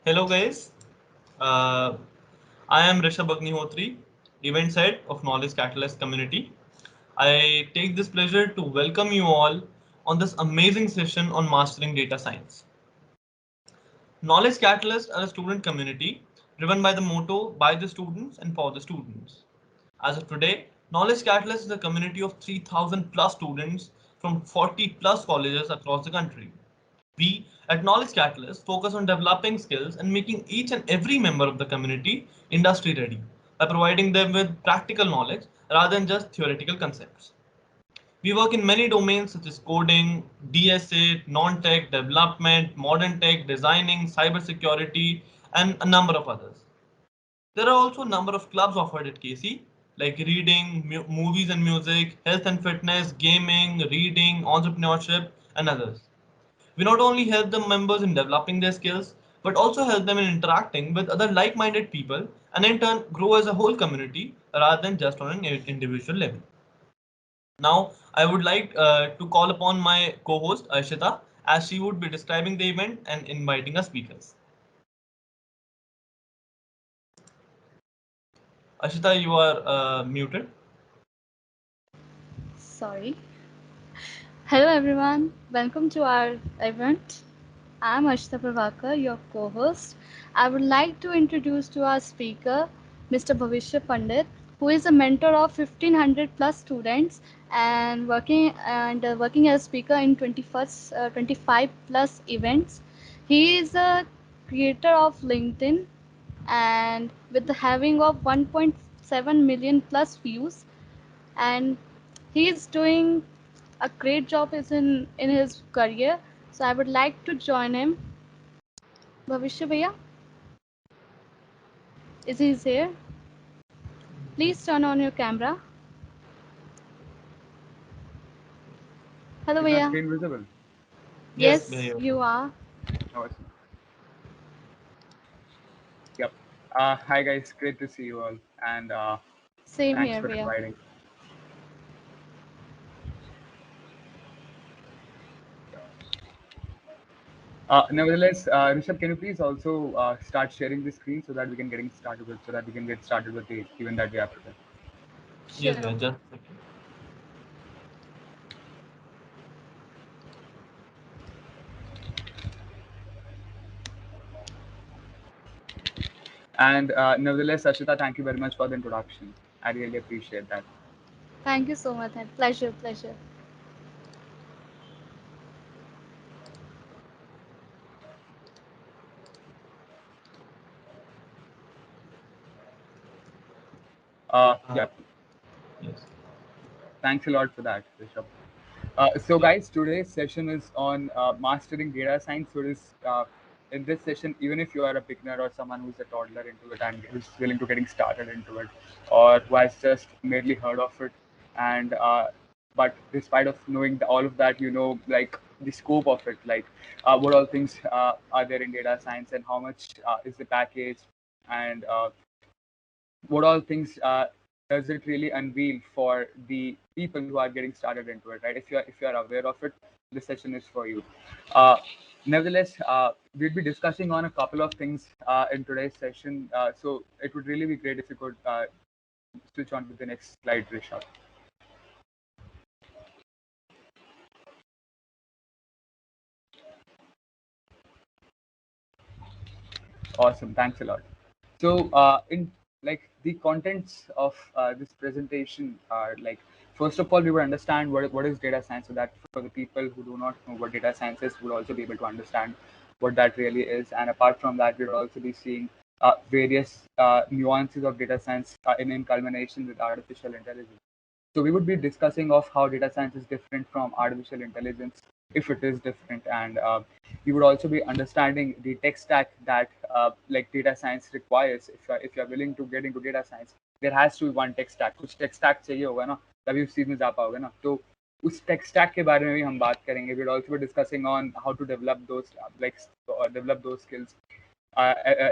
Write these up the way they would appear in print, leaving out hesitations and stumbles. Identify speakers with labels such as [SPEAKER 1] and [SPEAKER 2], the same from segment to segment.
[SPEAKER 1] Hello guys, uh, I am Rishabh Agnihotri, Events Head of Knowledge Catalyst Community. I take this pleasure to welcome you all on this amazing session on mastering data science. Knowledge Catalyst are a student community driven by the motto by the students and for the students. As of today, Knowledge Catalyst is a community of 3,000 plus students from 40 plus colleges across the country. We at Knowledge Catalyst focus on developing skills and making each and every member of the community industry ready by providing them with practical knowledge rather than just theoretical concepts. We work in many domains such as coding, DSA, non-tech, development, modern tech, designing, cybersecurity, and a number of others. There are also a number of clubs offered at KC, like reading, movies and music, health and fitness, gaming, reading, entrepreneurship, and others. We not only help the members in developing their skills, but also help them in interacting with other like minded people and in turn grow as a whole community rather than just on an individual level. Now, I would like to call upon my co host Ashita as she would be describing the event and inviting our speakers. Ashita, you are muted.
[SPEAKER 2] Sorry. Hello everyone. Welcome to our event. I'm Ashita Pravakar, your co-host. I would like to introduce to our speaker, Mr. Bhavishya Pandit, who is a mentor of 1500 plus students and working as speaker in 25 plus events. He is a creator of LinkedIn and with the having of 1.7 million plus views, and he is doing a great job is in his career. So I would like to join him. Bhavishya Bhaiya, is he here? Please turn on your camera. Hello
[SPEAKER 3] Is my
[SPEAKER 2] Bhaiya.
[SPEAKER 3] screen visible?
[SPEAKER 1] Yes,
[SPEAKER 2] Yes,
[SPEAKER 1] Behave.
[SPEAKER 2] you are.
[SPEAKER 3] Awesome. Yep. Hi guys, great to see you all, and
[SPEAKER 2] Same
[SPEAKER 3] thanks
[SPEAKER 2] here,
[SPEAKER 3] for
[SPEAKER 2] Bhaiya.
[SPEAKER 3] inviting. Nevertheless, Rishabh, can you please also start sharing the screen so that we can get started with the event that we have today.
[SPEAKER 1] Yes,
[SPEAKER 2] Sure.
[SPEAKER 1] Behave. Just a second.
[SPEAKER 3] And nevertheless, Ashita, thank you very much for the introduction. I really appreciate that.
[SPEAKER 2] Thank you so much. Pleasure, pleasure.
[SPEAKER 1] Uh,
[SPEAKER 3] Yep.
[SPEAKER 1] yes.
[SPEAKER 3] Thanks a lot for that, Rishabh. So
[SPEAKER 1] Yes.
[SPEAKER 3] guys, today's session is on mastering data science. So this, in this session, even if you are a beginner or someone who's a toddler into it and who's willing to getting started into it, or who has just merely heard of it, and but despite of knowing all of that, you know, like the scope of it, like what all things are there in data science and how much is the package, and what all things does it really unveil for the people who are getting started into it, right? If you are aware of it, this session is for you. uh, Nevertheless, we'll be discussing on a couple of things in today's session, so it would really be great if you could switch on to the next slide, Rishabh. Awesome, thanks a lot. So, in like the contents of this presentation are like, first of all, we will understand what is data science, so that for the people who do not know what data science is, would also be able to understand what that really is. And apart from that, we'll also be seeing various nuances of data science in culmination with artificial intelligence. So we would be discussing of how data science is different from artificial intelligence, if it is different, and we would also be understanding the tech stack that like data science requires. If you are willing to get into data science, there has to be one tech stack. कुछ tech stack चाहिए होगा ना, तभी उस चीज में जा पाओगे ना. तो उस tech stack के बारे में भी हम बात करेंगे. We'll also be discussing on how to develop those develop those skills.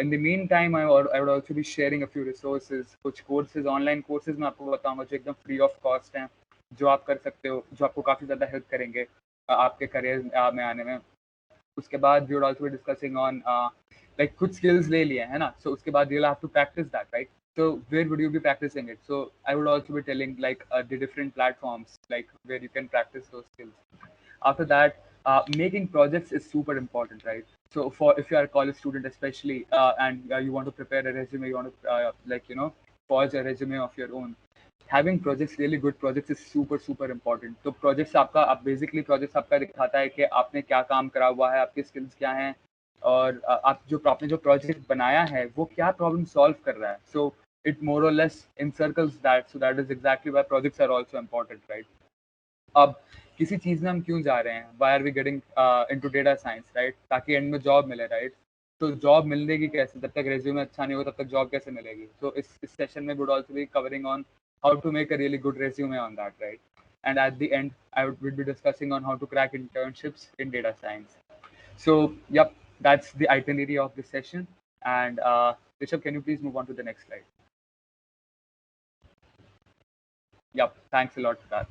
[SPEAKER 3] In the meantime, I would also be sharing a few resources, कुछ courses, online courses मैं आपको बताऊंगा जो एकदम free of cost हैं, जो आप कर सकते हो, जो आपको काफी ज्यादा हेल्प करेंगे आपके करियर में आने में. उसके बाद we would also be discussing on like कुछ skills ले लिए है ना, so उसके बाद you'll have to practice that, right? So where would you be practicing it? So I would also be telling like the different platforms like where you can practice those skills. After that, making projects is super important, right? So for if you are a college student especially, and you want to prepare a resume, you want to like forge a resume of your own, having projects, really good projects is super important. तो projects आपका, आप basically projects आपका दिखाता है कि आपने क्या काम करा हुआ है, आपके skills क्या हैं, और आपने जो project बनाया है वो क्या problem solve कर रहा है. So it more or less encircles that. So that is exactly why projects are also important, right? अब किसी चीज में हम क्यों जा रहे हैं, why are we getting into data science, right? ताकि एंड में जॉब मिले, राइट? तो जॉब मिलेगी कैसे? जब तक रेज्यूमे अच्छा नहीं हो तब तक जॉब कैसे मिलेगी? तो इस सेशन में would also be covering on how to make a really good resume on that, right? And at the end, I would be discussing on how to crack internships in data science. So, yep, that's the itinerary of this session. And Rishabh, can you please move on to the next slide? Yep, thanks a lot for that.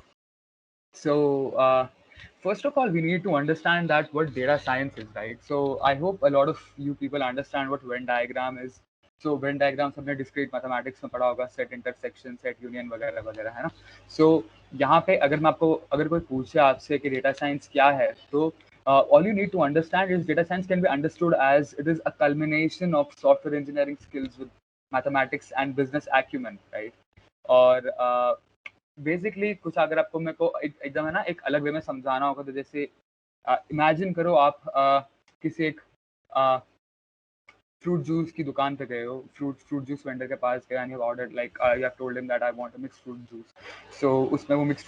[SPEAKER 3] So, first of all, we need to understand that what data science is, right? So, I hope a lot of you people understand what Venn diagram is. So, Venn diagram सबने discrete mathematics में पढ़ा होगा, set intersection, set union वगैरह वगैरह, है ना? So, यहाँ पे अगर कोई पूछे आपसे कि data science क्या है, तो all you need to understand is data science can be understood as it is a culmination of software engineering skills with mathematics and business acumen, right? और बेसिकली कुछ अगर आपको मेरे को एकदम है ना एक अलग वे में समझाना होगा, तो जैसे इमेजिन करो आप किसी एक फ्रूट जूस की दुकान पे गए हो, फ्रूट जूस वेंडर के पास गए, and you order like you have told him that I want a mixed fruit juice. So उसमें वो मिक्स्ड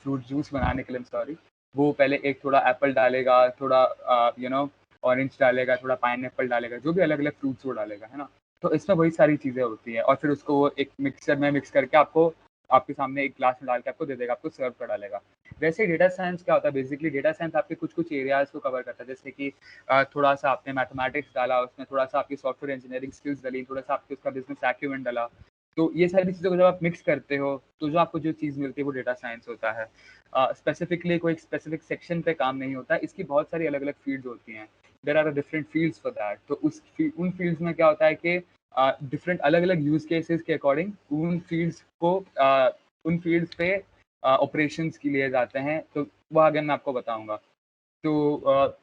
[SPEAKER 3] फ्रूट जूस बनाने के लिए, सॉरी, वो पहले एक थोड़ा एप्पल डालेगा, थोड़ा ऑरेंज डालेगा, थोड़ा पाइनएप्पल डालेगा, जो भी अलग अलग फ्रूट्स वो डालेगा, है ना? तो इसमें वही सारी चीज़ें होती हैं, और फिर उसको वो एक मिक्सर में मिक्स करके आपके सामने एक ग्लास में डाल के आपको दे देगा, आपको सर्व कर डालेगा. वैसे डेटा साइंस क्या होता है? बेसिकली डेटा साइंस आपके कुछ एरियाज को कवर करता है, जैसे कि थोड़ा सा आपने मैथमेटिक्स डाला, उसमें थोड़ा सा आपकी सॉफ्टवेयर इंजीनियरिंग स्किल्स डाली, थोड़ा सा आपके उसका बिजनेस एक्यूमेंट डाला, तो ये सारी चीज़ों को जब आप मिक्स करते हो तो जो आपको जो चीज़ मिलती है वो डेटा साइंस होता है. स्पेसिफिकली कोई स्पेसिफिक सेक्शन पे काम नहीं होता, इसकी बहुत सारी अलग अलग फील्ड्स होती हैं. There are different fields for that. तो उन फील्ड्स में क्या होता है कि डिफरेंट अलग अलग यूज केसेस के अकॉर्डिंग उन फील्ड्स पे ऑपरेशंस के लिए जाते हैं. तो वो आगे मैं आपको बताऊंगा. तो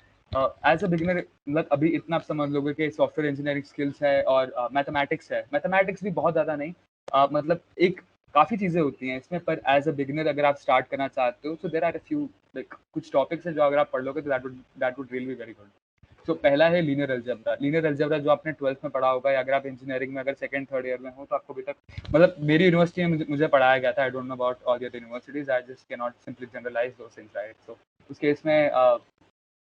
[SPEAKER 3] एज अ बिगिनर, मतलब अभी इतना आप समझ लोगे कि सॉफ्टवेयर इंजीनियरिंग स्किल्स है और मैथमेटिक्स है. मैथमेटिक्स भी बहुत ज़्यादा नहीं, मतलब एक काफ़ी चीज़ें होती हैं इसमें, पर एज अ बिगिनर अगर आप स्टार्ट करना चाहते हो, so there are a few like कुछ टॉपिक्स हैं जो अगर आप पढ़ लोगे तो that would really be very good. तो पहला है लीनियर अलजेब्रा. लीनियर अलजेब्रा जो आपने 12th में पढ़ा होगा, या अगर आप इंजीनियरिंग में अगर सेकंड थर्ड ईयर में हो तो आपको अभी तक, मतलब मेरी यूनिवर्सिटी में मुझे पढ़ाया गया था. I don't know about all the other universities, I just can not simply generalise those things, right? So उस केस में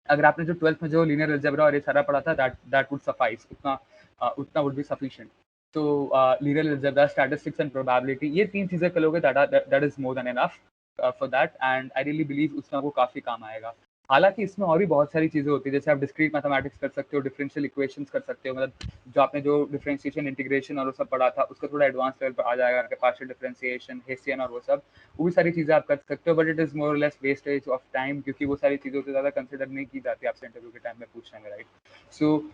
[SPEAKER 3] अगर आपने जो 12th में जो लीनियर अलजेब्रा और ये सारा पढ़ा था, दैट वुड सफाइस, उतना वुड बी सफिशिएंट. तो linear algebra, statistics and probability, ये तीन चीज़ें करोगे that is more than enough for that, and I really believe उसमें आपको काफ़ी काम आएगा. हालांकि इसमें और भी बहुत सारी चीज़ें होती है, जैसे आप डिस्क्रीट मैथमेटिक्स कर सकते हो, डिफरेंशियल इक्वेशंस कर सकते हो, मतलब जो आपने जो डिफरेंशिएशन, इंटीग्रेशन और वो सब पढ़ा था उसका थोड़ा एडवांस लेवल पर आ जाएगा, पार्शियल डिफरेंशिएशन, हेसियन और वो भी सारी चीज़ें आप कर सकते हो. बट इट इज़ मोर और लेस वेस्टेज ऑफ टाइम, क्योंकि वो सारी चीज़ों से ज़्यादा कंसिडर नहीं की जाती आपसे इंटरव्यू के टाइम में पूछेंगे, राइट? सो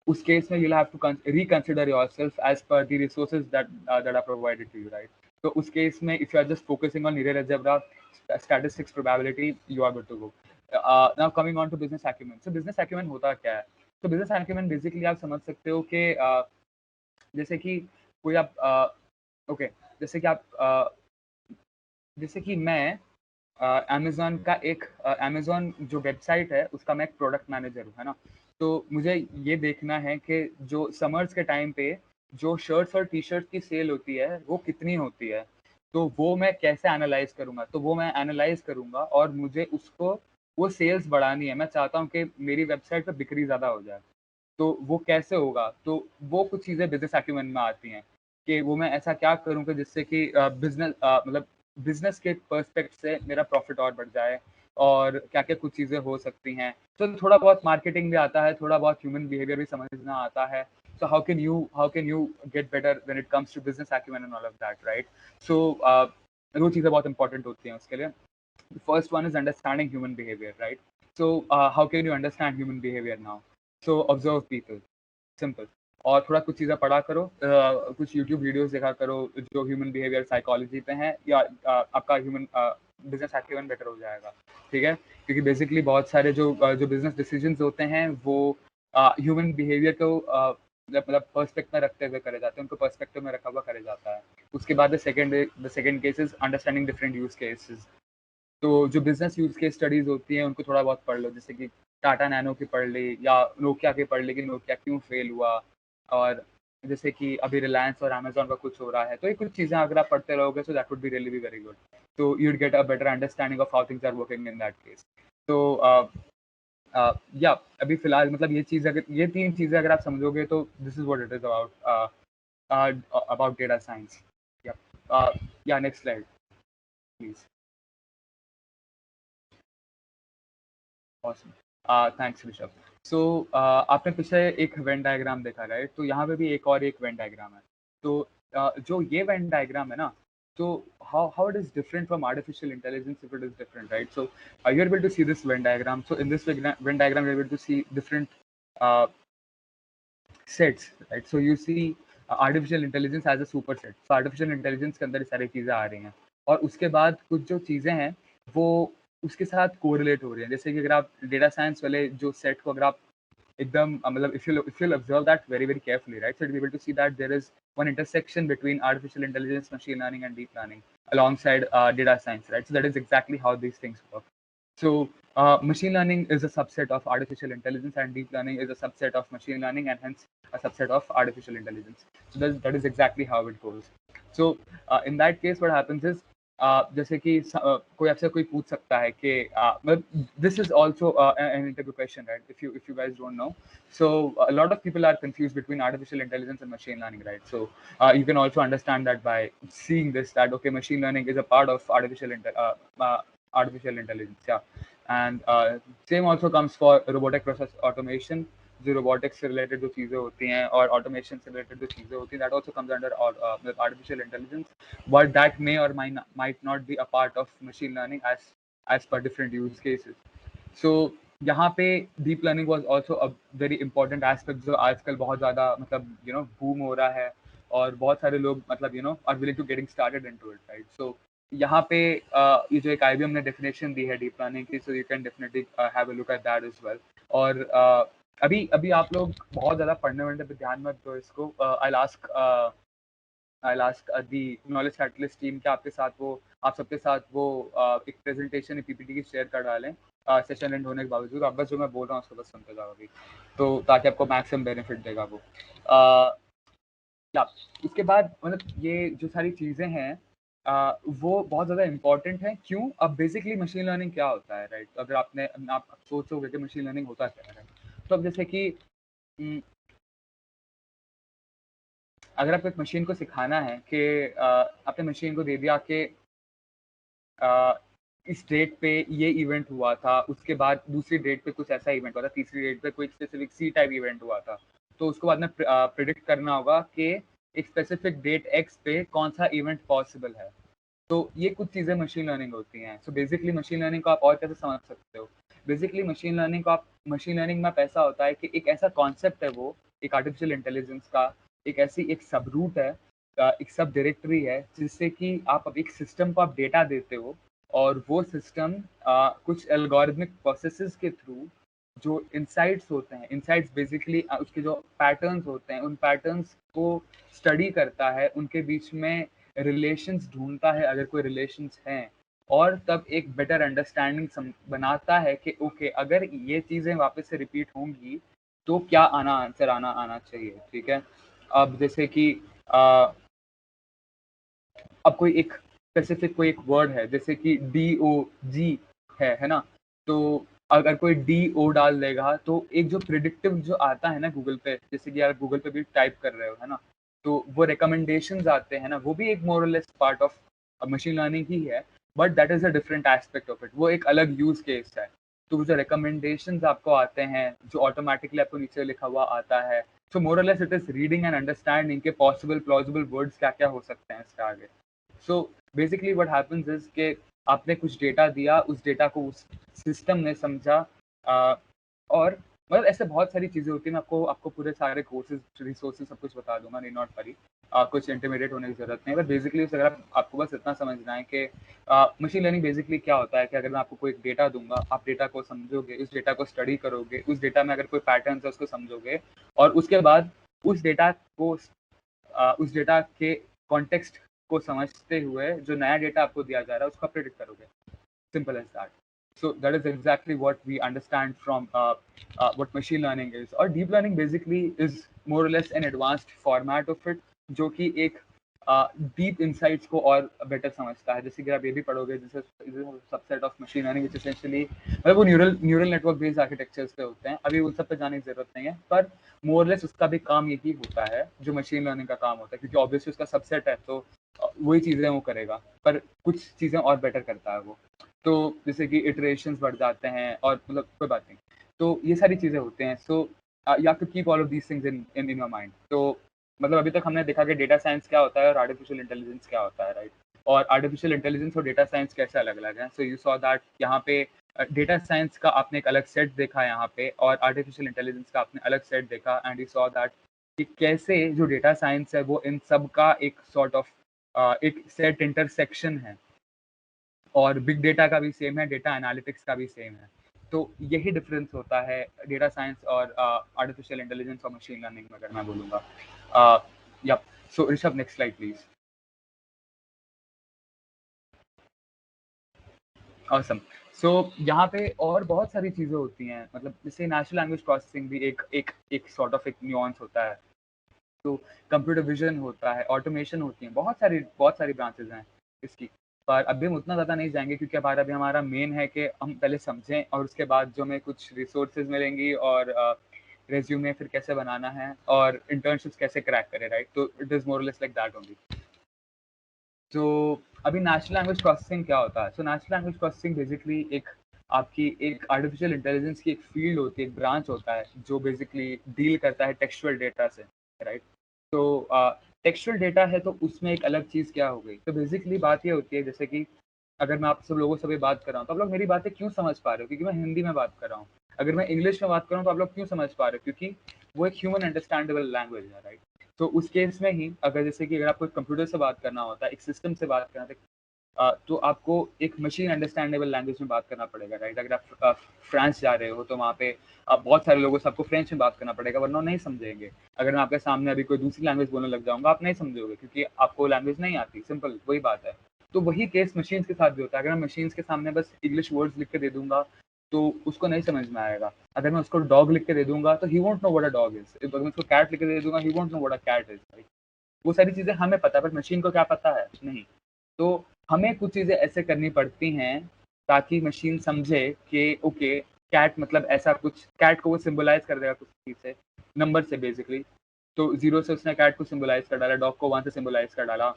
[SPEAKER 3] उस केस में you'll have to reconsider yourself as per the resources that are provided to you, right? तो उस केस में if you are just focusing on linear algebra, statistics, probability, you are good to go. Now coming on to business acumen. So business acumen होता क्या है? तो business acumen basically आप समझ सकते हो कि जैसे कि कोई आप ओके, जैसे कि मैं अमेज़न का एक अमेज़न जो वेबसाइट है उसका मैं एक प्रोडक्ट मैनेजर हूँ, है ना? तो मुझे ये देखना है कि जो समर्स के टाइम पे जो शर्ट्स और टी शर्ट्स की सेल होती है वो कितनी होती है, तो वो मैं कैसे एनालाइज करूँगा? तो वो मैं एनालाइज करूँगा और मुझे उसको वो सेल्स बढ़ानी है. मैं चाहता हूँ कि मेरी वेबसाइट पे बिक्री ज़्यादा हो जाए. तो वो कैसे होगा? तो वो कुछ चीज़ें बिज़नेस एक्यूमेन में आती हैं कि वो मैं ऐसा क्या करूँ कि जिससे कि मतलब बिज़नेस के पर्सपेक्ट से मेरा प्रॉफ़िट और बढ़ जाए, और क्या-क्या कुछ चीज़ें हो सकती हैं. तो थोड़ा बहुत मार्केटिंग भी आता है, थोड़ा बहुत ह्यूमन बिहेवियर भी समझना आता है. So how can you get better when it comes to business acumen and all of that, right? So वो चीज़ें बहुत इम्पोर्टेंट होती हैं उसके लिए. The first one is understanding human behavior, right? So how can you understand human behavior now? So observe people, simple. और थोड़ा कुछ चीज़ें पढ़ा करो, कुछ यूट्यूब वीडियोस देखा करो जो ह्यूमन बिहेवियर साइकोलॉजी पे हैं, या आपका ह्यूमन बिजनेस एक्टिवन बेटर हो जाएगा, ठीक है? क्योंकि बेसिकली बहुत सारे जो बिजनेस डिसीजंस होते हैं वो ह्यूमन बिहेवियर को मतलब पर्सपेक्ट में रखते हुए करे जाते हैं, उनको पर्सपेक्टिव में रखा हुआ करे जाता है। उसके बाद the second case is understanding different use cases. तो जो बिजनेस यूज केस स्टडीज होती हैं उनको थोड़ा बहुत पढ़ लो, जैसे कि टाटा नैनो की पढ़ ली या नोकिया की पढ़ ली कि नोकिया क्यों फेल हुआ, और जैसे कि अभी रिलायंस और अमेजोन का कुछ हो रहा है। तो ये कुछ चीज़ें अगर आप पढ़ते रहोगे तो that would be really be very good, तो you'd get a better understanding of how things are working in that case. तो या अभी फिलहाल मतलब ये चीज़, अगर ये 3 चीज़ें अगर आप समझोगे तो this is what it is about data science. Yeah next slide please. Awesome. Thanks Rishabh. So आपने पीछे एक वेन डायग्राम देखा, राइट? तो यहाँ पे भी एक वेन डायग्राम है। तो जो ये वेन डायग्राम है ना, तो how it is different from artificial intelligence, if it is different, right? So you're able to see this Venn diagram. So in this Venn diagram, you're able to see different uh, sets, right? So you see artificial intelligence as a superset. So artificial intelligence के अंदर ये सारी चीज़ें आ रही हैं, और उसके बाद कुछ जो चीज़ें हैं वो उसके साथ कोरिलेट हो रही है। जैसे कि अगर आप डेटा साइंस वाले जो सेट को अगर आप एकदम मतलब if you'll observe that very very carefully, right? So you'll be able to see that there is one intersection between artificial intelligence, machine learning, and deep learning alongside data science, right? So that is exactly how these things work. So machine learning is a subset of artificial intelligence, and deep learning is a subset of machine learning, and hence a subset of artificial intelligence. So that is exactly how it goes. So in that case, what happens is जैसे कि कोई आपसे कोई पूछ सकता है कि मतलब this is also an interview question, right? If you guys don't know, so a lot of people are confused between artificial intelligence and machine learning, right? So you can also understand that by seeing this, that okay, machine learning is a part of artificial intelligence, yeah. And same also comes for robotic process automation, जो robotics से related जो चीज़ें होती हैं और automation से related जो चीज़ें होती हैं, that also comes under artificial intelligence, but that may or might not be a part of machine learning as per different use cases. So यहाँ पे deep learning was also a very important aspect जो आजकल बहुत ज़्यादा मतलब boom हो रहा है, और बहुत सारे लोग मतलब are willing to getting started into it, right? So यहाँ पे ये जो एक IBM ने definition दी है deep learning की, so you can definitely have a look at that as well. और अभी आप लोग बहुत ज़्यादा पढ़ने वढ़ने पे ध्यान मत दो इसको। I'll ask the knowledge catalyst team कि आपके साथ वो आप सबके साथ वो एक प्रेजेंटेशन पीपीटी की शेयर कर डालें सेशन एंड होने के बावजूद। आप बस जो मैं बोल रहा हूँ उसको बस सुनते जाओ अभी, तो ताकि आपको मैक्सिमम बेनिफिट देगा वो। या उसके बाद मतलब ये जो सारी चीज़ें हैं वो बहुत ज़्यादा इम्पॉर्टेंट है। क्यों? अब बेसिकली मशीन लर्निंग क्या होता है, राइट? अगर आप सोचोगे कि मशीन लर्निंग होता क्या है, तो अब जैसे कि अगर आपको एक मशीन को सिखाना है कि आपने मशीन को दे दिया कि इस डेट पे ये इवेंट हुआ था, उसके बाद दूसरी डेट पे कुछ ऐसा इवेंट हुआ था, तीसरी डेट पे कोई स्पेसिफिक सी टाइप इवेंट हुआ था, तो उसको बाद में प्रिडिक्ट करना होगा कि एक स्पेसिफिक डेट एक्स पे कौन सा इवेंट पॉसिबल है। तो ये कुछ चीज़ें मशीन लर्निंग होती हैं। सो बेसिकली मशीन लर्निंग को आप और कैसे समझ सकते हो? बेसिकली मशीन लर्निंग में पैसा होता है कि एक ऐसा कॉन्सेप्ट है, वो एक आर्टिफिशियल इंटेलिजेंस का एक सब रूट है, एक सब डायरेक्टरी है, जिससे कि आप अब एक सिस्टम को आप डेटा देते हो, और वो सिस्टम कुछ एल्गोरिथमिक प्रोसेसेस के थ्रू जो इनसाइट्स होते हैं, इनसाइट्स बेसिकली उसके जो पैटर्न्स होते हैं, उन पैटर्न्स को स्टडी करता है, उनके बीच में रिलेशंस ढूंढता है अगर कोई रिलेशंस हैं, और तब एक बेटर अंडरस्टैंडिंग बनाता है कि ओके, अगर ये चीज़ें वापस से रिपीट होंगी तो क्या आंसर आना चाहिए, ठीक है? अब जैसे कि अब कोई एक स्पेसिफिक कोई एक वर्ड है, जैसे कि DOG है ना? तो अगर कोई DO डाल देगा तो एक जो प्रिडिक्टिव जो आता है ना गूगल पे, जैसे कि आप गूगल पे भी टाइप कर रहे हो, है ना? तो वो रिकमेंडेशंस आते हैं ना, वो भी एक मोर और less part of machine learning ही है, but that is a different aspect of it. वो एक अलग यूज केस है। तो जो रिकमेंडेशंस आपको आते हैं, जो ऑटोमेटिकली आपको नीचे लिखा हुआ आता है, सो मोर और less it is reading and understanding के पॉसिबल प्लॉजिबल वर्ड्स क्या क्या हो सकते हैं इसके आगे। So basically what happens is कि आपने कुछ डेटा दिया, उस डेटा को उस सिस्टम ने समझा, और मतलब ऐसे बहुत सारी चीज़ें होती हैं। मैं आपको पूरे सारे कोर्सेज, रिसोर्सेज सब कुछ बता दूंगा, नहीं नॉट वरी, कुछ इंटरमीडिएट होने की ज़रूरत नहीं है। बट बेसिकली अगर आपको बस इतना समझना है कि मशीन लर्निंग बेसिकली क्या होता है कि अगर मैं आपको कोई डेटा दूंगा, आप डेटा को समझोगे, उस डेटा को स्टडी करोगे, उस डेटा में अगर कोई पैटर्न है उसको समझोगे, और उसके बाद उस डेटा को उस डेटा के कॉन्टेक्स्ट को समझते हुए जो नया डेटा आपको दिया जा रहा है उसको आप प्रेडिक्ट करोगे। Simple as that. So that is exactly what we understand from what machine learning is. Or deep learning basically is more or less an advanced format of it, जो कि एक डीप इंसाइट्स को और better समझता है। जैसे कि आप ये भी पढ़ोगे, जैसे subset of machine learning which essentially मतलब वो न्यूरल नेटवर्क बेस्ड आर्किटेक्चर्स पे होते हैं। अभी उन सब पे जाने की जरूरत नहीं है, पर मोर लेस उसका भी काम यही होता है जो मशीन लर्निंग का काम होता है, क्योंकि ऑब्वियसली उसका सबसेट है, तो वही चीज़ें वो करेगा, पर कुछ चीज़ें और बेटर करता है वो। तो जैसे कि इटरेशंस बढ़ जाते हैं, और मतलब कोई बात नहीं, तो ये सारी चीज़ें होते हैं। So you have to keep all of these things in your mind. तो मतलब अभी तक हमने देखा कि डेटा साइंस क्या होता है और आर्टिफिशियल इंटेलिजेंस क्या होता है, राइट? और आर्टिफिशियल इंटेलिजेंस और डेटा साइंस कैसे अलग अलग है। सो यू सॉ दैट यहाँ पे डेटा साइंस का आपने एक अलग सेट देखा यहाँ पे, और आर्टिफिशियल इंटेलिजेंस का आपने अलग सेट देखा, एंड यू सॉ दैट कि कैसे जो डेटा साइंस है वो इन सब का एक सॉर्ट ऑफ एक सेट इंटरसेक्शन है। और बिग डेटा का भी सेम है, डेटा एनालिटिक्स का भी सेम है। तो यही डिफरेंस होता है डेटा साइंस और आर्टिफिशियल इंटेलिजेंस और मशीन लर्निंग में, अगर मैं बोलूँगा। Yeah so Rishabh, next slide please. Awesome. So यहाँ पे और बहुत सारी चीज़ें होती हैं, मतलब जैसे नेचुरल लैंग्वेज प्रोसेसिंग भी एक सॉर्ट ऑफ एक न्यूआंस होता है। तो कंप्यूटर विजन होता है, ऑटोमेशन होती है, बहुत सारी ब्रांचेज हैं इसकी। पर अभी हम उतना ज़्यादा नहीं जाएंगे, क्योंकि हमारा मेन है कि हम पहले समझें, और उसके बाद जो हमें कुछ रिसोर्सेज मिलेंगी, और रेज्यूमे फिर कैसे बनाना है, और इंटर्नशिप्स कैसे क्रैक करें, राइट? तो it is more less like that only. तो अभी नेचुरल लैंग्वेज प्रोसेसिंग क्या होता है? So natural language processing basically एक आर्टिफिशियल इंटेलिजेंस की एक फील्ड होती है, एक ब्रांच होता है, जो बेसिकली डील करता है टेक्सचुअल डेटा से, राइट? तो टेक्सचुअल डेटा है, तो उसमें एक अलग चीज़ क्या हो गई? तो बेसिकली बात ये होती है, जैसे कि अगर मैं आप सब लोगों से भी बात कर रहा हूँ, तो आप लोग मेरी बातें क्यों समझ पा रहे हो? क्योंकि मैं हिंदी में बात कर रहा हूँ। अगर मैं इंग्लिश में बात कर रहा हूँ, तो आप लोग क्यों समझ पा रहे हो? क्योंकि वो एक ह्यूमन अंडरस्टैंडेबल लैंग्वेज है, राइट? तो उस केस में ही, अगर जैसे कि अगर आपको एक कंप्यूटर से बात करना होता है, एक सिस्टम से बात करना होता है, तो आपको एक मशीन अंडरस्टैंडेबल लैंग्वेज में बात करना पड़ेगा, राइट? अगर आप फ्रांस जा रहे हो, तो वहाँ पे बहुत सारे लोगों से आपको फ्रेंच में बात करना पड़ेगा, वरना नहीं समझेंगे। अगर मैं आपके सामने अभी कोई दूसरी लैंग्वेज बोलने लग जाऊंगा, आप नहीं समझोगे, क्योंकि आपको लैंग्वेज नहीं आती। सिंपल वही बात है। तो वही केस मशीन्स के साथ भी होता है। अगर मैं मशीन्स के सामने बस इंग्लिश वर्ड्स लिख के दे दूंगा, तो उसको नहीं समझ में आएगा। अगर मैं उसको डॉग लिख के दे दूंगा, तो he won't know what a dog is. अगर मैं उसको कैट लिख के दे दूंगा, he won't know what a cat is, right? वो सारी चीज़ें हमें पता है, पर मशीन को क्या पता है? नहीं। तो हमें कुछ चीज़ें ऐसे करनी पड़ती हैं ताकि मशीन समझे कि ओके, कैट मतलब ऐसा कुछ, कैट को वो सिंबलाइज कर देगा कुछ चीज़ से, नंबर से बेसिकली। तो 0 से उसने कैट को सिंबलाइज कर डाला, डॉग को 1 से सिंबलाइज कर डाला,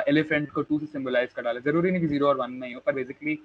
[SPEAKER 3] एलिफेंट को 2 से सिंबलाइज कर डाला। ज़रूरी नहीं कि 0 और 1 में ही हो, पर बेसिकली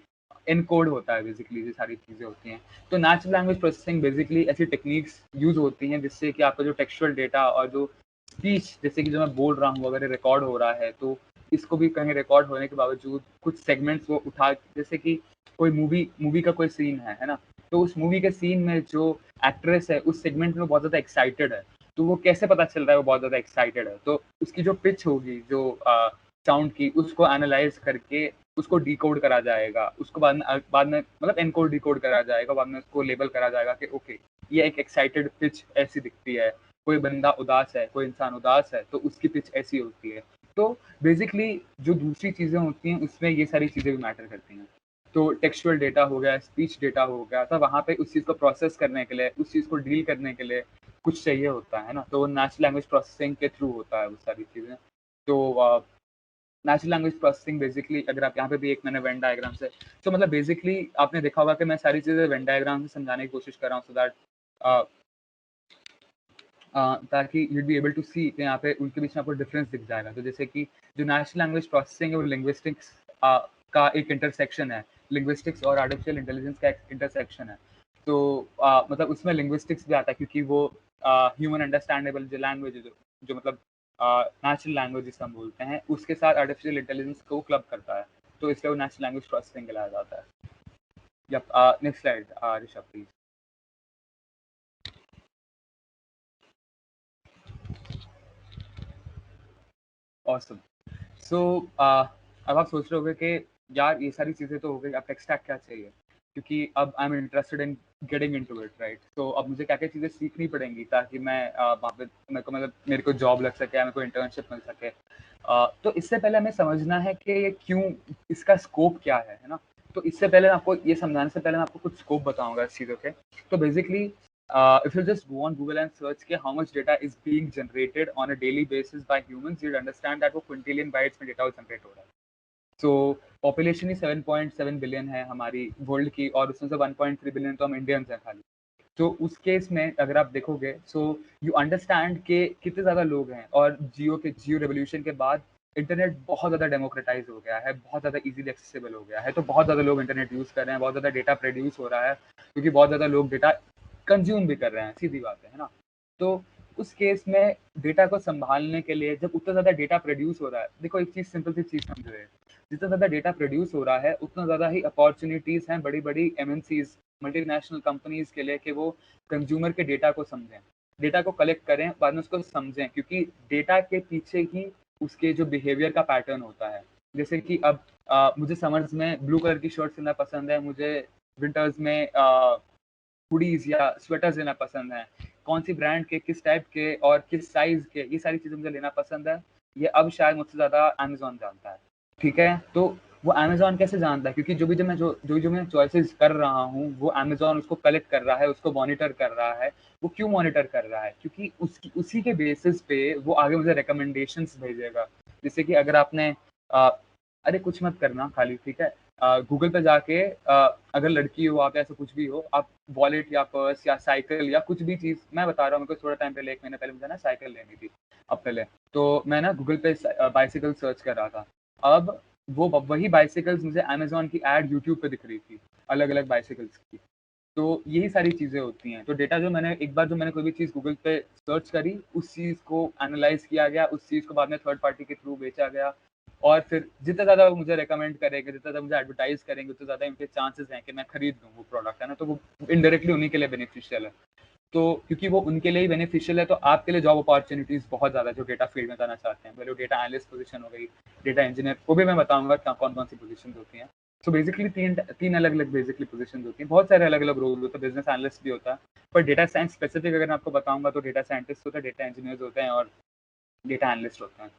[SPEAKER 3] एनकोड होता है, बेसिकली ये सारी चीज़ें होती हैं। तो नेचुरल लैंग्वेज प्रोसेसिंग बेसिकली ऐसी टेक्निक्स यूज़ होती हैं, जिससे कि आपका जो टेक्सचुअल डेटा और जो स्पीच, जैसे कि जो मैं बोल रहा हूँ, अगर रिकॉर्ड हो रहा है, तो इसको भी कहीं रिकॉर्ड होने के बावजूद कुछ सेगमेंट्स वो उठा, जैसे कि कोई मूवी का कोई सीन है ना? तो उस मूवी के सीन में जो एक्ट्रेस है, उस सेगमेंट में बहुत ज़्यादा एक्साइटेड है। तो वो कैसे पता चल रहा है वो बहुत ज़्यादा एक्साइटेड है? तो उसकी जो पिच होगी, जो साउंड की, उसको एनालाइज करके उसको डिकोड करा जाएगा। उसको बाद में मतलब एनकोड डिकोड करा जाएगा, बाद में उसको लेबल करा जाएगा कि ओके, ये एक एक्साइटेड पिच ऐसी दिखती है। कोई बंदा उदास है, कोई इंसान उदास है, तो उसकी पिच ऐसी होती है। तो बेसिकली जो दूसरी चीज़ें होती हैं, उसमें ये सारी चीज़ें भी मैटर करती हैं। तो टेक्सचुअल डेटा हो गया, स्पीच डेटा हो गया, तो वहाँ पे उस चीज़ को प्रोसेस करने के लिए, उस चीज़ को डील करने के लिए कुछ चाहिए होता है ना? तो नेचुरल लैंग्वेज प्रोसेसिंग के थ्रू होता है वो सारी चीज़ें। तो नेचुरल लैंग्वेज प्रोसेसिंग बेसिकली, अगर आप यहाँ पे भी एक मैंने वेन डायग्राम से, तो मतलब बेसिकली आपने देखा होगा कि मैं सारी चीज़ें वेन डायग्राम से समझाने की कोशिश कर रहा हूँ, सो दैट ताकि यूड बी एबल टू सी कि यहाँ पे उनके बीच में आपको डिफरेंस दिख जाएगा। तो जैसे कि जो नेचुरल लैंग्वेज प्रोसेसिंग है, वो लिंग्विस्टिक्स का एक इंटरसेक्शन है। लिंग्विस्टिक्स और आर्टिफिशियल इंटेलिजेंस का एक इंटरसेक्शन है। तो मतलब उसमें लिंग्विस्टिक्स भी आता है, क्योंकि वो ह्यूमन अंडरस्टैंडेबल जो लैंग्वेज है, जो मतलब नेचुरल लैंग्वेज जिसे हम बोलते हैं, उसके साथ आर्टिफिशियल इंटेलिजेंस को क्लब करता है। तो इसलिए वो नेचुरल लैंग्वेज प्रोसेसिंग कहलाया जाता है। Yup, next slide Rishabh please. Awesome. So अब आप सोच रहे होगे कि यार ये सारी चीज़ें तो हो गई, अब टेक स्टैक क्या चाहिए, क्योंकि अब I am interested in getting into it, right. तो अब मुझे क्या क्या चीज़ें सीखनी पड़ेंगी ताकि मैं वहाँ पे मेरे को जॉब लग सके, मेरे को इंटर्नशिप मिल सके। तो इससे पहले हमें समझना है कि ये क्यों, इसका स्कोप क्या है ना। तो इससे पहले आपको ये समझाने से पहले मैं आपको कुछ स्कोप बताऊंगा इस चीज़ों के। तो basically if you just go on Google and search के how much data is being generated on a daily basis by humans, you'll understand that वो quintillion bytes में data generate हो रहा है। So population ही 7.7 बिलियन है हमारी world की, और उसमें से 1.3 बिलियन तो हम इंडियंस हैं खाली। तो उस केस में अगर आप देखोगे, सो यू अंडरस्टैंड कि कितने ज़्यादा लोग हैं, और जियो रेवोल्यूशन के बाद इंटरनेट बहुत ज़्यादा डेमोक्रेटाइज हो गया है, बहुत ज़्यादा इजीली एक्सेसिबल हो गया है। तो बहुत ज़्यादा लोग इंटरनेट यूज़ कर रहे हैं, बहुत ज़्यादा डेटा प्रोड्यूस हो रहा है, क्योंकि बहुत ज़्यादा लोग डेटा कंज्यूम भी कर रहे हैं, सीधी बात है ना। तो उस केस में डेटा को संभालने के लिए, जब उतना ज़्यादा डेटा प्रोड्यूस हो रहा है, देखो एक चीज़, सिंपल सी चीज़ समझो, जितना ज़्यादा डेटा प्रोड्यूस हो रहा है उतना ज़्यादा ही अपॉर्चुनिटीज़ हैं बड़ी बड़ी MNCs, मल्टीनेशनल कंपनीज के लिए, कि वो कंज्यूमर के डेटा को समझें, डेटा को कलेक्ट करें, बाद में उसको समझें, क्योंकि डेटा के पीछे ही उसके जो बिहेवियर का पैटर्न होता है। जैसे कि अब मुझे समर्स में ब्लू कलर की शर्ट्स लेना पसंद है, मुझे विंटर्स में हुडीज या स्वेटर्स लेना पसंद है, कौन सी ब्रांड के, किस टाइप के और किस साइज के, ये सारी चीज़ें मुझे लेना पसंद है। ये अब शायद मुझसे ज़्यादा अमेजोन जानता है, ठीक है। तो वो अमेजोन कैसे जानता है, क्योंकि जो मैं चॉइसेस कर रहा हूँ वो अमेजोन उसको कलेक्ट कर रहा है, उसको मॉनिटर कर रहा है। वो क्यों मॉनिटर कर रहा है, क्योंकि उसी के बेसिस पे वो आगे मुझे रिकमेंडेशंस भेजेगा। जैसे कि अगर आपने अरे कुछ मत करना खाली, ठीक है। गूगल पे जाके अगर लड़की हो आप, ऐसा कुछ भी हो, आप वॉलेट या पर्स या साइकिल या कुछ भी चीज़, मैं बता रहा हूँ, मेरे को थोड़ा टाइम पहले, 1 महीने पहले मुझे ना साइकिल लेनी थी अब पहले, तो मैं ना गूगल पे बाइसिकल सर्च कर रहा था। अब वो वही बाइसिकल्स मुझे अमेजोन की एड यूट्यूब पे दिख रही थी, अलग अलग बाइसिकल्स की। तो यही सारी चीज़ें होती हैं। तो डेटा जो मैंने एक बार, जो मैंने कोई भी चीज़ गूगल पे सर्च करी, उस चीज़ को एनालाइज किया गया, उस चीज़ को बाद में थर्ड पार्टी के थ्रू बेचा गया, और फिर जितना ज़्यादा वो मुझे रिकमेंड करेंगे, जितना ज़्यादा मुझे एडवर्टाइज करेंगे, उतना ज़्यादा उनके चांसेस हैं कि मैं खरीद लूँ वो प्रोडक्ट, है ना। तो वो इनडायरेक्टली उन्हीं के लिए बेनिफिशियल है। तो क्योंकि वो उनके लिए ही बेनिफिशियल है, तो आपके लिए जॉब अपॉर्चुनिटीज़ बहुत ज़्यादा, जो डेटा फील्ड में जाना चाहते हैं, वो डेटा एनालिस्ट पोजीशन हो गई, डेटा इंजीनियर, वो भी मैं बताऊंगा कौन कौन सी पोजीशन होती हैं। तो बेसिकली तीन अलग अलग बेसिकली पोजीशन होती हैं, बहुत सारे अलग अलग रोल होते हैं, बिजनेस एनालिस्ट भी होता है, पर डेटा साइंस स्पेसिफिक अगर मैं आपको बताऊंगा तो डेटा साइंटिस्ट होता है, डेटा इंजीनियर्स होते हैं, और डेटा एनालिस्ट होते हैं।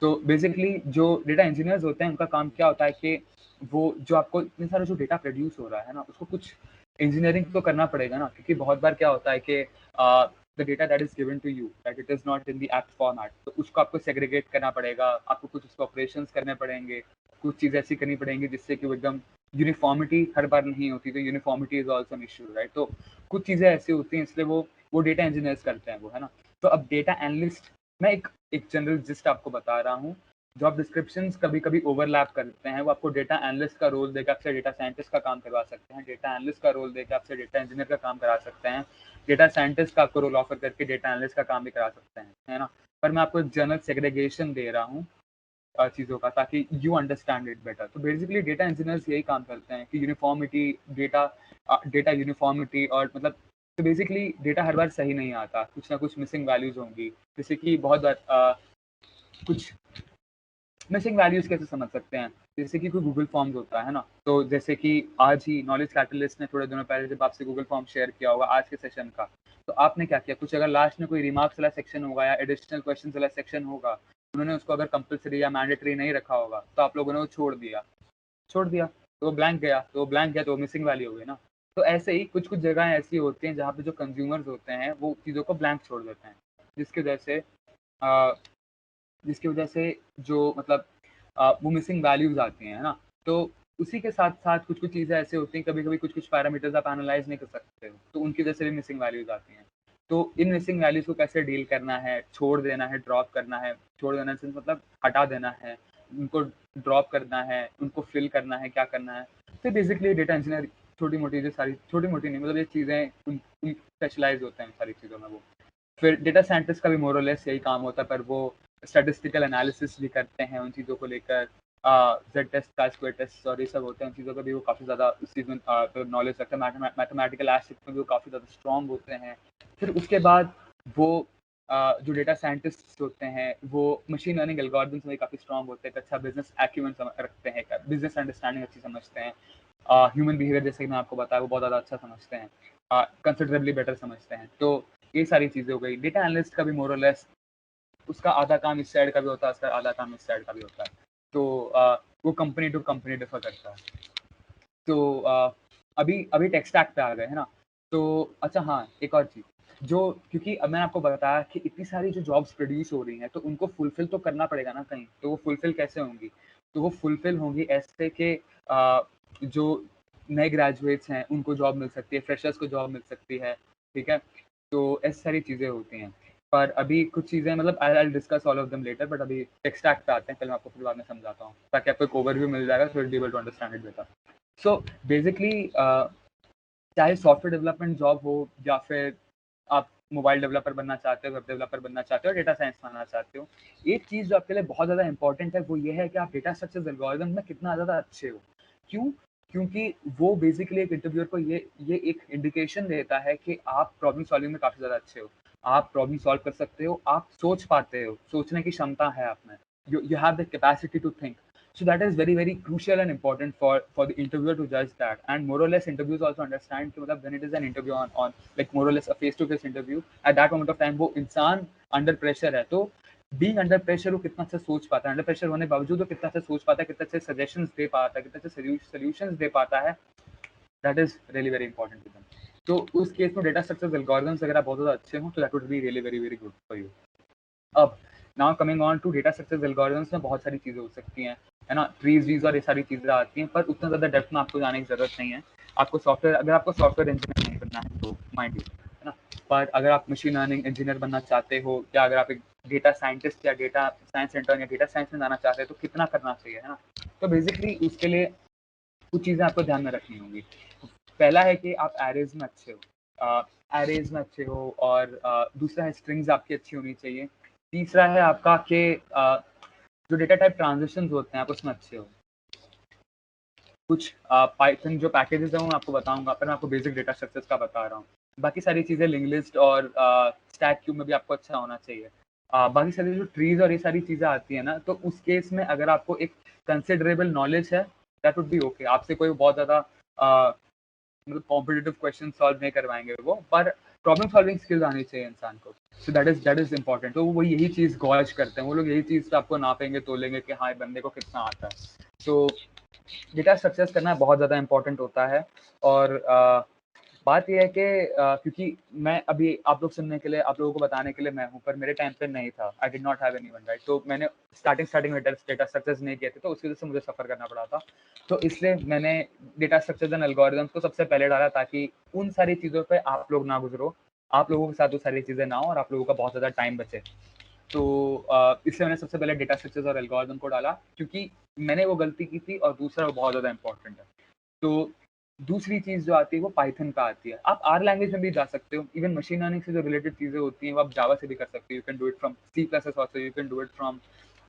[SPEAKER 3] तो बेसिकली जो डेटा इंजीनियर्स होते हैं, उनका काम क्या होता है कि वो जो आपको इतने सारे जो डेटा प्रोड्यूस हो रहा है ना, उसको कुछ इंजीनियरिंग तो करना पड़ेगा ना, क्योंकि बहुत बार क्या होता है कि the data that is given to you, that it is not in the apt format, तो उसको आपको सेग्रीगेट करना पड़ेगा, आपको कुछ उसको ऑपरेशंस करने पड़ेंगे, कुछ चीज़ ऐसी करनी पड़ेंगी जिससे कि वो एकदम यूनिफॉर्मिटी हर बार नहीं होती, तो uniformity is also an issue, right. तो कुछ चीज़ें ऐसी होती हैं, इसलिए वो डेटा इंजीनियर्स करते हैं वो, है ना। तो अब डेटा एनालिस्ट, मैं एक जनरल जिस्ट आपको बता रहा हूँ। जॉब डिस्क्रिप्शंस कभी कभी ओवरलैप करते हैं, वो आपको डेटा एनालिस्ट का रोल देकर आपसे डेटा साइंटिस्ट का काम करवा सकते हैं, डेटा एनालिस्ट का रोल देकर आपसे डेटा इंजीनियर का काम करा सकते हैं, डेटा साइंटिस्ट का आपको रोल ऑफर करके डेटा एनालिस्ट का काम भी करा सकते हैं, है ना। पर मैं आपको एक जनरल सेग्रीगेशन दे रहा हूँ चीज़ों का, ताकि यू अंडरस्टैंड इट बेटर। तो बेसिकली डेटा इंजीनियर्स यही काम करते हैं कि यूनिफॉर्मिटी, डेटा यूनिफॉर्मिटी, और मतलब, तो बेसिकली डेटा हर बार सही नहीं आता, कुछ ना कुछ मिसिंग वैल्यूज होंगी। जैसे कि बहुत बार कुछ मिसिंग वैल्यूज कैसे समझ सकते हैं, जैसे कि कोई गूगल फॉर्म्स होता है ना, तो जैसे कि आज ही नॉलेज कैटलिस्ट ने थोड़े दिनों पहले जब आपसे गूगल फॉर्म शेयर किया होगा आज के सेशन का, तो आपने क्या किया, कुछ अगर लास्ट में कोई रिमार्क्स वाला सेक्शन होगा या एडिशनल क्वेश्चन वाला सेक्शन होगा, उन्होंने उसको अगर कंपलसरी या मैंडेटरी नहीं रखा होगा, तो आप लोगों ने वो छोड़ दिया, तो वो ब्लैंक गया, तो मिसिंग वैल्यू हो गई ना। तो ऐसे ही कुछ कुछ जगह ऐसी होती हैं जहाँ पे जो कंज्यूमर्स होते हैं वो चीज़ों को ब्लैंक छोड़ देते हैं, जिसकी वजह से जिसकी वजह से जो मतलब वो मिसिंग वैल्यूज आती हैं, है ना। तो उसी के साथ साथ कुछ कुछ चीज़ें ऐसे होती हैं, कभी कभी कुछ कुछ पैरामीटर्स आप एनालाइज नहीं कर सकते हो, तो उनकी वजह से भी मिसिंग वैल्यूज आती हैं। तो इन मिसिंग वैल्यूज को कैसे डील करना है, छोड़ देना है, ड्रॉप करना है, छोड़ देना से मतलब हटा देना है, उनको ड्रॉप करना है, उनको फिल करना है, क्या करना है। तो बेसिकली डेटा इंजीनियर छोटी मोटी जो सारी, छोटी मोटी नहीं मतलब ये चीज़ें उन स्पेशलाइज होते हैं सारी चीज़ों में वो। फिर डेटा साइंटिस्ट का भी मोर और लेस यही काम होता है, पर वो स्टैटिस्टिकल एनालिसिस भी करते हैं उन चीज़ों को लेकर, जेड टेस्ट का स्क्वायर टेस्ट और ये सब होते हैं, चीज़ों का भी वो काफ़ी ज़्यादा उस चीज़ में नॉलेज रखते हैं, मैथमेटिकल एस्पेक्ट में भी वो काफ़ी ज़्यादा स्ट्रॉन्ग होते हैं। फिर उसके बाद वो जो डेटा साइंटिस्ट होते हैं वो मशीन लर्निंग एल्गोरिथम्स में काफ़ी स्ट्रॉन्ग होते हैं, एक अच्छा बिजनेस एक्यूमेंट रखते हैं, बिजनेस अंडरस्टैंडिंग अच्छी समझते हैं, ह्यूमन बिहेवियर जैसे कि मैं आपको बताया वो बहुत ज़्यादा अच्छा समझते हैं, कंसिडरेबली बेटर समझते हैं। तो ये सारी चीज़ें हो गई। डेटा एनालिस्ट का भी मोर और लेस उसका आधा काम इस साइड का भी होता है, उसका आधा काम इस साइड का भी होता है। तो वो कंपनी टू कंपनी डिफर करता है। तो अभी अभी टेक स्टैक पे आ गए है ना। तो अच्छा हाँ, एक और चीज़ जो, क्योंकि अब मैंने आपको बताया कि इतनी सारी जो जॉब्स प्रोड्यूस हो रही हैं तो उनको फुलफिल तो करना पड़ेगा ना कहीं। तो वो फुलफिल कैसे होंगी? तो वो फुलफिल होंगी ऐसे कि जो नए ग्रेजुएट्स हैं उनको जॉब मिल सकती है, फ्रेशर्स को जॉब मिल सकती है, ठीक है? तो ऐसी सारी चीज़ें होती हैं। पर अभी कुछ चीज़ें मतलब I will discuss all of them later, but अभी टेक स्टैक पे आते हैं। पहले मैं आपको फिर बाद में समझाता हूँ ताकि आपको एक ओवरव्यू मिल जाएगा, so you will be able to understand it better. So basically चाहे सॉफ्टवेयर डेवलपमेंट जॉब हो या फिर आप मोबाइल डेवलपर बनना चाहते हो, वेब डेवलपर बनना चाहते हो, डेटा साइंस बनना चाहते हो, एक चीज़ जो आपके लिए बहुत ज़्यादा इंपॉर्टेंट है वो ये है कि आप डेटा स्ट्रक्चर्स एल्गोरिथम में कितना ज़्यादा अच्छे हो। क्यों? क्योंकि वो बेसिकली एक इंटरव्यूअर को ये एक इंडिकेशन देता है कि आप प्रॉब्लम सॉल्विंग में काफ़ी ज़्यादा अच्छे हो, आप प्रॉब्लम सॉल्व कर सकते हो, आप सोच पाते हो, सोचने की क्षमता है आप में, you have the capacity to think. So that is very very crucial and important for the interviewer to judge that. And more or less interviews also understand कि मतलब when it is an interview on like more or less a face to face interview, at that moment of time वो इंसान under pressure है, तो being under pressure वो कितना अच्छा सोच पाता है, under pressure होने के बावजूद वो कितना अच्छा सोच पाता है, कितना अच्छे suggestions दे पाता है, कितना अच्छे solutions दे पाता है, that is really very important to them. तो उस केस में डेटा स्ट्रक्चर्स एल्गोरिथम्स अगर आप बहुत ज़्यादा अच्छे हों तो that would be really very very good for you. अब now coming on to data structures algorithms में बहुत सारी चीज़ें हो सकती हैं, है ना? ट्रीज वीज और ये सारी चीज़ें आती हैं, पर उतना ज़्यादा डेप्थ में आपको जाने की ज़रूरत नहीं है। आपको सॉफ्टवेयर, अगर आपको सॉफ्टवेयर इंजीनियर नहीं बनना है तो माइंड यू, है ना? पर अगर आप मशीन लर्निंग इंजीनियर बनना चाहते हो या अगर आप एक डेटा साइंटिस्ट या डेटा साइंस इंटर्न या डेटा साइंस में जाना चाहते हैं तो कितना करना चाहिए, है ना? तो बेसिकली उसके लिए कुछ चीज़ें आपको ध्यान में रखनी होंगी। पहला है कि आप एरेज में अच्छे हो, एरेज में अच्छे हो, और दूसरा है स्ट्रिंग्स आपकी अच्छी होनी चाहिए। तीसरा है आपका कि जो डेटा टाइप ट्रांजिशंस होते हैं आप उसमें अच्छे हो। कुछ पाइथन जो पैकेजेस हैं वो मैं आपको बताऊंगा, पर मैं आपको बेसिक डेटा स्ट्रक्चर्स का बता रहा हूँ। बाकी सारी चीज़ें लिंग्विस्ट और स्टैक क्यूब में भी आपको अच्छा होना चाहिए। बाकी सारी जो ट्रीज और ये सारी चीज़ें आती हैं ना, तो उस केस में अगर आपको एक कंसिडरेबल नॉलेज है दैट वुड बी ओके। आपसे कोई बहुत ज़्यादा मतलब कॉम्पिटिटिव क्वेश्चन सॉल्व नहीं करवाएंगे वो, पर प्रॉब्लम सॉल्विंग स्किल्स आनी चाहिए इंसान को। So that is important. तो वो यही चीज़ गॉज करते हैं, वो लोग यही चीज़ आपको नापेंगे तोलेंगे कि हाँ बंदे को कितना आता है। तो डेटा स्ट्रक्चर्स करना बहुत ज़्यादा इंपॉर्टेंट होता है। और बात यह है कि क्योंकि मैं अभी आप लोग सुनने के लिए, आप लोगों को बताने के लिए मैं हूँ, पर मेरे टाइम पे नहीं था, I did not have anyone, right? तो मैंने स्टार्टिंग में डेटा स्ट्रक्चर्स नहीं किए थे, तो उसकी वजह से मुझे सफ़र करना पड़ा था। तो इसलिए मैंने डेटा स्ट्रक्चर्स एंड एल्गोरिथम्स को सबसे पहले डाला ताकि उन सारी चीज़ों पे आप लोग ना गुजरो, आप लोगों के साथ वो सारी चीज़ें ना हो और आप लोगों का बहुत ज़्यादा टाइम बचे। तो इसलिए मैंने सबसे पहले डेटा स्ट्रक्चर्स और एल्गोरिथम को डाला, क्योंकि मैंने वो गलती की थी और दूसरा वो बहुत ज़्यादा इंपॉर्टेंट है। तो दूसरी चीज़ जो आती है वो पाइथन का आती है। आप आर लैंग्वेज में भी जा सकते हो, इवन मशीन लर्निंग से जो रिलेटेड चीज़ें होती हैं वो आप जावा से भी कर सकते हो। You can do it from C plus एस also, you can do it from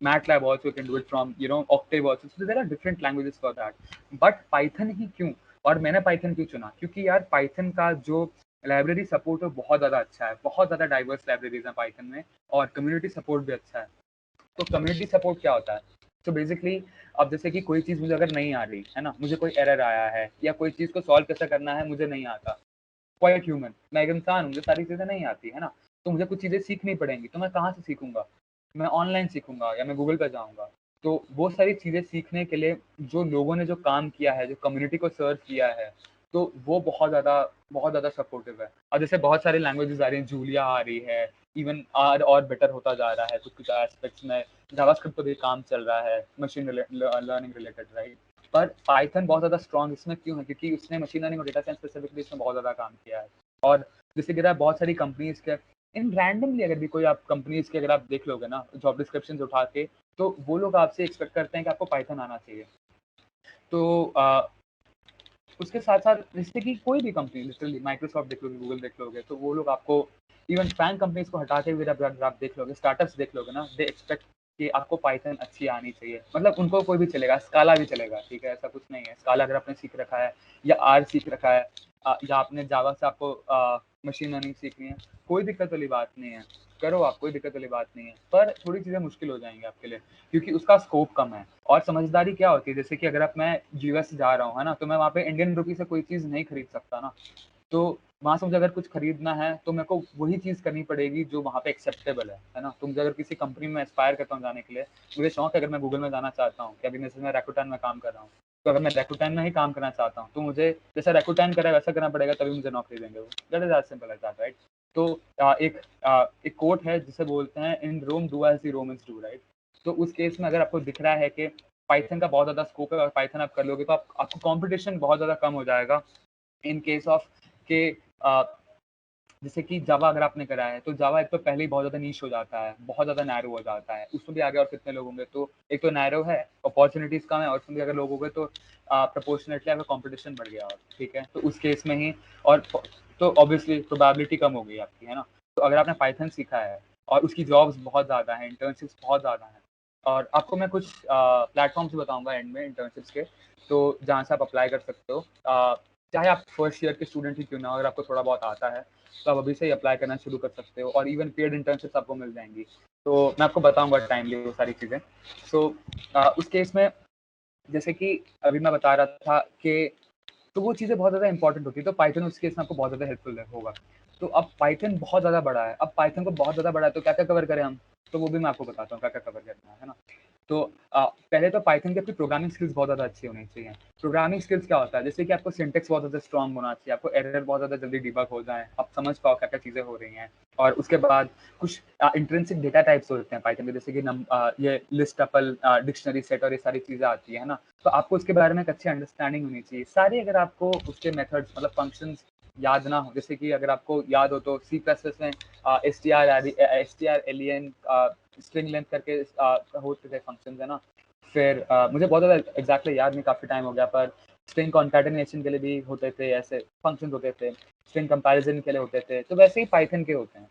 [SPEAKER 3] MATLAB also, you can do it from Octave also. So there are different languages for that. But Python ही क्यों, और मैंने Python क्यों चुना? क्योंकि यार Python का जो लाइब्रेरी सपोर्ट है बहुत ज़्यादा अच्छा है, बहुत ज़्यादा डाइवर्स लाइब्रेरीज हैं पाइथन में, और कम्युनिटी सपोर्ट भी अच्छा है। तो कम्युनिटी सपोर्ट क्या होता है? तो बेसिकली अब जैसे कि कोई चीज़ मुझे अगर नहीं आ रही है ना, मुझे कोई एरर आया है या कोई चीज़ को सॉल्व कैसे करना है मुझे नहीं आता, क्वाइट ह्यूमन, मैं एक इंसान हूँ, मुझे सारी चीज़ें नहीं आती है ना, तो मुझे कुछ चीज़ें सीखनी पड़ेंगी। तो मैं कहाँ से सीखूंगा? मैं ऑनलाइन सीखूंगा या मैं गूगल पर जाऊंगा। तो वो सारी चीज़ें सीखने के लिए जो लोगों ने जो काम किया है, जो कम्युनिटी को सर्व किया है, तो वो बहुत ज़्यादा सपोर्टिव है। अब जैसे बहुत सारी लैंग्वेजेस आ रही हैं, जूलिया आ रही है, इवन आर और बेटर होता जा रहा है कुछ कुछ एस्पेक्ट्स में, जावास्क्रिप्ट पर भी काम चल रहा है मशीन लर्निंग रिलेटेड, राइट? पर पाइथन बहुत ज़्यादा स्ट्रॉन्ग इसमें क्यों है? क्योंकि उसने मशीन लर्निंग और डेटा साइंस स्पेसिफिकली इसमें बहुत ज़्यादा काम किया है। और जैसे कि बहुत सारी कंपनीज के इन रैंडमली अगर भी कोई आप कंपनीज के अगर आप देख लोगे ना जॉब डिस्क्रिप्शन उठा के, तो वो लोग आपसे एक्सपेक्ट करते हैं कि आपको पाइथन आना चाहिए। तो उसके साथ साथ जैसे कि कोई भी कंपनी, लिटरली माइक्रोसॉफ्ट देख लोगे, गूगल देख लोगे, तो वो लोग आपको इवन फैन कंपनीज को हटा के भी अगर आप देख लोगे, स्टार्टअप्स देख लोगे ना, दे एक्सपेक्ट कि आपको पाइथन अच्छी आनी चाहिए, मतलब उनको कोई भी चलेगा, स्काला भी चलेगा, ठीक है, ऐसा कुछ नहीं है। स्काला अगर आपने सीख रखा है या आर सीख रखा है या आपने जावा से आपको मशीन लर्निंग सीखनी है, कोई दिक्कत वाली बात नहीं है, करो आप, कोई दिक्कत वाली बात नहीं है। पर थोड़ी चीज़ें मुश्किल हो जाएंगी आपके लिए क्योंकि उसका स्कोप कम है। और समझदारी क्या होती है, जैसे कि अगर मैं यूएस जा रहा हूँ, है ना, तो मैं वहाँ पे इंडियन रुपी से कोई चीज़ नहीं खरीद सकता ना, तो वहाँ से मुझे अगर कुछ खरीदना है तो मेरे को वही चीज़ करनी पड़ेगी जो वहाँ पे एक्सेप्टेबल है ना। तो मुझे अगर किसी कंपनी में एस्पायर करता हूँ जाने के लिए, मुझे शौक है, अगर मैं गूगल में जाना चाहता हूँ, कि अभी जैसे मैं रैकुटन में काम कर रहा हूँ, तो अगर मैं रैकुटन में ही काम करना चाहता हूँ तो मुझे जैसा रैकुटन करा वैसा करना पड़ेगा, तभी मुझे नौकरी देंगे वो। That is as simple as that, right. तो एक कोट है जिसे बोलते हैं in Rome do as the Romans do, right. तो उस केस में अगर आपको दिख रहा है कि पाइथन का बहुत ज़्यादा स्कोप है और पाइथन आप कर लोगे तो आपको कॉम्पिटिशन बहुत ज़्यादा कम हो जाएगा इन केस ऑफ के जैसे कि जावा अगर आपने करा है तो जावा एक तो पहले ही बहुत ज़्यादा नीश हो जाता है, बहुत ज़्यादा नैरो हो जाता है, उसमें भी आगे और कितने लोग होंगे, तो एक तो नैरो है, अपॉर्चुनिटीज़ कम है, और उसमें भी अगर लोग होंगे तो प्रोपोर्शनेटली आपका कॉम्पिटिशन बढ़ गया, और ठीक है, तो उस केस में ही और तो ऑब्वियसली प्रोबेबिलिटी कम हो गई आपकी, है ना। तो अगर आपने पाइथन सीखा है और उसकी जॉब्स बहुत ज़्यादा हैं, इंटर्नशिप्स बहुत ज़्यादा हैं, और आपको मैं कुछ प्लेटफॉर्म्स बताऊँगा एंड में इंटर्नशिप्स के, तो जहाँ से आप अप्लाई कर सकते हो, चाहे आप फर्स्ट ईयर के स्टूडेंट ही क्यों ना, अगर आपको थोड़ा बहुत आता है तो आप अभी से ही अप्लाई करना शुरू कर सकते हो, और इवन पेड इंटर्नशिप्स आपको मिल जाएंगी। तो मैं आपको बताऊंगा टाइमली वो सारी चीज़ें। सो उस केस में जैसे कि अभी मैं बता रहा था कि तो वो चीज़ें बहुत ज़्यादा इंपॉर्टेंट होती है, तो पाइथन उस केस में आपको बहुत ज़्यादा हेल्पफुल होगा। तो अब पाइथन बहुत ज़्यादा बड़ा है, अब पाइथन को बहुत ज़्यादा बड़ा है तो क्या क्या कवर करें हम, तो वो भी मैं आपको बताता हूँ क्या क्या कवर करना है ना। तो पहले तो पाइथन की अपनी प्रोग्रामिंग स्किल्स बहुत ज़्यादा अच्छी होनी चाहिए। प्रोग्रामिंग स्किल्स क्या होता है, जैसे कि आपको सिंटेक्स बहुत ज़्यादा स्ट्रॉन्ग होना चाहिए, आपको एरर बहुत ज़्यादा जल्दी डिबग हो जाए, आप समझ पाओ क्या क्या चीज़ें हो रही हैं। और उसके बाद कुछ इंट्रिंसिक डेटा टाइप्स होते हैं पाइथन में, जैसे कि ये लिस्ट टपल, डिक्शनरी सेट और ये सारी चीज़ें आती है ना, तो आपको उसके बारे में एक अच्छी अंडरस्टैंडिंग होनी चाहिए। सारे अगर आपको उसके मेथड्स मतलब फंक्शंस याद ना हो, जैसे कि अगर आपको याद हो तो सी प्लस प्लस में str.len स्ट्रिंग लेंथ करके होते थे फंक्शन, है ना। फिर मुझे बहुत ज़्यादा एग्जैक्टली याद नहीं, काफ़ी टाइम हो गया, पर स्ट्रिंग कॉन्कैटिनेशन के लिए भी होते थे, ऐसे फंक्शन होते थे, स्ट्रिंग कंपैरिजन के लिए होते थे, तो वैसे ही पाइथन के होते हैं।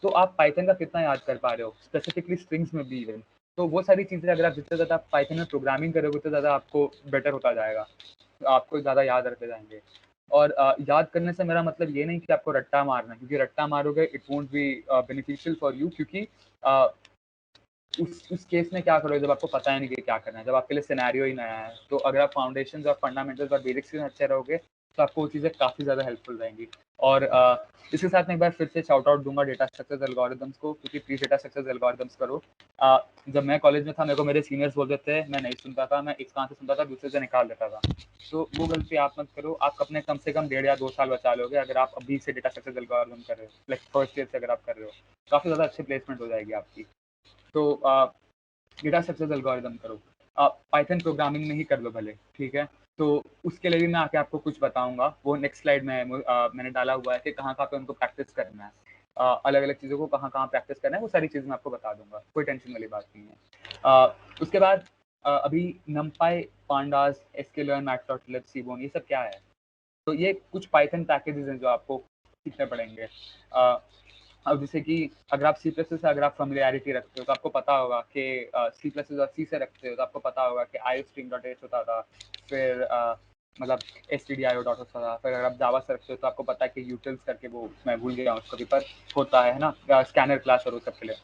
[SPEAKER 3] तो आप पाइथन का कितना याद कर पा रहे हो, स्पेसिफिकली स्ट्रिंग्स में भी इवन, तो वो सारी चीज़ें अगर आप जितने ज़्यादा पाइथन में प्रोग्रामिंग करोगे उतना ज़्यादा आपको बेटर होता जाएगा, आपको ज़्यादा याद रखते जाएंगे। और याद करने से मेरा मतलब ये नहीं कि आपको रट्टा मारना है, क्योंकि रट्टा मारोगे it won't be beneficial for you, क्योंकि उस केस में क्या करोगे जब आपको पता ही नहीं कि क्या करना है, जब आपके लिए सिनेरियो ही नया है। तो अगर आप फाउंडेशंस और फंडामेंटल्स और बेसिक्स में अच्छे रहोगे तो आपको वो चीज़ें काफ़ी ज़्यादा हेल्पफुल रहेंगी। और इसके साथ मैं एक बार फिर से शाउट आउट दूंगा डेटा स्ट्रक्चर्स एल्गोरिदम्स को, क्योंकि प्लीज डेटा स्ट्रक्चर्स एल्गोरिदम्स करो। जब मैं कॉलेज में था मेरे को मेरे सीनियर्स बोलते थे, मैं नहीं सुनता था, मैं एक कान से सुनता था दूसरे से निकाल देता था। तो वो गलती आप मत करो, आप अपने कम से कम 1.5 या 2 साल बचा लोगे अगर आप अभी से डेटा स्ट्रक्चर्स एल्गोरिदम कर रहे हो, लाइक फर्स्ट ईयर से अगर आप कर रहे हो, काफ़ी ज़्यादा अच्छी प्लेसमेंट हो जाएगी आपकी। तो डेटा स्ट्रक्चर्स एल्गोरिदम करो, आप पाइथन प्रोग्रामिंग में ही कर लो भले, ठीक है। तो उसके लिए भी मैं आके आपको कुछ बताऊंगा, वो नेक्स्ट स्लाइड में मैंने डाला हुआ है कि कहाँ कहाँ पे उनको प्रैक्टिस करना है, अलग अलग चीज़ों को कहाँ कहाँ प्रैक्टिस करना है, वो सारी चीज़ मैं आपको बता दूंगा, कोई टेंशन वाली बात नहीं है। उसके बाद अभी नमपाई, पांडास, sklearn, matplotlib, सीबोन, ये सब क्या है, तो ये कुछ पाइथन पैकेजेस हैं जो आपको सीखने पड़ेंगे। अब जैसे कि अगर आप सी प्लस से अगर आप फेमिलियरिटी रखते हो तो आपको पता होगा कि सी प्लस और सी से रखते हो तो आपको पता होगा कि आई स्ट्रिंग डॉट एच होता था, फिर मतलब S T D I O dot होता था, फिर अगर आप जावा से रखते हो तो आपको पता है कि यूटिल्स करके, वो मैं भूल गया हूँ उसको भी, पर होता है ना स्कैनर क्लास और वो सब के लिए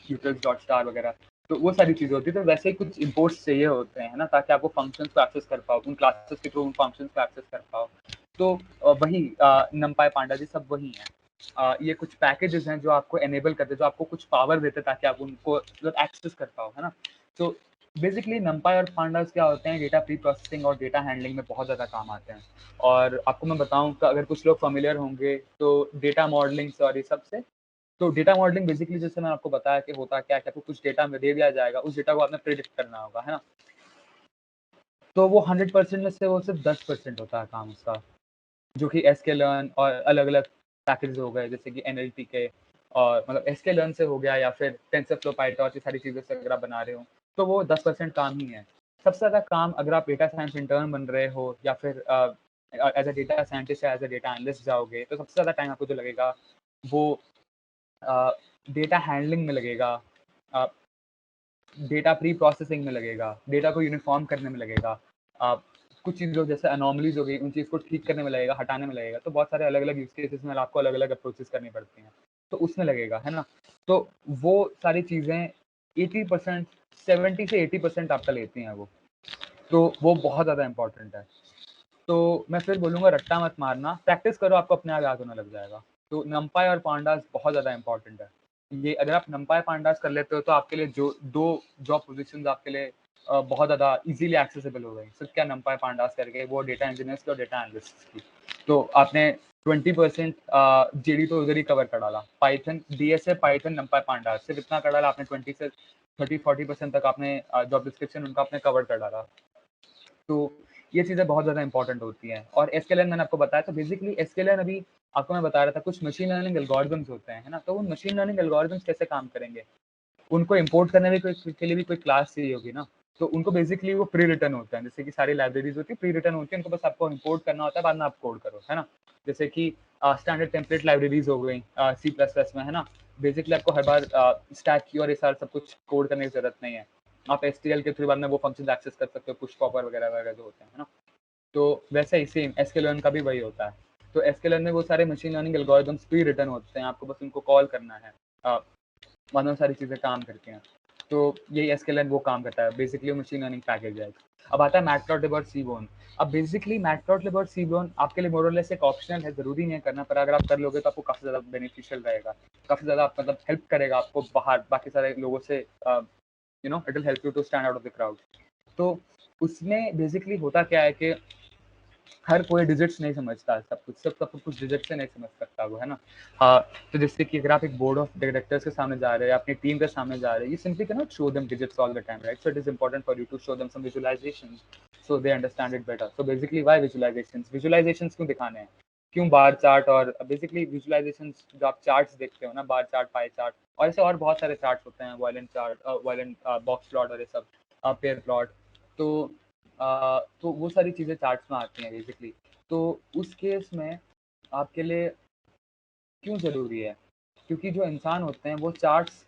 [SPEAKER 3] यूटिल्स डॉट स्टार वगैरह, तो वो सारी चीज़ें होती है। तो वैसे ही कुछ इंपोर्ट्स चाहिए होते हैं ना, ताकि आपको फंक्शंस को एक्सेस कर पाओ, उन क्लासेस के थ्रू उन फंक्शंस को एक्सेस कर पाओ। तो वही नमपाई, पांडा जी सब वही हैं। ये कुछ पैकेजेस हैं जो आपको एनेबल करते हैं, जो आपको कुछ पावर देते हैं ताकि आप उनको एक्सेस कर पाओ, है ना। तो बेसिकली नमपाई और पांडास क्या होते हैं, डेटा प्री प्रोसेसिंग और डेटा हैंडलिंग में बहुत ज़्यादा काम आते हैं। और आपको मैं बताऊं कि अगर कुछ लोग फेमिलियर होंगे तो डेटा मॉडलिंग से और ये सब से, तो डेटा मॉडलिंग बेसिकली जैसे मैंने आपको बताया कि होता क्या है कि आपको कुछ डेटा में दे दिया जाएगा, उस डेटा को आपने प्रिडिक्ट करना होगा, है ना। तो वो 100% में से वो सिर्फ 10% होता है काम उसका, जो कि sklearn और अलग अलग पैकेज हो गए, जैसे कि NLP के, और मतलब sklearn से हो गया, या फिर टेंसरफ्लो, पाइटॉर्च, ये सारी चीज़ों से अगर आप बना रहे हो तो वो 10% काम ही है। सबसे ज़्यादा काम अगर आप डेटा साइंस इंटर्न बन रहे हो या फिर एज अ डेटा साइंटिस्ट या एज अ डेटा एनालिस्ट जाओगे, तो सबसे ज़्यादा टाइम आपको जो लगेगा वो डेटा हैंडलिंग में लगेगा। डेटा प्री प्रोसेसिंग में लगेगा, डेटा को यूनिफॉर्म करने में लगेगा, कुछ चीज़ों जैसे अनोमलीज हो गई उन चीज़ को ठीक करने में लगेगा, हटाने में लगेगा। तो बहुत सारे अलग अलग यूज केसेस में आपको अलग अलग अप्रोचेस करनी पड़ती हैं, तो उसमें लगेगा, है ना। तो वो सारी चीज़ें 80% 70 से 80% आपका लेती हैं वो, तो वो बहुत ज़्यादा इंपॉर्टेंट है। तो मैं फिर बोलूँगा रट्टा मत मारना, प्रैक्टिस करो, आपको अपने आप याद होने लग जाएगा। तो नंपाई और पांडास बहुत ज़्यादा इंपॉर्टेंट है। ये अगर आप नंपाई पांडास कर लेते हो तो आपके लिए जो 2 जॉब पोजीशंस आपके लिए बहुत ज़्यादा इजीली एक्सेसिबल हो गई। सिर्फ क्या नंपाई पांडास करके, वो डेटा इंजीनियर्स की और डेटा एनालिस्ट्स की। तो आपने 20% जीडी तो उधर ही कवर कर डाला। पाइथन, डीएसए, पाइथन, नंपाई पांडास सिर्फ इतना कर डाला आपने। 20 से 30-40% तक आपने जॉब डिस्क्रिप्शन उनका आपने कवर कर डाला। तो ये चीज़ें बहुत ज़्यादा इंपॉर्टेंट होती हैं। और एसक्यूएल मैंने आपको बताया, तो बेसिकली एसक्यूएल अभी आपको मैं बता रहा था, कुछ मशीन लर्निंग एल्गोरिदम्स होते हैं, है ना। तो उन मशीन लर्निंग एल्गोरिदम्स कैसे काम करेंगे, उनको इंपोर्ट करने में के लिए भी कोई क्लास चाहिए होगी ना। तो उनको बेसिकली वो प्री रिटर्न होते हैं, जैसे कि सारी लाइब्रेरीज होती है प्री रिटर्न होती है, उनको बस आपको इंपोर्ट करना होता है, बाद में आप कोड करो, है ना। जैसे कि स्टैंडर्ड टेम्पलेट लाइब्रेरीज हो गई C++ में, है ना। बेसिकली आपको हर बार स्टैक की और ये सारा सब कुछ कोड करने की जरूरत नहीं है। आप STL के थ्रू बाद में वो फंक्शन एक्सेस कर सकते हो, पुश पॉपर वगैरह वगैरह जो होते हैं, है ना। तो वैसे ही सेम एसक्यूएल का भी वही होता है। तो एसक्यूएल में वो सारे machine learning algorithms pre return होते हैं, आपको बस उनको कॉल करना है, वरना सारी चीज़ें काम करती हैं। तो यही एसक्यूएल वो काम करता है, बेसिकली मशीन लर्निंग पैकेज है। अब आता है मैटप्लॉटलिब और सीबोन। अब बेसिकली मैटप्लॉटलिब और सीबोन आपके लिए मोर और लेस एक ऑप्शनल है, ज़रूरी नहीं है करना, पर अगर आप कर लोगे तो आपको काफ़ी ज़्यादा बेनिफिशियल रहेगा, काफ़ी ज़्यादा मतलब हेल्प करेगा आपको बाहर बाकी सारे लोगों से, you know it will help you to stand out of the crowd. तो उसमें बेसिकली होता क्या है कि हर कोई डिजिट्स नहीं समझता, सब कुछ डिजिट से नहीं समझ सकता वो, है ना। तो जैसे कि अगर आप एक बोर्ड ऑफ डायरेक्टर्स के सामने जा रहे हैं, अपनी टीम के सामने जा रहे हैं, you simply can not show them digits all the time, right. So it is important for you to show them some visualisations so they understand it better. So basically why visualisations क्यों दिखाने हैं, क्यों bar chart, और basically visualisations जो आप charts देखते हो ना, बार चार्ट, पाई चार्ट और ऐसे और बहुत सारे चार्ट्स होते हैं, violent chart, violent box plot और ये सब, पेयर प्लॉट। तो वो सारी चीज़ें चार्ट्स में आती हैं बेसिकली। तो उस केस में आपके लिए क्यों ज़रूरी है, क्योंकि जो इंसान होते हैं वो चार्ट्स,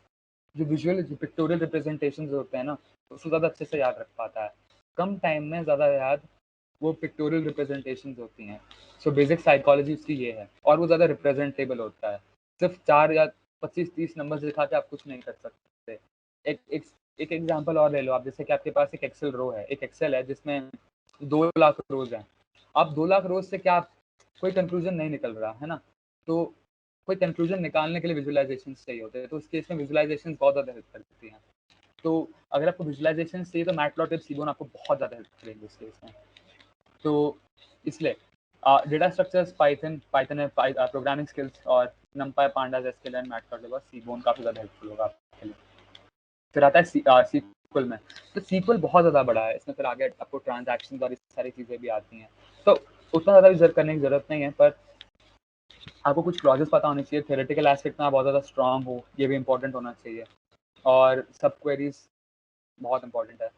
[SPEAKER 3] जो विजुअल जो पिक्टोरियल रिप्रेजेंटेशंस होते हैं ना, उसको ज़्यादा अच्छे से याद रख पाता है, कम टाइम में ज़्यादा याद वो पिक्टोरियल रिप्रेजेंटेशंस होती हैं। सो बेसिक साइकोलॉजी उसकी ये है, और वो ज़्यादा रिप्रेजेंटेबल होता है। सिर्फ 4 या 25-30 नंबर्स दिखा के आप कुछ नहीं कर सकते। एक एक एक एग्जांपल और ले लो आप, जैसे कि आपके पास एक एक्सेल रो है, एक एक्सेल है जिसमें 2 लाख रोज हैं। आप 2 लाख रोज से क्या कोई कंक्लूजन नहीं निकल रहा है ना, तो कोई कंक्लूजन निकालने के लिए विजुअलाइजेशन चाहिए होते हैं, तो उस केस में विजुअलाइजेशन बहुत ज़्यादा हेल्प करती हैं। तो अगर आपको विजुअलाइजेशन चाहिए तो मैटप्लॉटलिब, सीबोन आपको बहुत ज़्यादा हेल्प करेंगे उस केस में। तो इसलिए डेटा स्ट्रक्चर्स, पाइथन है, प्रोग्रामिंग स्किल्स, और नंपाई, पांडास, एसक्यूएल एंड मैटप्लॉटलिब और सीबोन काफ़ी ज़्यादा हेल्पफुल होगा आपके लिए। फिर आता है सीक्वल में, तो सीक्वल बहुत ज़्यादा बड़ा है, इसमें फिर आगे आपको ट्रांजैक्शन और इस सारी चीज़ें भी आती हैं, तो उतना ज़्यादा विज़र करने की ज़रूरत नहीं है, पर आपको कुछ क्लॉजेस पता होनी चाहिए, थ्योरेटिकल एस्पेक्ट में आप बहुत ज़्यादा स्ट्रॉन्ग हो, ये भी इंपॉर्टेंट होना चाहिए। और सब क्वेरीज बहुत इंपॉर्टेंट है,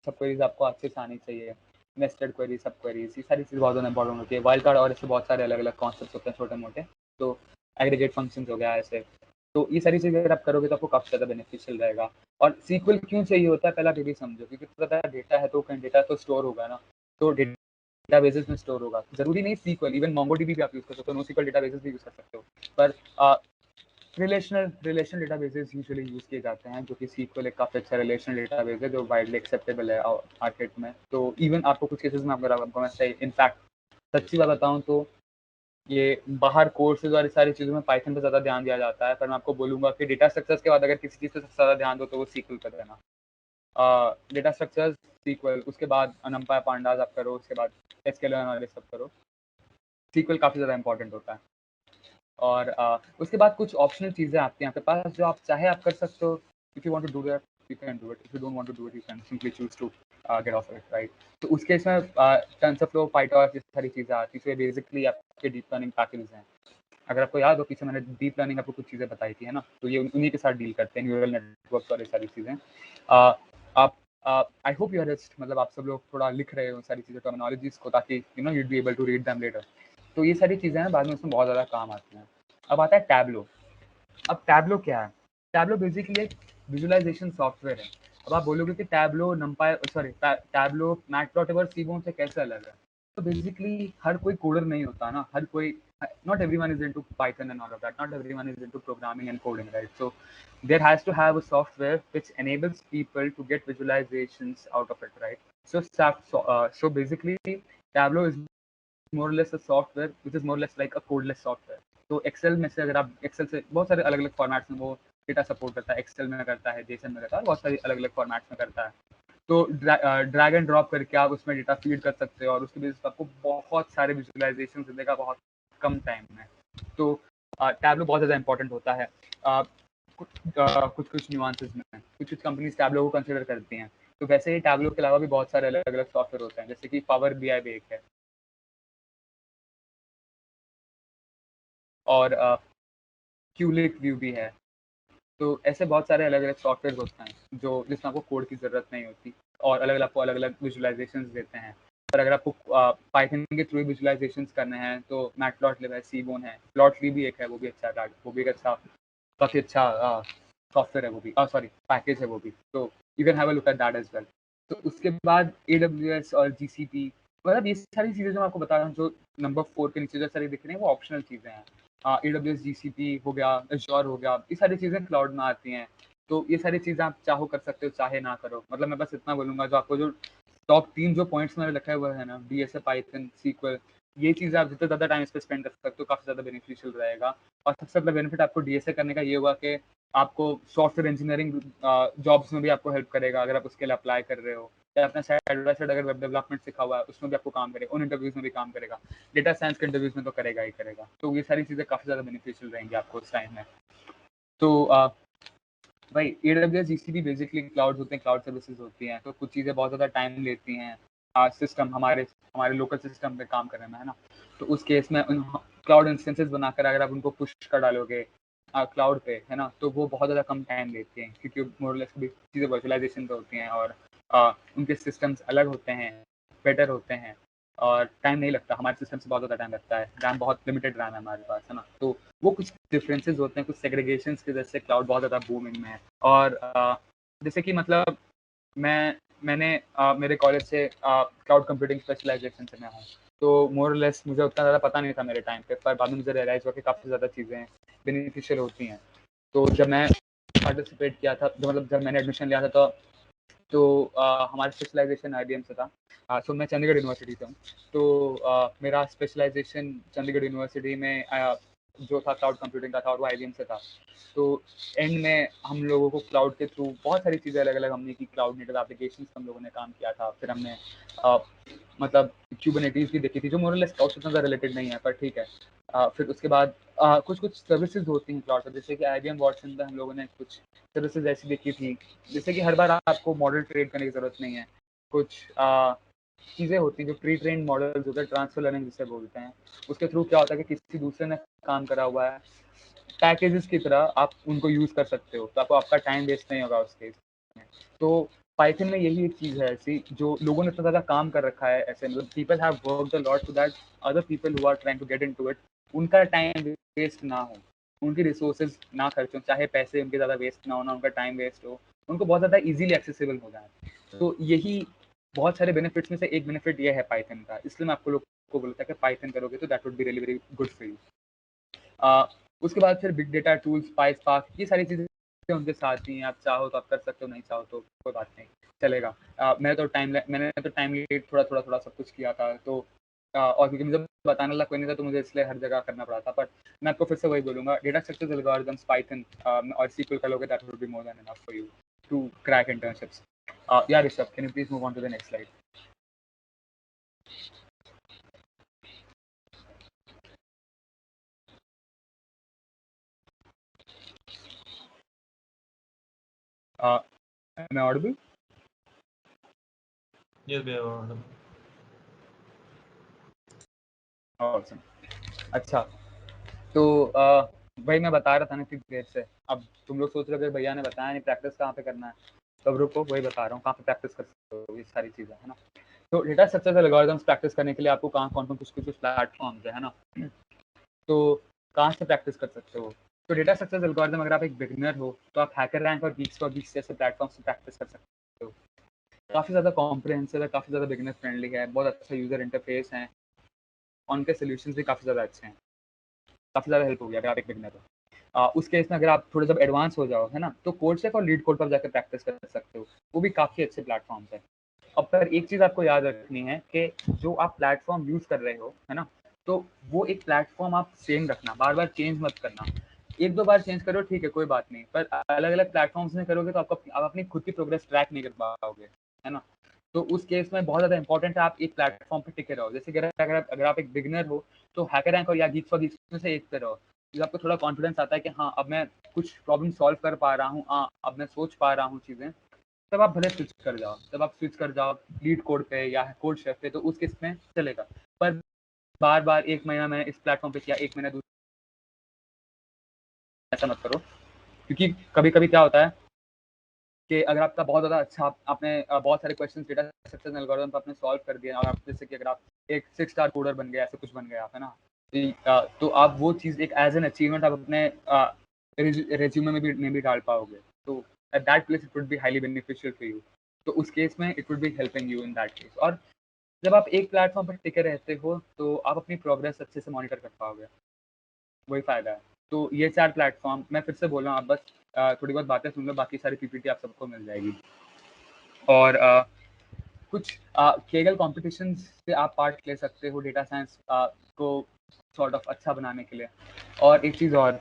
[SPEAKER 3] सब क्वेरीज आपको अच्छे से आनी चाहिए, नेस्टेड क्वेरीज, सब क्वेरीज, ये सारी चीज़ बहुत ज़्यादा इंपॉर्टेंट होती है। वाइल्ड कार्ड और ऐसे बहुत सारे अलग अलग कॉन्सेप्ट होते हैं छोटे मोटे, तो एग्रीगेट फंक्शंस हो गया ऐसे, तो ये सारी चीज़ें अगर आप करोगे तो आपको काफ़ी ज़्यादा बेनिफिशियल रहेगा। और सीक्वल क्यों चाहिए होता है, पहला ये भी समझो, क्योंकि पता है डेटा है तो कहीं डेटा तो स्टोर होगा ना, तो डेटाबेसेस में स्टोर होगा, ज़रूरी नहीं सीक्वल, इवन मोंगोडीबी भी आप यूज़ कर सकते हो, नोस्क्यूएल डेटाबेसेस भी यूज़ कर सकते हो, पर रिलेशनल डेटाबेसेस यूजुअली यूज़ किए जाते हैं, जो कि सीक्वल एक काफ़ी अच्छा रिलेशनल डेटाबेस है जो वाइडली एक्सेप्टेबल है मार्केट में। तो इवन आपको कुछ केसेस में अगर आपको मैं सही इनफैक्ट सच्ची बात बताऊँ तो ये बाहर कोर्सेज और इस सारी चीज़ों में पाइथन पे ज़्यादा ध्यान दिया जाता है, पर मैं आपको बोलूँगा कि डेटा स्ट्रक्चर्स के बाद अगर किसी चीज़ पे सबसे ज़्यादा ध्यान दो तो वो सीक्वल पे देना। डेटा स्ट्रक्चर्स, सीक्वल, उसके बाद NumPy, पांडास आप करो, उसके बाद एसक्यूएल और ये सब करो। सीक्वल काफ़ी ज़्यादा इंपॉर्टेंट होता है। और उसके बाद कुछ ऑप्शनल चीज़ें आती हैं आपके पास जो आप चाहे आप कर सकते हो। If you want to do that you can do it, if you don't want to do it you can simply choose to get off it, right. तो उस केस में टेंसरफ्लो, पाइटॉर्च, ये सारी चीज़ें आती हैं, बेसिकली आपके डीप लर्निंग पैकेजेस हैं। अगर आपको याद हो पीछे मैंने डीप लर्निंग आपको कुछ चीज़ें बताई थी, है ना, तो ये उन्हीं के साथ डील करते हैं, न्यूरल नेटवर्क्स और ये सारी चीज़ें। आप I hope you are just मतलब आप सब लोग थोड़ा लिख रहे हो सारी चीज़ें, टर्मिनोलॉजीज को, ताकि you know you'd be able to read them later. तो ये सारी चीज़ें हैं, बाद में उसमें बहुत ज़्यादा काम आती हैं। अब आता है टैबलो। अब टैबलो क्या है? टैबलो बेसिकली एक विजुअलाइजेशन सॉफ्टवेयर है। अब आप बोलोगे कि टैबलो टैबलो मैटप्लॉटेबल सीबोन से कैसे अलग है? तो बेसिकली हर कोई कोडर नहीं होता ना, हर कोई, not everyone is into Python and all of that, not everyone is into programming and coding, right? So there has to have a software which enables people to get visualizations out of it, right? So basically Tableau is more or less a software which is more or less like a codeless software. तो Excel में से अगर आप Excel से बहुत सारे अलग अलग फॉर्मेट्स में वो डेटा सपोर्ट करता है, एक्सेल में करता है, जेसन में करता है, बहुत सारी अलग अलग फॉर्मेट्स में करता है। तो ड्रैग एंड ड्रॉप करके आप उसमें डेटा फीड कर सकते हो और उसकी बेसिस पे आपको बहुत सारे विजुअलाइजेशन देगा बहुत कम टाइम में। तो टैबलो बहुत ज़्यादा इंपॉर्टेंट होता है। कुछ न्यूआंसेस में कुछ कंपनीज टैबलो को कंसिडर करती हैं। तो वैसे ही टैबलो के अलावा भी बहुत सारे अलग अलग सॉफ्टवेयर होते हैं, जैसे कि पावर BI भी एक है और क्यूलिक व्यू भी है। तो ऐसे बहुत सारे अलग अलग सॉफ्टवेयर होते हैं जो जिसमें आपको कोड की ज़रूरत नहीं होती और अलग अलग आपको अलग अलग विजुलाइजेशंस देते हैं। पर अगर आपको पाइथन के थ्रू विजुलाइजेशंस करने हैं तो मैटप्लॉटलिब है, सीबोन है, प्लॉटली भी एक है, वो भी अच्छा है, वो भी एक अच्छा काफ़ी अच्छा सॉफ्टवेयर है, वो भी सॉरी पैकेज है वो भी। तो you can have a look at that as well. तो उसके बाद AWS और GCP, मतलब ये सारी चीज़ें जो मैं आपको बता रहा हूँ, जो नंबर 4 के नीचे जो सारी दिख रही हैं वो ऑप्शनल चीज़ें हैं। AWS GCP हो गया, एज़्योर हो गया, ये सारी चीज़ें क्लाउड में आती हैं। तो ये सारी चीज़ें आप चाहो कर सकते हो, चाहे ना करो। मतलब मैं बस इतना बोलूँगा, जो आपको जो टॉप 3 जो पॉइंट्स मैंने रखे हुए हैं ना, DSA, पाइथन, SQL, ये चीज़ें आप जितना ज़्यादा टाइम इस पे स्पेंड कर सकते हो काफ़ी ज़्यादा बेनिफिशियल रहेगा। और सबसे बड़ा बेनिफिट आपको DSA करने का ये हुआ कि आपको सॉफ्टवेयर इंजीनियरिंग जॉब्स में भी आपको हेल्प करेगा अगर आप उसके लिए अप्लाई कर रहे हो, या अपना साइड बाय साइड अगर वेब डेवलपमेंट सीखा हुआ है उसमें भी आपको काम करेगा, उन इंटरव्यूज में भी काम करेगा, डेटा साइंस के इंटरव्यूज में तो करेगा ही करेगा। तो ये सारी चीज़ें काफ़ी ज़्यादा बेनिफिशियल रहेंगी आपको उस टाइम में। तो भाई AWS GCP बेसिकली क्लाउड होते हैं, क्लाउड सर्विसेज होती हैं, तो कुछ चीज़ें बहुत ज़्यादा टाइम लेती हैं सिस्टम हमारे हमारे लोकल सिस्टम पे काम करने में, है ना। तो उस केस में उन क्लाउड इंस्टेंसेस बनाकर अगर आप उनको पुश कर डालोगे क्लाउड पे, है ना, तो वो बहुत ज़्यादा कम टाइम लेती हैं, क्योंकि मोरलेस भी चीज़ें वर्चुअलाइजेशन पे होती हैं और उनके सिस्टम्स अलग होते हैं, बेटर होते हैं और टाइम नहीं लगता। हमारे सिस्टम से बहुत ज़्यादा टाइम लगता है, रैम बहुत लिमिटेड रैम है हमारे पास, है ना। तो वो कुछ डिफरेंसेस होते हैं, कुछ सेग्रीगेशंस की वजह से क्लाउड बहुत ज़्यादा बूमिंग में है। और जैसे कि मतलब मैंने मेरे कॉलेज से क्लाउड कंप्यूटिंग स्पेशलाइजेशन से मैं हूँ, तो मोर लेस मुझे उतना ज़्यादा पता नहीं था मेरे टाइम पे, पर बाद में मुझे रियलाइज़ हुआ कि काफ़ी ज़्यादा चीज़ें बेनिफिशियल होती हैं। तो जब मैं पार्टिसिपेट किया था, मतलब जब मैंने एडमिशन लिया था, तो हमारा स्पेशलाइजेशन IBM से था। सो मैं चंडीगढ़ यूनिवर्सिटी से हूँ। तो मेरा स्पेशलाइजेशन चंडीगढ़ यूनिवर्सिटी में जो था क्लाउड कंप्यूटिंग का था और वो IBM से था। तो एंड में हम लोगों को क्लाउड के थ्रू बहुत सारी चीज़ें अलग अलग हमने की, क्लाउड नेटिव एप्लीकेशंस हम लोगों ने काम किया था। फिर हमने मतलब क्यूबरनेटीज भी देखी थी, जो मोर और लेस क्लाउड से ज़्यादा रिलेटेड नहीं है, पर ठीक है। फिर उसके बाद कुछ कुछ सर्विसेज होती हैं क्लाउड पर, जैसे कि IBM वॉटसन पे हम लोगों ने कुछ सर्विसेज ऐसी देखी थी, जैसे कि हर बार आपको मॉडल ट्रेड करने की ज़रूरत नहीं है। कुछ चीज़ें होती हैं जो प्री ट्रेंड मॉडल्स होते हैं, ट्रांसफर लर्निंग जिसे बोलते हैं। उसके थ्रू क्या होता है कि किसी दूसरे ने काम करा हुआ है, पैकेजेस की तरह आप उनको यूज़ कर सकते हो, तो आपको आपका टाइम वेस्ट नहीं होगा उस केस में। तो पाइथन में यही एक चीज़ है ऐसी, जो लोगों ने इतना ज़्यादा काम कर रखा है ऐसे, मतलब people have worked a lot so that other people who are trying to get into it, उनका टाइम वेस्ट ना हो, उनकी रिसोर्सेज ना खर्च हो, चाहे पैसे उनके ज़्यादा वेस्ट ना हो, ना उनका टाइम वेस्ट हो, उनको बहुत ज़्यादा ईजिली एक्सेसिबल हो जाए। तो यही बहुत सारे बेनिफिट्स में से एक बेनिफिट ये है पाइथन का, इसलिए मैं आपको लोग को बोलता है कि पाइथन करोगे तो that would be really very good for you. उसके बाद फिर बिग डेटा टूल्स, पाइस्पार्क, ये सारी चीज़ें उनके साथ ही हैं। आप चाहो तो आप कर सकते हो, नहीं चाहो तो कोई बात नहीं, चलेगा। मैंने तो टाइम लेट थोड़ा सब कुछ किया था, तो और क्योंकि मुझे बताने वाला कोई नहीं था, तो मुझे इसलिए हर जगह करना पड़ा था। बट मैं आपको फिर से वही बोलूँगा, डेटा स्ट्रक्चर्स, एल्गोरिथम्स, पाइथन और SQL कर लोगे, that would be more than enough for you to crack internships. Yeah Rishabh, can you please move on to the next slide? Am I audible?
[SPEAKER 1] Yes, we are audible.
[SPEAKER 3] Awesome. अच्छा, तो वही मैं बता रहा था ना इतनी देर से। अब तुम लोग सोच रहे हो कि भैया ने बताया नहीं, प्रैक्टिस कहाँ पे करना है, तब रुको, वही बता रहा हूँ कहाँ पे प्रैक्टिस कर सकते हो ये सारी चीज़ें, है ना। तो डेटा स्ट्रक्चर एल्गोरिथम्स प्रैक्टिस करने के लिए आपको कहाँ कौन कौन कुछ कुछ प्लेटफॉर्म्स है ना, तो कहाँ से प्रैक्टिस कर सकते हो? तो डेटा सक्सेस एल्गोरिथम, अगर आप एक बिगिनर हो तो आप हैकर रैंक और गीक्स फॉर गीक्स जैसे प्लेटफॉर्म से प्रैक्टिस कर सकते हो। काफ़ी ज़्यादा कॉम्प्रिहेंसिव है, काफ़ी ज़्यादा बिगिनर फ्रेंडली है, बहुत अच्छा यूज़र इंटरफेस है, उनके सॉल्यूशंस भी काफ़ी ज़्यादा अच्छे हैं, काफ़ी ज़्यादा हेल्प होगी अगर आप एक बिगिनर हो। उस केस में अगर आप थोड़े जब एडवांस हो जाओ, है ना, तो कोडसेक और लीड कोड पर जाकर प्रैक्टिस कर सकते हो, वो भी काफ़ी अच्छे प्लेटफॉर्म्स हैं। अब पर एक चीज़ आपको याद रखनी है कि जो आप प्लेटफॉर्म यूज़ कर रहे हो, है ना, तो वो एक प्लेटफॉर्म आप सेम रखना, बार बार चेंज मत करना। एक दो बार चेंज करो, ठीक है, कोई बात नहीं, पर अलग अलग प्लेटफॉर्म्स में करोगे तो आप अपनी खुद की प्रोग्रेस ट्रैक नहीं कर पाओगे, है ना। तो उस केस में बहुत ज़्यादा इंपॉर्टेंट है आप एक प्लेटफॉर्म पे टिके रहो। जैसे कि अगर आप एक बिगिनर हो तो हैकर रैंक और या गीक्स फॉर गीक्स में से एक पे रहो। जब आपको थोड़ा कॉन्फिडेंस आता है कि हाँ, अब मैं कुछ प्रॉब्लम सॉल्व कर पा रहा हूँ, हाँ, अब मैं सोच पा रहा हूँ चीज़ें, तब आप भले स्विच कर जाओ, तब आप स्विच कर जाओ लीड कोड पे या कोड शेफ पे, तो उस केस में चलेगा। पर बार बार 1 महीना मैंने इस प्लेटफॉर्म पे किया, 1 महीना दूसरा, ऐसा मत करो। क्योंकि कभी कभी क्या होता है कि अगर आपका बहुत ज़्यादा अच्छा आपने बहुत सारे क्वेश्चन डेटा सक्सेस एल्गोरिथम पे आपने सॉल्व कर दिया, और आप जैसे कि अगर आप एक 6 स्टार कोडर बन गए, ऐसे कुछ बन गए आप, है ना, तो आप वो चीज़ एक एज एन अचीवमेंट आप अपने रेज्यूमे में भी डाल पाओगे। तो at that place it would be highly beneficial for you. तो उस केस में it would be helping you in that case. और जब आप एक प्लेटफॉर्म पर टिके रहते हो तो आप अपनी प्रोग्रेस अच्छे से मॉनिटर कर पाओगे, वही फ़ायदा है। तो ये 4 प्लेटफॉर्म मैं फिर से बोल रहा हूँ, आप बस थोड़ी बहुत बातें सुन लो, बाकी सारी पीपीटी आप सबको मिल जाएगी। और कुछ केगल कॉम्पिटिशन्स से आप पार्ट ले सकते हो डेटा साइंस को सॉर्ट ऑफ अच्छा बनाने के लिए। और एक चीज़ और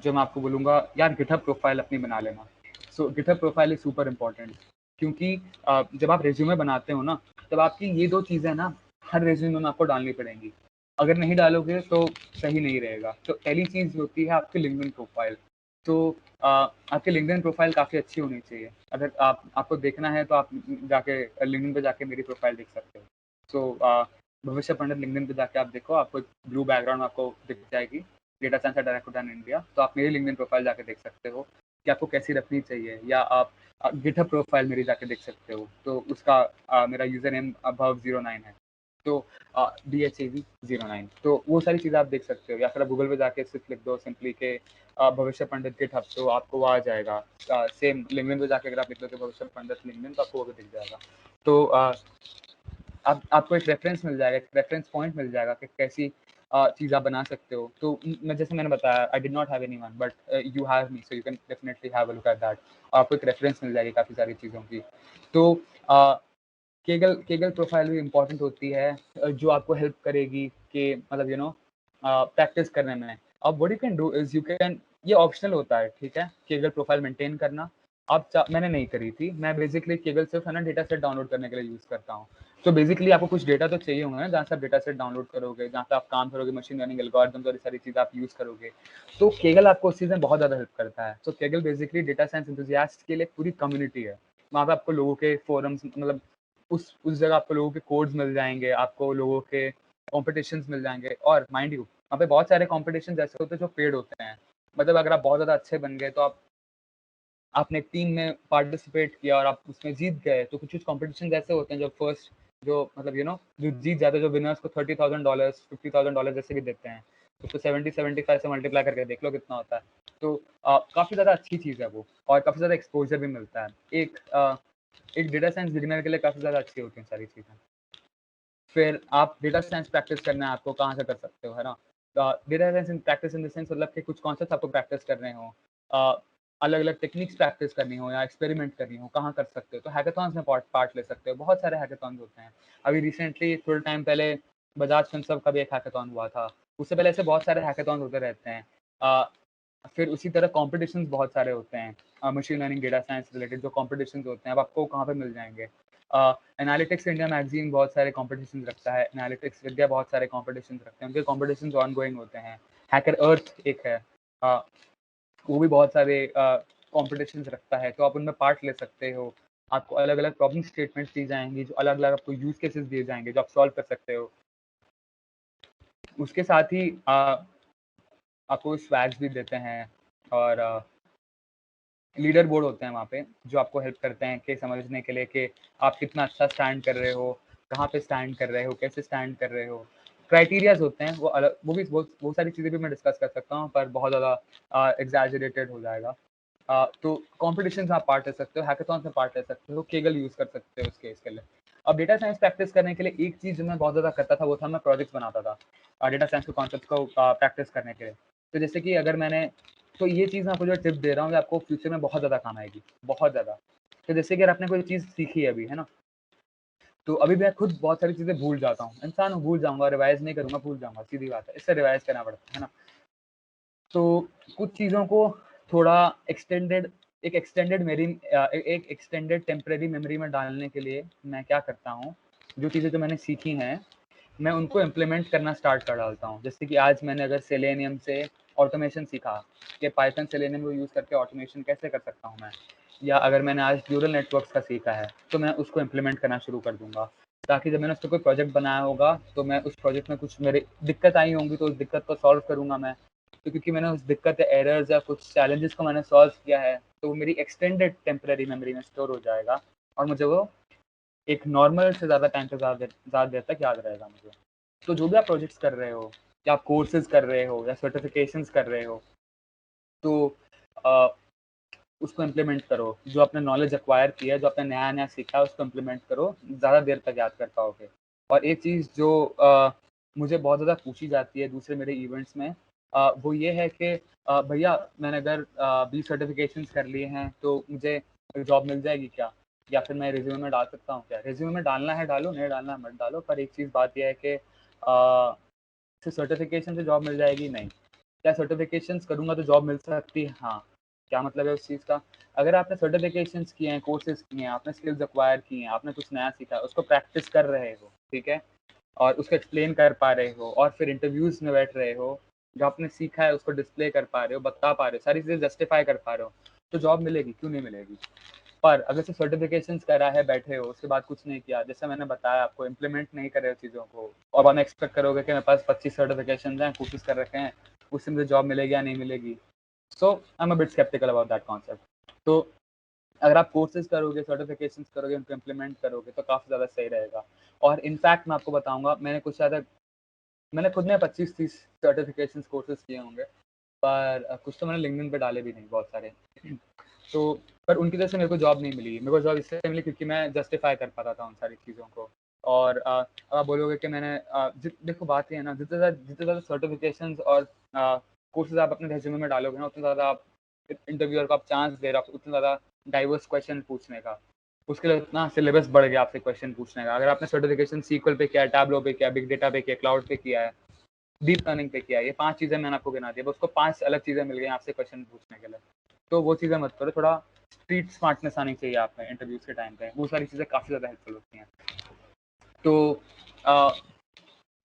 [SPEAKER 3] जो मैं आपको बोलूँगा, यार गिटहब प्रोफाइल अपनी बना लेना। So GitHub profile is super important, क्योंकि जब आप रिज्यूमे बनाते हो ना, तब आपकी ये 2 चीज़ें ना हर रिज्यूमे में आपको डालनी पड़ेंगी। अगर नहीं डालोगे तो सही नहीं रहेगा। तो पहली चीज़ होती है आपकी लिंक्डइन प्रोफाइल। तो आपकी लिंक्डइन प्रोफाइल काफ़ी अच्छी होनी चाहिए। अगर आपको देखना है तो आप जाके लिंक्डइन पे जाके मेरी प्रोफाइल देख सकते हो। सो भविष्य पंडित लिंक्डइन पे जाके आप देखो, आपको ब्लू बैकग्राउंड आपको दिख जाएगी, data science at direct India. तो आप मेरी लिंक्डइन प्रोफाइल जाके देख सकते हो कि आपको कैसी रखनी चाहिए, या आप गिटहब प्रोफाइल मेरी जाके देख सकते हो। तो उसका मेरा यूज़र नेम above09 है। तो DHAV09, तो वो सारी चीज़ें आप देख सकते हो, या फिर आप गूगल पे जाके सिर्फ लिख दो सिंपली के भविष्य पंडित गिटहब, तो आपको वो आ जाएगा। सेम लिंक्डइन पे जाके अगर आप लिख दोगे भविष्य पंडित लिंक्डइन, तो आपको वो भी दिख जाएगा। तो आपको एक रेफरेंस मिल जाएगा, एक रेफरेंस पॉइंट मिल जाएगा कि कैसी चीज़ आप बना सकते हो। तो मैं जैसे मैंने बताया, I did not have anyone but you have me, so you can definitely have a look at that. आपको एक रेफरेंस मिल जाएगी काफ़ी सारी चीज़ों की। तो केगल प्रोफाइल भी इम्पोर्टेंट होती है, जो आपको हेल्प करेगी कि मतलब प्रैक्टिस करने में। अब what you can do is you can, ये ऑप्शनल होता है, ठीक है, केगल प्रोफाइल मेंटेन करना। मैंने नहीं करी थी, मैं बेसिकली केगल सिर्फ है ना डेटा सेट डाउनलोड करने के लिए यूज़ करता हूँ। तो बेसिकली आपको कुछ डेटा तो चाहिए होगा ना, जहाँ से आप डेटा सेट डाउनलोड करोगे, जहाँ पे आप काम करोगे, मशीन लर्निंग एल्गोरिथम्स और ये सारी चीज़ें आप यूज़ करोगे। तो केगल आपको उस चीज़ में बहुत ज़्यादा हेल्प करता है। तो Kaggle basically data science enthusiast के लिए पूरी कम्युनिटी है। वहाँ पे आपको लोगों के फोरम्स, मतलब उस जगह आपको लोगों के कोड्स मिल जाएँगे, आपको लोगों के कॉम्पिटिशन्स मिल जाएँगे। और माइंड यू, वहाँ पे बहुत सारे कॉम्पिटिशन्स ऐसे होते हैं जो पेड होते हैं। मतलब अगर आप बहुत ज़्यादा अच्छे बन गए, तो आपने एक टीम में पार्टिसिपेट किया और आप उसमें जीत गए, तो कुछ-कुछ कॉम्पिटिशन्स ऐसे होते हैं जो फर्स्ट, जो मतलब जो जीत जाते हैं, जो विनर्स को $30,000 $50,000 ऐसे भी देते हैं। उसको 70-75 से मल्टीप्लाई करके देख लो कितना होता है। तो काफ़ी ज़्यादा अच्छी चीज़ है वो, और काफ़ी ज़्यादा एक्सपोज़र भी मिलता है। एक डेटा साइंस बिगिनर के लिए काफ़ी ज़्यादा अच्छी होती हैं सारी चीज़ें। फिर आप डेटा साइंस प्रैक्टिस करना है आपको, कहाँ से कर सकते हो, है ना? Data science in practice in the sense, मतलब कि कुछ कॉन्सेप्ट्स आपको प्रैक्टिस करने हो, अलग-अलग टेक्निक्स प्रैक्टिस करनी हो या एक्सपेरिमेंट करनी हो, कहाँ कर सकते हो? तो हैकाथॉन्स में पार्ट ले सकते हो। बहुत सारे हैकाथॉन्स होते हैं। अभी रिसेंटली थोड़े टाइम पहले बजाज फिनसर्व का भी एक हैकाथॉन हुआ था। उससे पहले ऐसे बहुत सारे हैकाथॉन्स होते रहते हैं। फिर उसी तरह कॉम्पिटिशन्स बहुत सारे होते हैं। Machine learning, data science related जो कॉम्पिटिशन्स होते हैं, अब आपको कहाँ पे मिल जाएँगे? एनालिटिक्स इंडिया मैगज़ीन बहुत सारे कॉम्पिटिशन्स रखता है, एनालिटिक्स विद्या बहुत सारे कॉम्पिटिशन्स रखते हैं, उनके कॉम्पिटिशन्स ऑनगोइंग होते हैं। हैकर अर्थ एक है, अ, वो भी बहुत सारे कॉम्पिटिशन्स रखता है, तो आप उनमें पार्ट ले सकते हो। आपको अलग-अलग प्रॉब्लम स्टेटमेंट्स दी जाएँगी, जो अलग-अलग आपको यूज़ केसेस दिए जाएँगे, जो आप सॉल्व कर सकते हो। उसके साथ ही आपको स्वैग्स भी देते हैं, और लीडर बोर्ड होते हैं वहाँ पे, जो आपको हेल्प करते हैं कि समझने के लिए कि आप कितना अच्छा स्टैंड कर रहे हो, कहाँ पे स्टैंड कर रहे हो, कैसे स्टैंड कर रहे हो। क्राइटेरियाज होते हैं वो अलग, वो सारी चीज़ें भी मैं डिस्कस कर सकता हूँ, पर बहुत ज़्यादा एग्जैजरेटेड हो जाएगा। तो कॉम्पिटिशन में आप पार्ट ले सकते हो, हैकाथॉन में पार्ट ले सकते हो, केगल यूज़ कर सकते हो उसके इसके लिए। अब डेटा साइंस प्रैक्टिस करने के लिए एक चीज़ जो मैं बहुत ज़्यादा करता था वो था मैं प्रोजेक्ट्स बनाता था डेटा साइंस के कॉन्सेप्ट को प्रैक्टिस करने के लिए। तो जैसे कि अगर मैंने, तो ये चीज़ मैं आपको जो टिप दे रहा हूँ, आपको फ्यूचर में बहुत ज़्यादा काम आएगी, बहुत ज़्यादा। तो जैसे कि अगर आपने कोई चीज़ सीखी है अभी, है ना, तो अभी मैं खुद बहुत सारी चीज़ें भूल जाता हूँ, इंसान हूँ, भूल जाऊँगा, रिवाइज़ नहीं करूँगा, भूल जाऊँगा, सीधी बात है, इससे रिवाइज़ करना पड़ता है ना। तो कुछ चीज़ों को थोड़ा एक एक्सटेंडेड टेम्परेरी मेमोरी में डालने के लिए मैं क्या करता हूँ, जो चीज़ें जो मैंने सीखी हैं, मैं उनको इम्प्लीमेंट करना स्टार्ट कर डालता हूँ। जैसे कि आज मैंने अगर सेलेनियम से ऑटोमेशन सीखा कि पाइथन सेलेनियम को यूज़ करके ऑटोमेशन कैसे कर सकता हूँ मैं, या अगर मैंने आज न्यूरल नेटवर्क्स का सीखा है तो मैं उसको इम्प्लीमेंट करना शुरू कर दूंगा, ताकि जब मैंने उस पर कोई प्रोजेक्ट बनाया होगा तो मैं उस प्रोजेक्ट में कुछ मेरे दिक्कत आई होंगी तो उस दिक्कत को सॉल्व करूंगा मैं। तो क्योंकि मैंने उस दिक्कत या एरर्स या कुछ चैलेंजेस को मैंने सॉल्व किया है तो वो मेरी एक्सटेंडेड टेम्परेरी मेमोरी में स्टोर हो जाएगा और मुझे वो एक नॉर्मल से ज़्यादा टाइम तक ज़्यादा देर तक याद रहेगा मुझे। तो जो भी आप प्रोजेक्ट्स कर रहे हो या आप कोर्सेज कर रहे हो या सर्टिफिकेशंस कर रहे हो, तो उसको इम्प्लीमेंट करो। जो आपने नॉलेज एक्वायर किया है, जो आपने नया-नया सीखा है, उसको इम्प्लीमेंट करो, ज़्यादा देर तक याद कर पाओगे। और एक चीज़ जो मुझे बहुत ज़्यादा पूछी जाती है दूसरे मेरे इवेंट्स में, वो ये है कि भैया मैंने अगर 20 सर्टिफिकेशंस कर लिए हैं, तो मुझे जॉब मिल जाएगी क्या? या फिर मैं रिज़्यूमे में डाल सकता हूँ क्या? रिज़्यूमे में डालना है डालो, नहीं डालना है मत डालो, पर एक चीज़ बात ये है कि सिर्फ सर्टिफिकेशन से जॉब मिल जाएगी? नहीं। क्या सर्टिफिकेशंस करूँगा तो जॉब मिल सकती है? हाँ। क्या मतलब है उस चीज़ का? अगर आपने सर्टिफिकेशंस किए हैं, कोर्सेज़ किए हैं, आपने स्किल्स एक्वायर की हैं, आपने कुछ नया सीखा है, उसको प्रैक्टिस कर रहे हो, ठीक है? और उसको एक्सप्लेन कर पा रहे हो और फिर इंटरव्यूज़ में बैठ रहे हो, जो आपने सीखा है उसको डिस्प्ले कर पा रहे हो, बता पा रहे हो, सारी चीज़ें जस्टिफ़ाई कर पा रहे हो, तो जॉब मिलेगी, क्यों नहीं मिलेगी? पर अगर सिर्फ सर्टिफिकेशंस करा है, बैठे हो, उसके बाद कुछ नहीं किया, जैसे मैंने बताया आपको, इम्प्लीमेंट नहीं कर रहे हो चीज़ों को और बाद में एक्सपेक्ट करोगे कि मेरे पास 25 सर्टिफिकेशंस हैं, कोर्सेज़ कर रखे हैं, उससे मुझे जॉब मिलेगी या नहीं मिलेगी? So I am a bit sceptical about that concept. तो अगर आप कोर्सेज़ करोगे, सर्टिफिकेशंस करोगे, उनको इम्प्लीमेंट करोगे तो काफ़ी ज़्यादा सही रहेगा। और इनफैक्ट मैं आपको बताऊँगा, मैंने खुद ने 25-30 सर्टिफिकेशंस कोर्सेज़ किए होंगे, पर कुछ तो मैंने लिंक्डइन पे डाले भी नहीं, बहुत सारे। तो पर उनकी वजह से मेरे को जॉब नहीं मिली। मेरे को जॉब इसलिए मिली क्योंकि मैं जस्टिफ़ाई कर पाता था उन सारी चीज़ों को। और अब आप बोलोगे कि मैंने देखो बात ये है ना, जितने ज़्यादा सर्टिफिकेशंस और कोर्सेज़ आप अपने रेज़्यूमे में डालोगे ना, उतने ज़्यादा आप इंटरव्यूअर को आप चांस दे रहे हो, उतने ज़्यादा डाइवर्स क्वेश्चन पूछने का। उसके लिए उतना सिलेबस बढ़ गया आपसे क्वेश्चन पूछने का। अगर आपने सर्टिफिकेशन SQL पे किया है, टैबलो पे किया है, बिग डेटा पे किया है, क्लाउड पे किया है, डीप लर्निंग पे किया है, ये 5 चीज़ें मैंने आपको गिना दी है, उसको 5 अलग चीज़ें मिल गई आपसे क्वेश्चन पूछने के लिए। तो वो चीज़ें मत करो, थोड़ा स्ट्रीट स्मार्टनेस आनी चाहिए आप में इंटरव्यूज़ के टाइम पे, वो सारी चीज़ें काफ़ी ज़्यादा हेल्पफुल होती हैं। तो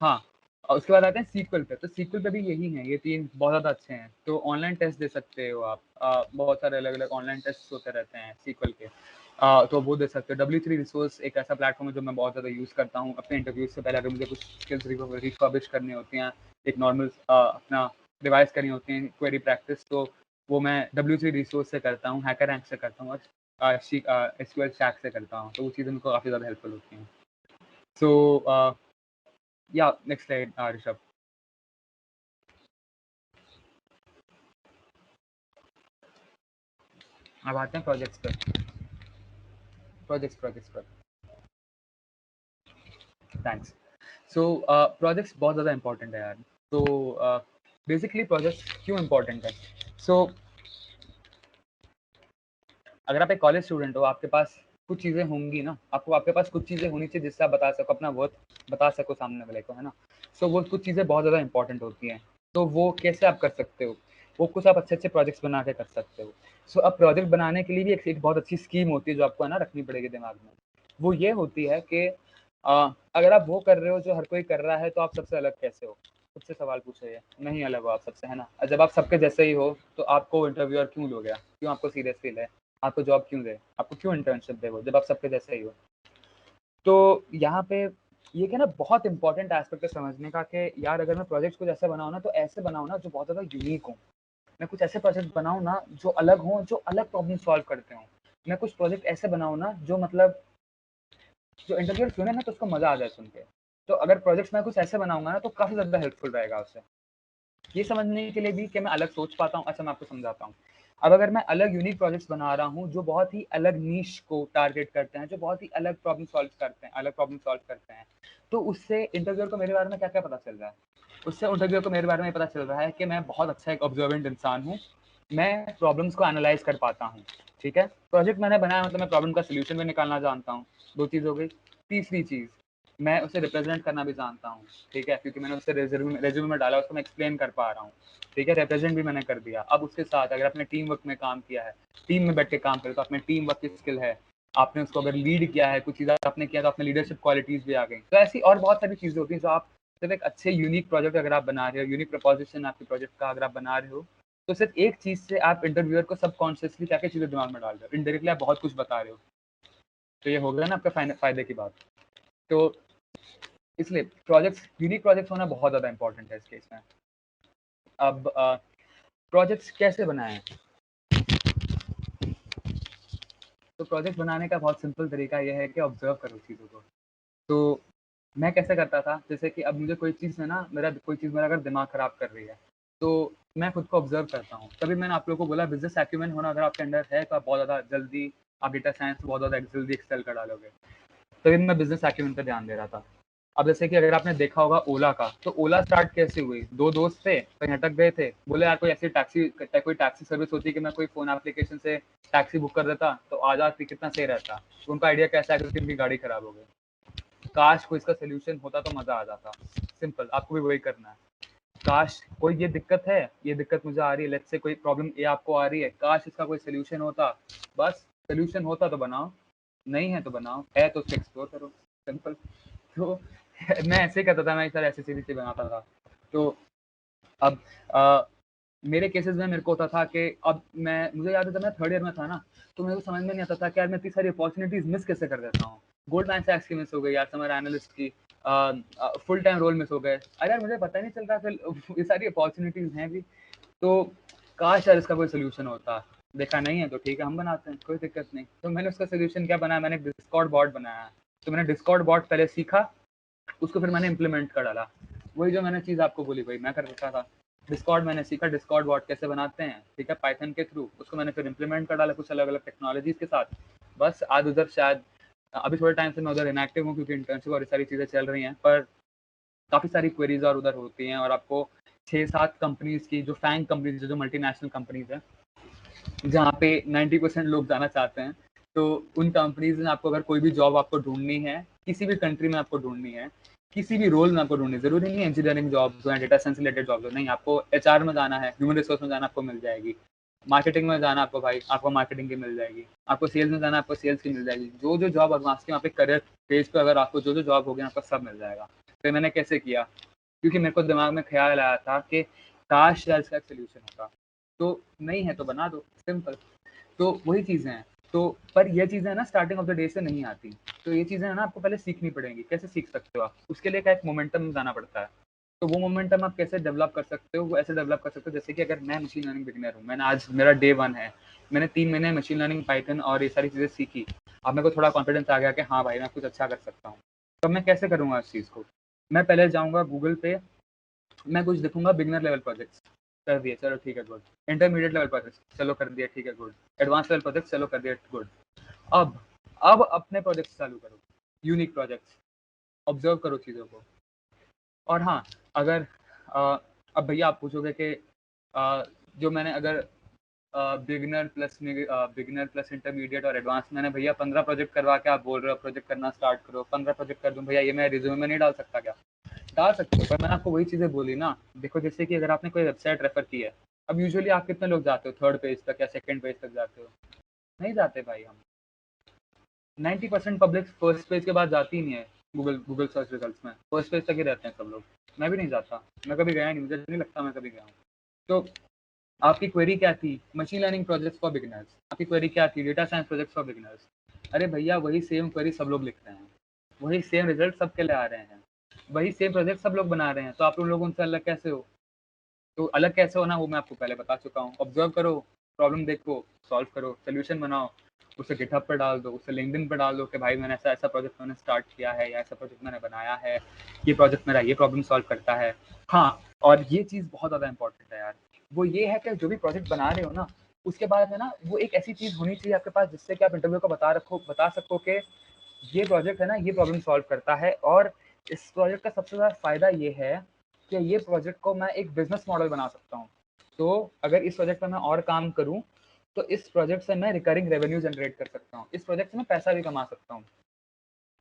[SPEAKER 3] हाँ, और उसके बाद आते हैं सीक्वल पे, तो सीक्वल पे भी यही है, ये 3 बहुत ज़्यादा अच्छे हैं। तो ऑनलाइन टेस्ट दे सकते हो आप, बहुत सारे अलग-अलग ऑनलाइन टेस्ट होते रहते हैं सीक्वल के, तो वो दे सकते हो। W3 रिसोर्स एक ऐसा प्लेटफॉर्म है जो मैं बहुत ज़्यादा यूज़ करता हूँ अपने इंटरव्यूज़ से पहले, अगर मुझे कुछ स्किल्स रिफर्बिश करनी होती हैं, एक नॉर्मल अपना रिवाइज़ करनी होती है, क्वेरी प्रैक्टिस, तो वो मैं W3 रिसोर्स से करता हूँ, हैकररैंक से करता हूँ और SQL स्टैक से करता हूँ, तो वो चीज़ें मेरे को काफ़ी ज़्यादा हेल्पफुल होती हैं। सो या नेक्स्ट स्लाइड ऋषभ। अब आते हैं प्रोजेक्ट्स पर। प्रोजेक्ट्स पर थैंक्स। सो प्रोजेक्ट्स बहुत ज़्यादा इंपॉर्टेंट है यार। तो बेसिकली प्रोजेक्ट्स क्यों इंपॉर्टेंट है? सो अगर आप एक कॉलेज स्टूडेंट हो, आपके पास कुछ चीज़ें होंगी ना, आपके पास कुछ चीज़ें होनी चाहिए जिससे आप बता सको, अपना वर्थ बता सको सामने वाले को, है ना? सो वो कुछ चीज़ें बहुत ज़्यादा इंपॉर्टेंट होती हैं। तो वो कैसे आप कर सकते हो? वो कुछ आप अच्छे-अच्छे प्रोजेक्ट्स बना के कर सकते हो। सो अब प्रोजेक्ट बनाने के लिए भी एक बहुत अच्छी स्कीम होती है जो आपको है ना रखनी पड़ेगी दिमाग में। वो ये होती है कि अगर आप वो कर रहे हो जो हर कोई कर रहा है, तो आप सबसे अलग कैसे हो? खुद से सवाल पूछो ये, नहीं अलग हो आप सबसे, है ना? और जब आप सबके जैसे ही हो, तो आपको इंटरव्यूअर क्यों लोगे? क्यों आपको सीरियस फील है? आपको जॉब क्यों दे? आपको क्यों इंटर्नशिप दे वो, जब आप सबके जैसे ही हो? तो यहाँ पे ये क्या ना बहुत इंपॉर्टेंट एस्पेक्ट है समझने का कि यार अगर मैं प्रोजेक्ट्स कुछ ऐसे बनाऊँ ना, तो ऐसे बनाऊँ ना जो बहुत ज़्यादा यूनिक हो। मैं कुछ ऐसे प्रोजेक्ट बनाऊँ ना जो अलग हों, जो अलग प्रॉब्लम सॉल्व करते हों। मैं कुछ प्रोजेक्ट ऐसे बनाऊँ ना जो मतलब जो इंटरव्यूअर सुने ना तो उसको मज़ा आ जाए सुन के। तो अगर प्रोजेक्ट्स मैं कुछ ऐसे बनाऊंगा ना तो काफ़ी ज़्यादा हेल्पफुल रहेगा उससे, ये समझने के लिए भी कि मैं अलग सोच पाता हूँ। अच्छा, मैं आपको समझाता हूँ। अब अगर मैं अलग यूनिक प्रोजेक्ट्स बना रहा हूँ जो बहुत ही अलग नीश को टारगेट करते हैं, जो बहुत ही अलग प्रॉब्लम सॉल्व करते हैं, तो उससे इंटरव्यूअर को मेरे बारे में क्या-क्या पता चल रहा है? उससे इंटरव्यूअर को मेरे बारे में पता चल रहा है कि मैं बहुत अच्छा एक ऑब्जर्वेंट इंसान हूँ, मैं प्रॉब्लम्स को एनालाइज़ कर पाता हूँ, ठीक है? प्रोजेक्ट मैंने बनाया मतलब मैं प्रॉब्लम का सॉल्यूशन भी निकालना जानता हूँ, 2 चीज़ हो गई। तीसरी चीज़, मैं उसे रिप्रेज़ेंट करना भी जानता हूँ, ठीक है? क्योंकि मैंने उसे रिज़्यूमे में डाला, उसको मैं एक्सप्लेन कर पा रहा हूँ, ठीक है? रिप्रेज़ेंट भी मैंने कर दिया। अब उसके साथ अगर आपने टीम वर्क में काम किया है, टीम में बैठ के काम करें, तो आपने टीम वर्क की स्किल है, आपने उसको अगर लीड किया है, कुछ चीज़ें आपने किया तो आपने लीडरशिप क्वालिटीज़ भी आ गई। तो ऐसी और बहुत सारी चीज़ें होती हैं जो आप सिर्फ़ एक अच्छे यूनिक प्रोजेक्ट अगर आप बना रहे हो, यूनिक प्रोपोज़िशन आपके प्रोजेक्ट का अगर आप बना रहे हो, तो सिर्फ़ एक चीज़ से आप इंटरव्यूअर को सबकॉन्शियसली क्या-क्या चीज़ें दिमाग में डाल रहे हो। इनडायरेक्टली आप बहुत कुछ बता रहे हो। तो ये हो गया ना आपका फ़ायदे की बात। तो इसलिए यूनिक प्रोजेक्ट्स होना बहुत ज़्यादा इम्पोर्टेंट है इस केस में। अब प्रोजेक्ट्स कैसे बनाएँ? तो प्रोजेक्ट बनाने का बहुत सिंपल तरीका ये है कि ऑब्ज़र्व करो चीज़ों को। तो मैं कैसे करता था, जैसे कि अब मुझे कोई चीज़ मेरा अगर दिमाग ख़राब कर रही है, तो मैं खुद को ऑब्ज़र्व करता हूँ। तभी मैंने आप लोगों को बोला बिज़नेस एक्यूमेन होना अगर आपके अंदर है, तो आप बहुत ज़्यादा जल्दी आप डेटा साइंस में बहुत ज़्यादा जल्दी एक्सेल कर डालोगे। तभी मैं बिज़नेस एक्यूमेन पे ध्यान दे रहा था। अब जैसे कि अगर आपने देखा होगा ओला का, तो ओला स्टार्ट कैसे हुई? 2 दोस्त थे, कहीं अटक गए थे, बोले यार कोई टैक्सी सर्विस होती कि मैं कोई फ़ोन एप्लीकेशन से टैक्सी बुक कर देता, तो आ जाती, कितना सही रहता। उनका आइडिया कैसा है क्योंकि उनकी गाड़ी खराब हो गई। काश कोई इसका सॉल्यूशन होता तो मज़ा आ जाता। सिंपल, आपको भी वही करना है। काश कोई ये दिक्कत मुझे आ रही है, लेट्स से कोई प्रॉब्लम ये आपको आ रही है, काश इसका कोई सॉल्यूशन होता। बस सॉल्यूशन होता तो बनाओ, नहीं है तो बनाओ, है तो उसको एक्सप्लोर करो, सिंपल। तो मैं ऐसे ही करता था, मैं सर ऐसी चीज़ें बनाता था। तो अब मेरे केसेस में मेरे को होता था कि अब मुझे याद है जब मैं थर्ड ईयर में था ना, तो मेरे को समझ में नहीं आता था कि यार मैं इतनी सारी अपॉर्चुनिटीज़ मिस कैसे कर देता हूँ। गोल्डमैन सैक्स की मिस हो गई यार, समर एनालिस्ट की फुल टाइम रोल मिस हो गए। अरे यार मुझे पता ही नहीं चल रहा फिर ये सारी अपॉर्चुनिटीज़ हैं भी। तो काश यार इसका कोई सॉल्यूशन होता। देखा नहीं है तो ठीक है, हम बनाते हैं, कोई दिक्कत नहीं। तो मैंने उसका सॉल्यूशन क्या बनाया, मैंने डिस्कॉर्ड बॉट बनाया। तो मैंने डिस्कॉर्ड बॉट पहले सीखा, उसको फिर मैंने इम्प्लीमेंट कर डाला। वही जो मैंने चीज़ आपको बोली वही मैं कर रखा था। डिस्कॉर्ड मैंने सीखा, डिस्कॉर्ड बॉट कैसे बनाते हैं, ठीक है, पाइथन के थ्रू। उसको मैंने फिर इम्प्लीमेंट कर डाला कुछ अलग-अलग टेक्नोलॉजीज़ के साथ। बस आज उधर शायद अभी थोड़े टाइम से मैं उधर इनएक्टिव हूँ क्योंकि इंटर्नशिप और ये सारी चीज़ें चल रही हैं, पर काफ़ी सारी क्वेरीज़ और उधर होती हैं और आपको 6-7 कंपनीज़ की जो फैंग कंपनीज़ है, जो मल्टीनेशनल कंपनीज़ हैं, जहाँ पे 90% लोग जाना चाहते हैं। तो उन कंपनीज़ में आपको अगर कोई भी जॉब आपको ढूँढनी है, किसी भी कंट्री में आपको ढूँढनी है, किसी भी रोल में आपको ढूँढनी है, ज़रूरी नहीं है इंजीनियरिंग जॉब्स हो या डेटा साइंस रिलेटेड जॉब्स हो, नहीं आपको एचआर में जाना है, ह्यूमन रिसोर्स में जाना आपको मिल जाएगी। मार्केटिंग में जाना आपको भाई, आपको मार्केटिंग की मिल जाएगी। आपको सेल्स में जाना आपको सेल्स की मिल जाएगी। जो जॉब एडवांस की वहाँ पे करियर पेज पे अगर आपको जो जॉब होगी आपको सब मिल जाएगा। तो मैंने कैसे किया? क्योंकि मेरे को दिमाग में ख़्याल आया था कि काश यार इसका एक सॉल्यूशन होता। तो नहीं है तो बना दो, सिंपल। तो वही चीज़ें हैं। तो पर ये चीज़ें ना स्टार्टिंग ऑफ द डे से नहीं आती। तो ये चीज़ें है ना आपको पहले सीखनी पड़ेंगी। कैसे सीख सकते हो आप? उसके लिए क्या एक मोमेंटम में जाना पड़ता है। तो वो मोमेंटम आप कैसे डेवलप कर सकते हो? वो ऐसे डेवलप कर सकते हो जैसे कि अगर मैं मशीन लर्निंग बिगिनर हूँ, मैंने आज मेरा डे 1 है। मैंने 3 महीने मशीन लर्निंग, पाइथन और ये सारी चीज़ें सीखी। अब मेरे को थोड़ा कॉन्फिडेंस आ गया कि हाँ भाई, मैं कुछ अच्छा कर सकता हूँ। तो मैं कैसे करूँगा इस चीज़ को? मैं पहले जाऊँगा गूगल पे, मैं कुछ देखूँगा बिगिनर लेवल प्रोजेक्ट्स, कर दिए, चलो ठीक है, गुड। इंटरमीडिएट लेवल प्रोजेक्ट्स, चलो कर दिया, ठीक है, गुड। एडवांस लेवल प्रोजेक्ट्स, चलो कर दिया, गुड। अब अपने प्रोजेक्ट्स चालू करो, यूनिक प्रोजेक्ट्स, ऑब्जर्व करो चीज़ों को। और हाँ, अगर अब भैया आप पूछोगे कि जो मैंने अगर बिगिनर प्लस इंटरमीडिएट और एडवांस मैंने भैया 15 प्रोजेक्ट करवा के आप बोल रहे हो प्रोजेक्ट करना स्टार्ट करो, 15 प्रोजेक्ट कर दूँ भैया, ये मैं रिज्यूमे में नहीं डाल सकता क्या? डाल सकते हो, पर मैंने आपको वही चीज़ें बोली ना। देखो जैसे कि अगर आपने कोई वेबसाइट रेफर की है, अब यूजुअली आप कितने लोग जाते हो, थर्ड पेज तक या सेकंड पेज तक जाते हो? नहीं जाते भाई हम। 90% पब्लिक फर्स्ट पेज के बाद जाती ही नहीं है गूगल सर्च रिजल्ट्स में, फर्स्ट पेज तक ही रहते हैं सब लोग। मैं भी नहीं जाता, मैं कभी गया नहीं, मुझे नहीं लगता मैं कभी गया हूँ। तो आपकी क्वेरी क्या थी? Machine learning projects for beginners. आपकी क्वेरी क्या थी? Data science projects for beginners. अरे भैया वही सेम क्वेरी सब लोग लिख रहे हैं, वही सेम रिजल्ट सबके लिए आ रहे हैं, वही सेम प्रोजेक्ट सब लोग बना रहे हैं, तो आप लोग उनसे अलग कैसे हो? तो अलग कैसे होना वो मैं आपको पहले बता चुका हूँ। ऑब्जर्व करो, प्रॉब्लम देखो, सॉल्व करो, सोल्यूशन बनाओ, उसे गिटहब पर डाल दो, उसे लिंक्डइन पर डाल दो कि भाई मैंने ऐसा ऐसा प्रोजेक्ट मैंने स्टार्ट किया है या ऐसा प्रोजेक्ट मैंने बनाया है, ये प्रोजेक्ट मेरा ये प्रॉब्लम सॉल्व करता है। हाँ, और ये चीज़ बहुत ज़्यादा इंपॉर्टेंट है यार, वो ये है कि जो भी प्रोजेक्ट बना रहे हो ना, उसके बाद है ना वो एक ऐसी चीज़ होनी चाहिए आपके पास जिससे कि आप इंटरव्यू को बता सको कि ये प्रोजेक्ट है ना ये प्रॉब्लम सॉल्व करता है, और इस प्रोजेक्ट का सबसे ज़्यादा फ़ायदा ये है कि ये प्रोजेक्ट को मैं एक बिजनेस मॉडल बना सकता हूँ। तो अगर इस प्रोजेक्ट पर मैं और काम करूँ तो इस प्रोजेक्ट से मैं रिकरिंग रेवेन्यू जनरेट कर सकता हूँ, इस प्रोजेक्ट से मैं पैसा भी कमा सकता हूँ।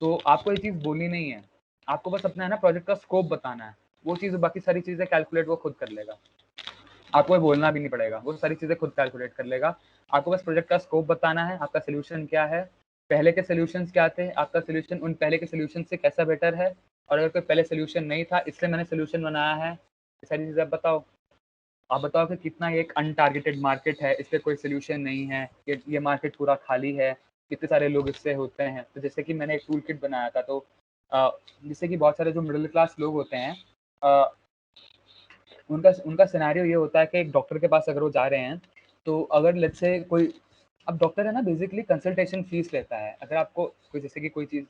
[SPEAKER 3] तो आपको ये चीज़ बोलनी नहीं है, आपको बस अपना है ना प्रोजेक्ट का स्कोप बताना है, वो चीज़ बाकी सारी चीज़ें कैलकुलेट वो खुद कर लेगा, आपको ये बोलना भी नहीं पड़ेगा, वो सारी चीज़ें खुद कैलकुलेट कर लेगा। आपको बस प्रोजेक्ट का स्कोप बताना है, आपका सोल्यूशन क्या है, पहले के सोल्यूशंस क्या थे, आपका सोल्यूशन उन पहले के सोल्यूशन से कैसा बेटर है, और अगर कोई पहले सोल्यूशन नहीं था इसलिए मैंने सोल्यूशन बनाया है, ये सारी चीज़ें आप बताओ। आप बताओ कि कितना ये एक अनटारगेटेड मार्केट है, इस पे कोई सोल्यूशन नहीं है, ये मार्केट पूरा खाली है, कितने सारे लोग इससे होते हैं। तो जैसे कि मैंने एक टूल किट बनाया था, तो जिससे कि बहुत सारे जो मिडिल क्लास लोग होते हैं उनका उनका सिनेरियो ये होता है कि एक डॉक्टर के पास अगर वो जा रहे हैं, तो अगर लेट्स से कोई, अब डॉक्टर है ना बेसिकली कंसल्टेशन फीस लेता है। अगर आपको कोई जैसे कि कोई चीज़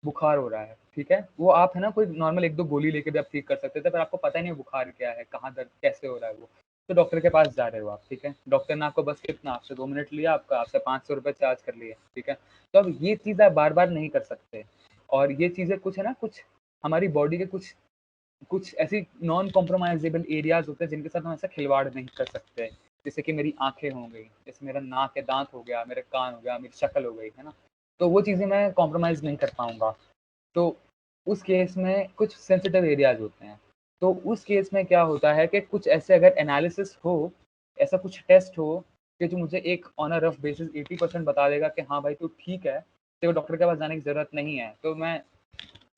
[SPEAKER 3] बुखार हो रहा है, ठीक है, वो आप है ना कोई नॉर्मल 1-2 गोली लेके भी आप ठीक कर सकते थे, पर आपको पता ही नहीं बुखार क्या है, कहाँ दर्द कैसे हो रहा है वो। तो डॉक्टर के पास जा रहे हो आप, ठीक है, डॉक्टर ने आपको बस कितना आपसे 2 मिनट लिया, आपसे 500 रुपये चार्ज कर लिए, ठीक है। तो अब ये चीज़ आप बार-बार नहीं कर सकते, और ये चीज़ें कुछ है ना कुछ हमारी बॉडी के कुछ ऐसी नॉन कॉम्प्रोमाइजेबल एरियाज होते हैं जिनके साथ हम ऐसा खिलवाड़ नहीं कर सकते। जैसे कि मेरी आंखें हो गई, जैसे मेरा नाक है, दांत हो गया, मेरे कान हो गया, मेरी शक्ल हो गई, है ना, तो वो चीज़ें मैं कॉम्प्रोमाइज़ नहीं कर पाऊंगा। तो उस केस में कुछ सेंसिटिव एरियाज होते हैं। तो उस केस में क्या होता है कि कुछ ऐसे अगर एनालिसिस हो, ऐसा कुछ टेस्ट हो कि जो मुझे एक ऑन अ रफ बेसिस 80% बता देगा कि हाँ भाई तू ठीक है, तेरे को डॉक्टर के पास जाने की ज़रूरत नहीं है, तो मैं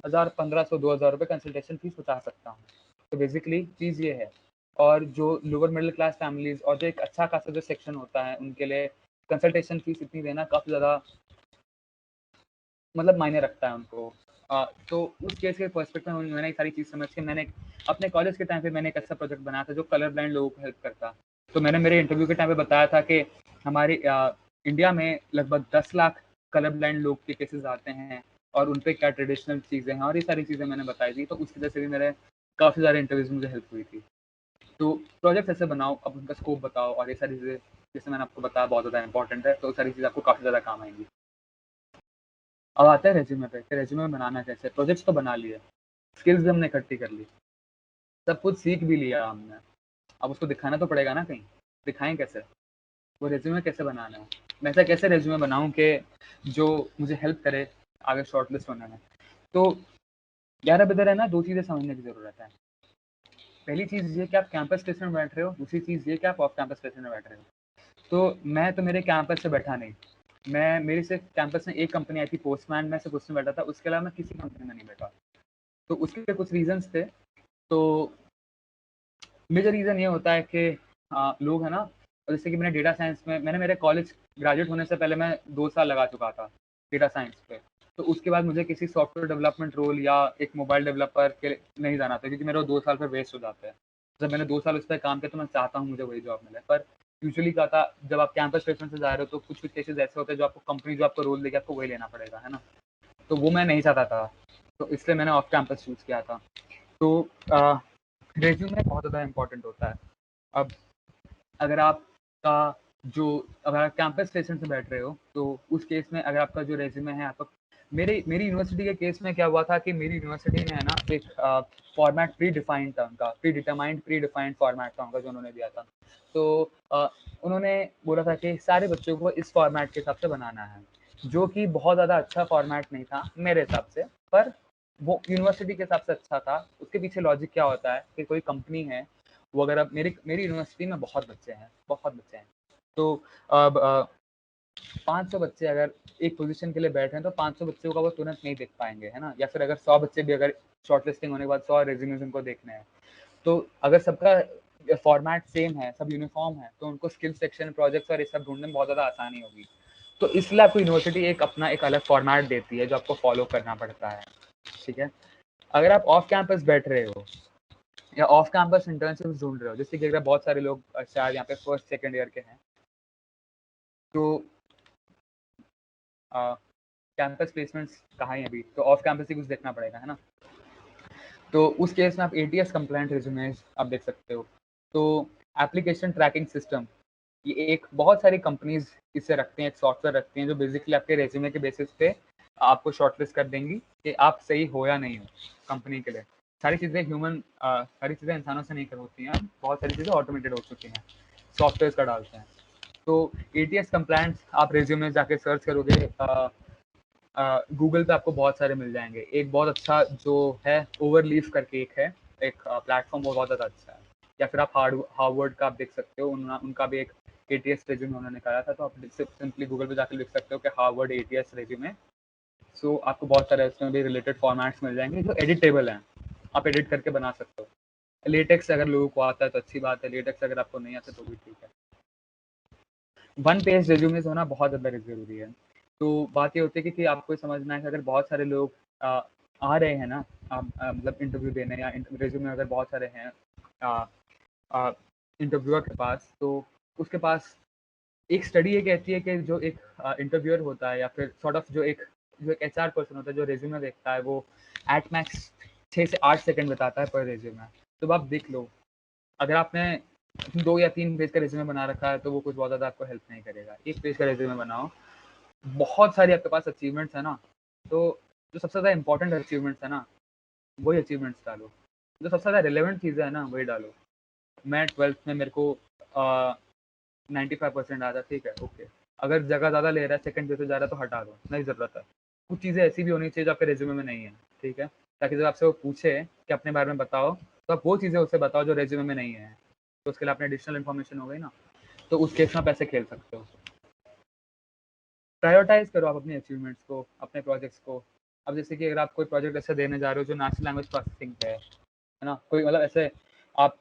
[SPEAKER 3] 1000, 1500, 2000 रुपये कंसल्टेशन फीस बचा सकता हूँ। तो बेसिकली चीज़ ये है। और जो लोअर मिडिल क्लास फैमिलीज और जो एक अच्छा खासा जो सेक्शन होता है उनके लिए कंसल्टेशन फीस इतनी देना काफ़ी ज़्यादा मतलब मायने रखता है उनको। तो उस केस के पर्सपेक्टिव में मैंने ये सारी चीज़ समझ के मैंने अपने कॉलेज के टाइम पे मैंने एक ऐसा प्रोजेक्ट बनाया था जो कलर ब्लाइंड लोगों को हेल्प करता। तो मैंने मेरे इंटरव्यू के टाइम पे बताया था कि हमारे इंडिया में लगभग 10 लाख कलर ब्लाइंड लोग के केसेस आते हैं, और उन पे क्या ट्रेडिशनल चीज़ें हैं, और ये सारी चीज़ें मैंने बताई थी। तो उसकी वजह से भी मेरे काफ़ी सारे इंटरव्यूज मुझे हेल्प हुई थी। तो प्रोजेक्ट ऐसे बनाओ, अब उनका स्कोप बताओ, और ये सारी चीज़ें जैसे मैंने आपको बताया बहुत ज़्यादा इंपॉर्टेंट है, तो वो सारी चीज़ें आपको काफ़ी ज़्यादा काम आएंगी। अब आते हैं रेज्यूमे पे कि रेज्यूमे बनाना कैसे। प्रोजेक्ट्स तो बना लिए, स्किल्स भी हमने इकट्ठी कर ली, सब कुछ सीख भी लिया हमने, अब उसको दिखाना तो पड़ेगा ना कहीं। दिखाएं कैसे, वो रेज्यूमे कैसे बनाना है, मैं ऐसा कैसे रेज्यूमे बनाऊं कि जो मुझे हेल्प करे आगे शॉर्टलिस्ट होने में। तो यार अब इधर है ना 2 चीज़ें समझने की ज़रूरत है। पहली चीज़ ये कि आप कैंपस प्लेसमेंट में बैठ रहे हो, दूसरी चीज़ ये कि आप ऑफ कैंपस प्लेसमेंट में बैठ रहे हो। तो मैं तो मेरे कैंपस से बैठा नहीं, मैं मेरी सिर्फ कैंपस में एक कंपनी आई थी पोस्टमैन, मैं सिर्फ उसमें बैठा था, उसके अलावा मैं किसी कंपनी में नहीं बैठा। तो उसके कुछ रीजंस थे। तो मेजर रीज़न ये होता है कि लोग है ना, जैसे कि मैंने डेटा साइंस में मैंने मेरे कॉलेज ग्रेजुएट होने से पहले मैं 2 साल लगा चुका था डेटा साइंस पे। तो उसके बाद मुझे किसी सॉफ्टवेयर डेवलपमेंट रोल या एक मोबाइल डेवलपर के लिए नहीं जाना था, क्योंकि मेरे 2 साल फिर वेस्ट हो जाते हैं। जब मैंने 2 साल उस पर काम किया तो मैं चाहता हूँ मुझे वही जॉब मिले। पर यूजुअली क्या था, जब आप कैंपस प्लेसमेंट से जा रहे हो तो कुछ-कुछ केसेज़ ऐसे होते हैं जो आपको कंपनी जो आपको रोल देगी आपको वही लेना पड़ेगा, है ना? तो वो मैं नहीं चाहता था, तो इसलिए मैंने ऑफ कैंपस चूज़ किया था। तो रेज़्यूमे बहुत ज़्यादा इम्पोर्टेंट होता है। अब अगर आपका जो अगर आप कैंपस प्लेसमेंट से बैठ रहे हो, तो उस केस में अगर आपका जो रेज़्यूमे है आपका, मेरी यूनिवर्सिटी के केस में क्या हुआ था कि मेरी यूनिवर्सिटी में है ना एक फॉर्मेट प्री डिफाइंड था उनका, प्री डिफाइंड फॉर्मेट था उनका जो उन्होंने दिया था। तो उन्होंने बोला था कि सारे बच्चों को इस फॉर्मेट के हिसाब से बनाना है, जो कि बहुत ज़्यादा अच्छा फॉर्मेट नहीं था मेरे हिसाब से, पर वो यूनिवर्सिटी के हिसाब से अच्छा था। उसके पीछे लॉजिक क्या होता है कि कोई कंपनी है, वो अगर अब मेरी मेरी यूनिवर्सिटी में बहुत बच्चे हैं। तो अब 500 बच्चे अगर एक पोजीशन के लिए बैठे हैं तो 500 बच्चों का वो तुरंत नहीं देख पाएंगे, है ना? या फिर अगर 100 बच्चे भी अगर शॉर्टलिस्टिंग होने के बाद 100 रेज्यूमेज उनको देखने हैं, तो अगर सबका फॉर्मेट सेम है, सब यूनिफॉर्म है, तो उनको स्किल सेक्शन, प्रोजेक्ट्स और ये सब ढूंढने में बहुत ज़्यादा आसानी होगी। तो इसलिए आपको यूनिवर्सिटी एक अपना एक अलग फॉर्मेट देती है जो आपको फॉलो करना पड़ता है, ठीक है? अगर आप ऑफ कैंपस बैठ रहे हो या ऑफ कैंपस इंटर्नशिप ढूंढ रहे हो, जैसे कि अगर बहुत सारे लोग शायद यहाँ पे फर्स्ट सेकंड ईयर के हैं, तो कैंपस प्लेसमेंट्स कहाँ है अभी, तो ऑफ कैंपस ही कुछ देखना पड़ेगा, है ना। तो उस केस में आप ATS कंप्लायंट रिज्यूमेज आप देख सकते हो। तो एप्लीकेशन ट्रैकिंग सिस्टम, ये एक बहुत सारी कंपनीज इसे रखते हैं, एक सॉफ्टवेयर रखते हैं जो बेसिकली आपके रेज्यूमे के बेसिस पे आपको शॉर्टलिस्ट कर देंगी कि आप सही हो या नहीं हो कंपनी के लिए। सारी चीज़ें इंसानों से नहीं कर होती हैं, बहुत सारी चीज़ें ऑटोमेटेड हो चुकी हैं, सॉफ्टवेयर का डालते हैं। तो ATS कंप्लायंस आप रेज्यूमे जाके सर्च करोगे, गूगल पे आपको बहुत सारे मिल जाएंगे। एक बहुत अच्छा जो है ओवरलीफ करके एक प्लेटफॉर्म, वो बहुत ज़्यादा अच्छा है। या फिर आप हार्वर्ड का आप देख सकते हो, उनका भी एक ATS रेज्यूमे उन्होंने निकाला था, तो आप सिंपली गूगल पे जाकर लिख सकते हो कि हार्वर्ड ATS रेज्यूमे। सो आपको बहुत सारे इसमें भी रिलेटेड फॉर्मेट्स मिल जाएंगे जो एडिटेबल हैं, आप एडिट करके बना सकते हो। लेटेक्स अगर लोगों को आता है तो अच्छी बात है, लेटेक्स अगर आपको नहीं आता तो भी ठीक है। वन पेज रेज्यूमेज होना बहुत ज़्यादा ज़रूरी है। तो बात ये होती है कि आपको समझना है कि अगर बहुत सारे लोग आ रहे हैं ना, मतलब इंटरव्यू देने या रेज्यूमे अगर बहुत सारे हैं इंटरव्यूअर के पास, तो उसके पास एक स्टडी ये कहती है कि जो एक इंटरव्यूअर होता है या फिर सॉर्ट ऑफ जो एक HR पर्सन होता है जो रेज्यूमे देखता है, वो एट मैक्स 6 से 8 सेकंड बताता है पर रेज्यूमे। तो आप देख लो, अगर आपने 2 या 3 पेज का रेज्यूमे बना रखा है तो वो कुछ बहुत ज़्यादा आपको हेल्प नहीं करेगा। 1 पेज का रेज्यूमे बनाओ, बहुत सारी आपके पास अचीवमेंट्स है ना, तो जो सबसे ज़्यादा इंपॉर्टेंट अचीवमेंट्स है ना, वही अचीवमेंट्स डालो। जो सबसे ज़्यादा रिलेवेंट चीज़ें है ना, वही डालो। मैं 12th में मेरे को 95% आया था, ठीक है, ओके। अगर जगह ज़्यादा ले रहा है, सेकंड पेज पे जा रहा है, तो हटा दो, नहीं ज़रूरत है। कुछ चीज़ें ऐसी भी होनी चाहिए जो आपके रेज्यूमे में नहीं है, ठीक है, ताकि जब आपसे वो पूछे कि अपने बारे में बताओ, तो आप वो चीज़ें उससे बताओ जो रेज्यूमे में नहीं है। तो उसके लिए अपने एडिशनल इन्फॉर्मेशन हो गई ना, तो उस केस में आप ऐसे खेल सकते हो। प्रायोरिटाइज करो आप अपने अचीवमेंट्स को, अपने प्रोजेक्ट्स को। अब जैसे कि अगर आप कोई प्रोजेक्ट ऐसे देने जा रहे हो जो नेचुरल लैंग्वेज प्रोसेसिंग पे है ना, कोई मतलब ऐसे आप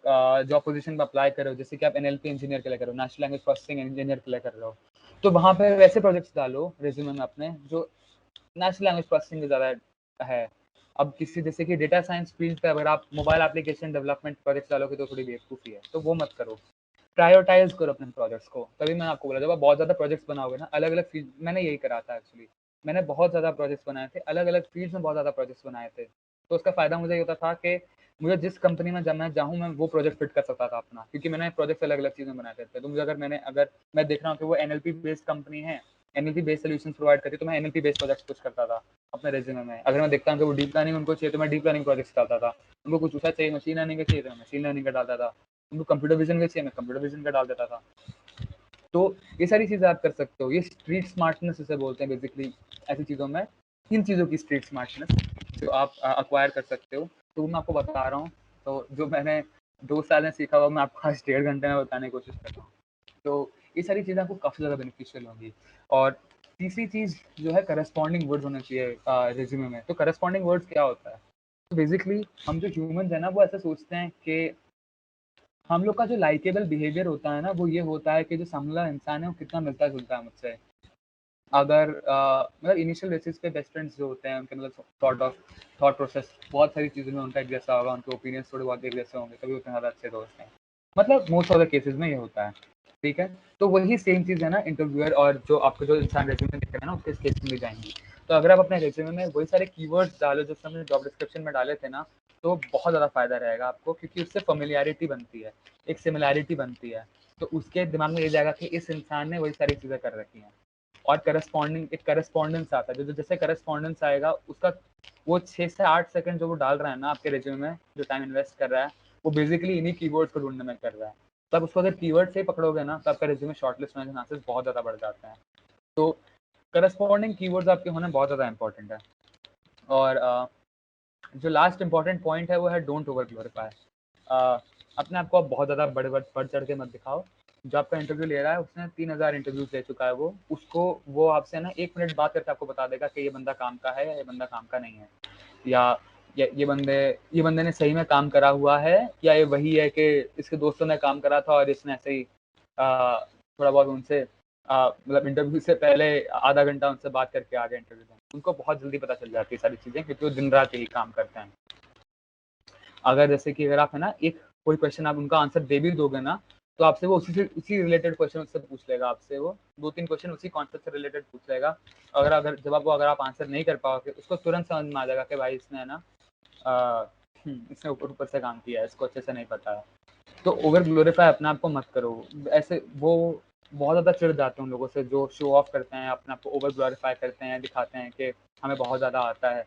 [SPEAKER 3] जॉब पोजीशन पर अप्लाई कर रहे हो, जैसे कि आप NLP इंजीनियर के लिए कर रहे हो, नेचुरल लैंग्वेज प्रोसेसिंग इंजीनियर के लिए कर रहे हो, तो वहाँ पे वैसे प्रोजेक्ट्स डालो रेज्यूमे में अपने जो नेचुरल लैंग्वेज प्रोसेसिंग ज़्यादा है। अब किसी जैसे कि डेटा साइंस फील्ड पे अगर आप मोबाइल एप्लीकेशन डेवलपमेंट प्रोजेक्ट डालोगे तो थोड़ी बेवकूफ़ी है, तो वो मत करो। प्रायोरिटाइज करो अपने प्रोजेक्ट्स को। तभी मैंने आपको बोला, जब आप बहुत ज़्यादा प्रोजेक्ट्स बनाओगे ना, अलग अलग फील्ड, मैंने यही करा था एक्चुअली। मैंने बहुत ज़्यादा प्रोजेक्ट्स बनाए थे, अलग अलग फील्ड्स में बहुत ज़्यादा प्रोजेक्ट्स बनाए थे। तो उसका फ़ायदा मुझे ये होता था कि मुझे जिस कंपनी में जब मैं जाऊँ, मैं वो प्रोजेक्ट फिट कर सकता था अपना, क्योंकि मैंने प्रोजेक्ट्स अलग अलग चीज़ें बनाए थे। तो मुझे अगर मैं देख रहा हूँ कि वो NLP बेस्ड कंपनी है, NLP बेस्ड सोल्यूशन प्रोवाइड करती है, तो मैं NLP बेस्ड प्रोजेक्ट्स कुछ करता था अपने रेज्यूमे में। अगर मैं देखता हूँ कि वो डीप लर्निंग उनको चाहिए, तो मैं डीप लर्निंग प्रोजेक्ट्स डालता था। उनको कुछ दूसरा चाहिए, मशीन लर्निंग का चाहिए, तो मैं मशीन लर्निंग का डालता था। उनको कंप्यूटर विजन का चाहिए, मैं कंप्यूटर विजन का डाल देता था। तो ये सारी चीज़ें आप कर सकते हो। ये स्ट्रीट स्मार्टनेस इसे बोलते हैं बेसिकली, ऐसी चीज़ों में, इन चीज़ों की स्ट्रीट स्मार्टनेस जो आप अक्वायर कर सकते हो। तो मैं आपको बता रहा हूँ, तो जो मैंने 2 साल में सीखा हुआ मैं आपको आज 1.5 घंटे में बताने की कोशिश कर रहा हूँ। तो ये सारी चीज़ें आपको काफ़ी ज़्यादा बेनिफिशियल होंगी। और तीसरी चीज़ जो है, करस्पॉन्डिंग वर्ड्स होने चाहिए रिज्यूमे में। तो करस्पॉन्डिंग वर्ड्स क्या होता है? तो बेसिकली हम जो ह्यूमन्स हैं ना, वो ऐसा सोचते हैं कि हम लोग का जो लाइकेबल बिहेवियर होता है ना, वो ये होता है कि जो सामने वाला इंसान है वो कितना मिलता जुलता है मुझसे। अगर मतलब इनिशियल बेसिस पे बेस्ट फ्रेंड्स जो होते हैं, उनके मतलब सॉर्ट ऑफ थॉट प्रोसेस बहुत सारी चीज़ों में उनका एक जैसा होगा, उनके ओपिनियंस थोड़े बहुत एक जैसे होंगे, तभी उतने ज़्यादा अच्छे दोस्त हैं। मतलब मोस्ट ऑफ द केसेस में ये होता है, ठीक है। तो वही सेम चीज़ है ना, इंटरव्यूअर और जो आपको जो इंसान रेज्यूमे देख रहे हैं ना, उसके केस में भी जाएंगी। तो अगर आप अपने रेज्यूमे में वही सारे कीवर्ड्स डालो जो हमने जॉब डिस्क्रिप्शन में डाले थे ना, तो बहुत ज़्यादा फायदा रहेगा आपको, क्योंकि उससे फेमिलियरिटी बनती है, एक सिमिलैरिटी बनती है। तो उसके दिमाग में ये जाएगा कि इस इंसान ने वही सारी चीज़ें कर रखी हैं। और करस्पॉन्डिंग एक करस्पॉन्डेंस आता है, जो जैसे करस्पॉन्डेंस आएगा उसका, वो 6 से 8 सेकंड जो वो डाल रहा है ना आपके रिज्यूमे में, जो टाइम इन्वेस्ट कर रहा है, वो बेसिकली इन्हीं कीवर्ड्स को ढूंढने में कर रहा है। तो आप उसको अगर कीवर्ड से ही पकड़ोगे ना, तो आपका रिज्यूमे शॉर्टलिस्ट होने के चांसेस बहुत ज़्यादा बढ़ जाते हैं। तो करस्पॉन्डिंग कीवर्ड्स आपके होना बहुत ज़्यादा इंपॉर्टेंट है। और जो लास्ट इंपॉर्टेंट पॉइंट है वो है, डोंट ओवर ग्लोरीफाई। अपने आप को आप बहुत ज़्यादा बढ़ चढ़ के मत दिखाओ। जो आपका इंटरव्यू ले रहा है, उसने 3000 इंटरव्यूज ले चुका है, वो आपसे ना 1 मिनट बात करके आपको बता देगा कि ये बंदा काम का है या ये बंदा काम का नहीं है, या ये बंदे ने सही में काम करा हुआ है, या ये वही है कि इसके दोस्तों ने काम करा था और इसने ऐसे ही थोड़ा बहुत उनसे मतलब इंटरव्यू से पहले आधा घंटा उनसे बात करके आ गया इंटरव्यू में। उनको बहुत जल्दी पता चल जाती है सारी चीज़ें, क्योंकि वो दिन रात यही काम करते हैं। अगर जैसे कि अगर आप है ना, एक कोई क्वेश्चन आप उनका आंसर दे भी दोगे ना, तो आपसे वो उसी रिलेटेड क्वेश्चन उससे पूछ लेगा, आपसे वो 2-3 क्वेश्चन उसी कॉन्सेप्ट से रिलेटेड पूछ लेगा। अगर अगर आप आंसर नहीं कर पाओगे, उसको तुरंत समझ में आ जाएगा कि भाई इसने है ना इसने ऊपर से काम किया है, इसको अच्छे से नहीं पता है। तो ओवर ग्लोरीफाई अपने आप को मत करो। ऐसे वो बहुत ज़्यादा चिढ़ जाते हैं उन लोगों से जो शो ऑफ करते हैं, अपने आप को ओवर ग्लोरीफाई करते हैं, दिखाते हैं कि हमें बहुत ज़्यादा आता है।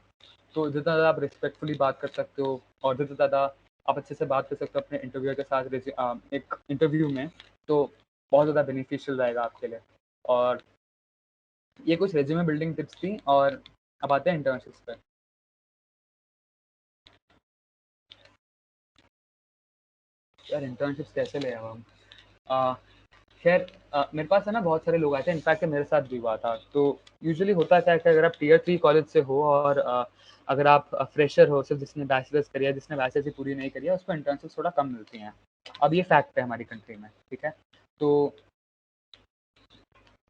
[SPEAKER 3] तो जितना ज़्यादा आप रिस्पेक्टफुली बात कर सकते हो और जितना ज़्यादा आप अच्छे से बात कर सकते हो अपने इंटरव्यूअर के साथ एक इंटरव्यू में, तो बहुत ज़्यादा बेनिफिशियल रहेगा आपके लिए। और ये कुछ रेज्यूमे बिल्डिंग टिप्स थी। और अब आते हैं इंटर्नशिप्स पे। यार इंटर्नशिप्स कैसे ले आओ हम? खैर मेरे पास है ना बहुत सारे लोग आए थे, इनफैक्ट मेरे साथ भी हुआ था। तो यूजुअली होता क्या है कि अगर आप टीयर 3 कॉलेज से हो और अगर आप फ्रेशर हो, सिर्फ जिसने बैचलर्स करी है, जिसने बैचलर्स ही पूरी नहीं करी है, उसको इंटर्नशिप थोड़ा कम मिलती हैं। अब ये फैक्ट है हमारी कंट्री में, ठीक है? तो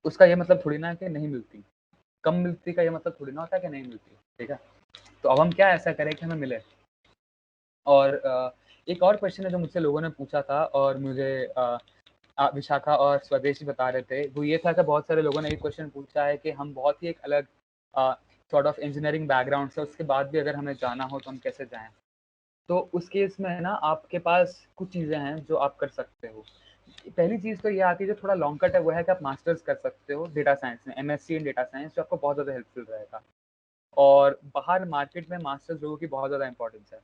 [SPEAKER 3] उसका ये मतलब थोड़ी ना है कि नहीं मिलती। कम मिलती का ये मतलब थोड़ी ना होता है कि नहीं मिलती, ठीक है? तो अब हम क्या ऐसा करें कि हमें मिले? और एक और क्वेश्चन है जो मुझसे लोगों ने पूछा था और मुझे विशाखा और स्वदेशी बता रहे थे, वो ये था कि बहुत सारे लोगों ने एक क्वेश्चन पूछा है कि हम बहुत ही एक अलग सॉर्ट ऑफ इंजीनियरिंग बैकग्राउंड से, उसके बाद भी अगर हमें जाना हो तो हम कैसे जाएं? तो उस केस में है ना आपके पास कुछ चीज़ें हैं जो आप कर सकते हो। पहली चीज़ तो ये आती है जो थोड़ा लॉन्ग कट है, वो है कि आप मास्टर्स कर सकते हो डेटा साइंस में, एमएससी इन डेटा साइंस, जो आपको बहुत ज़्यादा हेल्पफुल रहेगा। और बाहर मार्केट में मास्टर्स लोगों की बहुत ज़्यादा इंपॉर्टेंस है।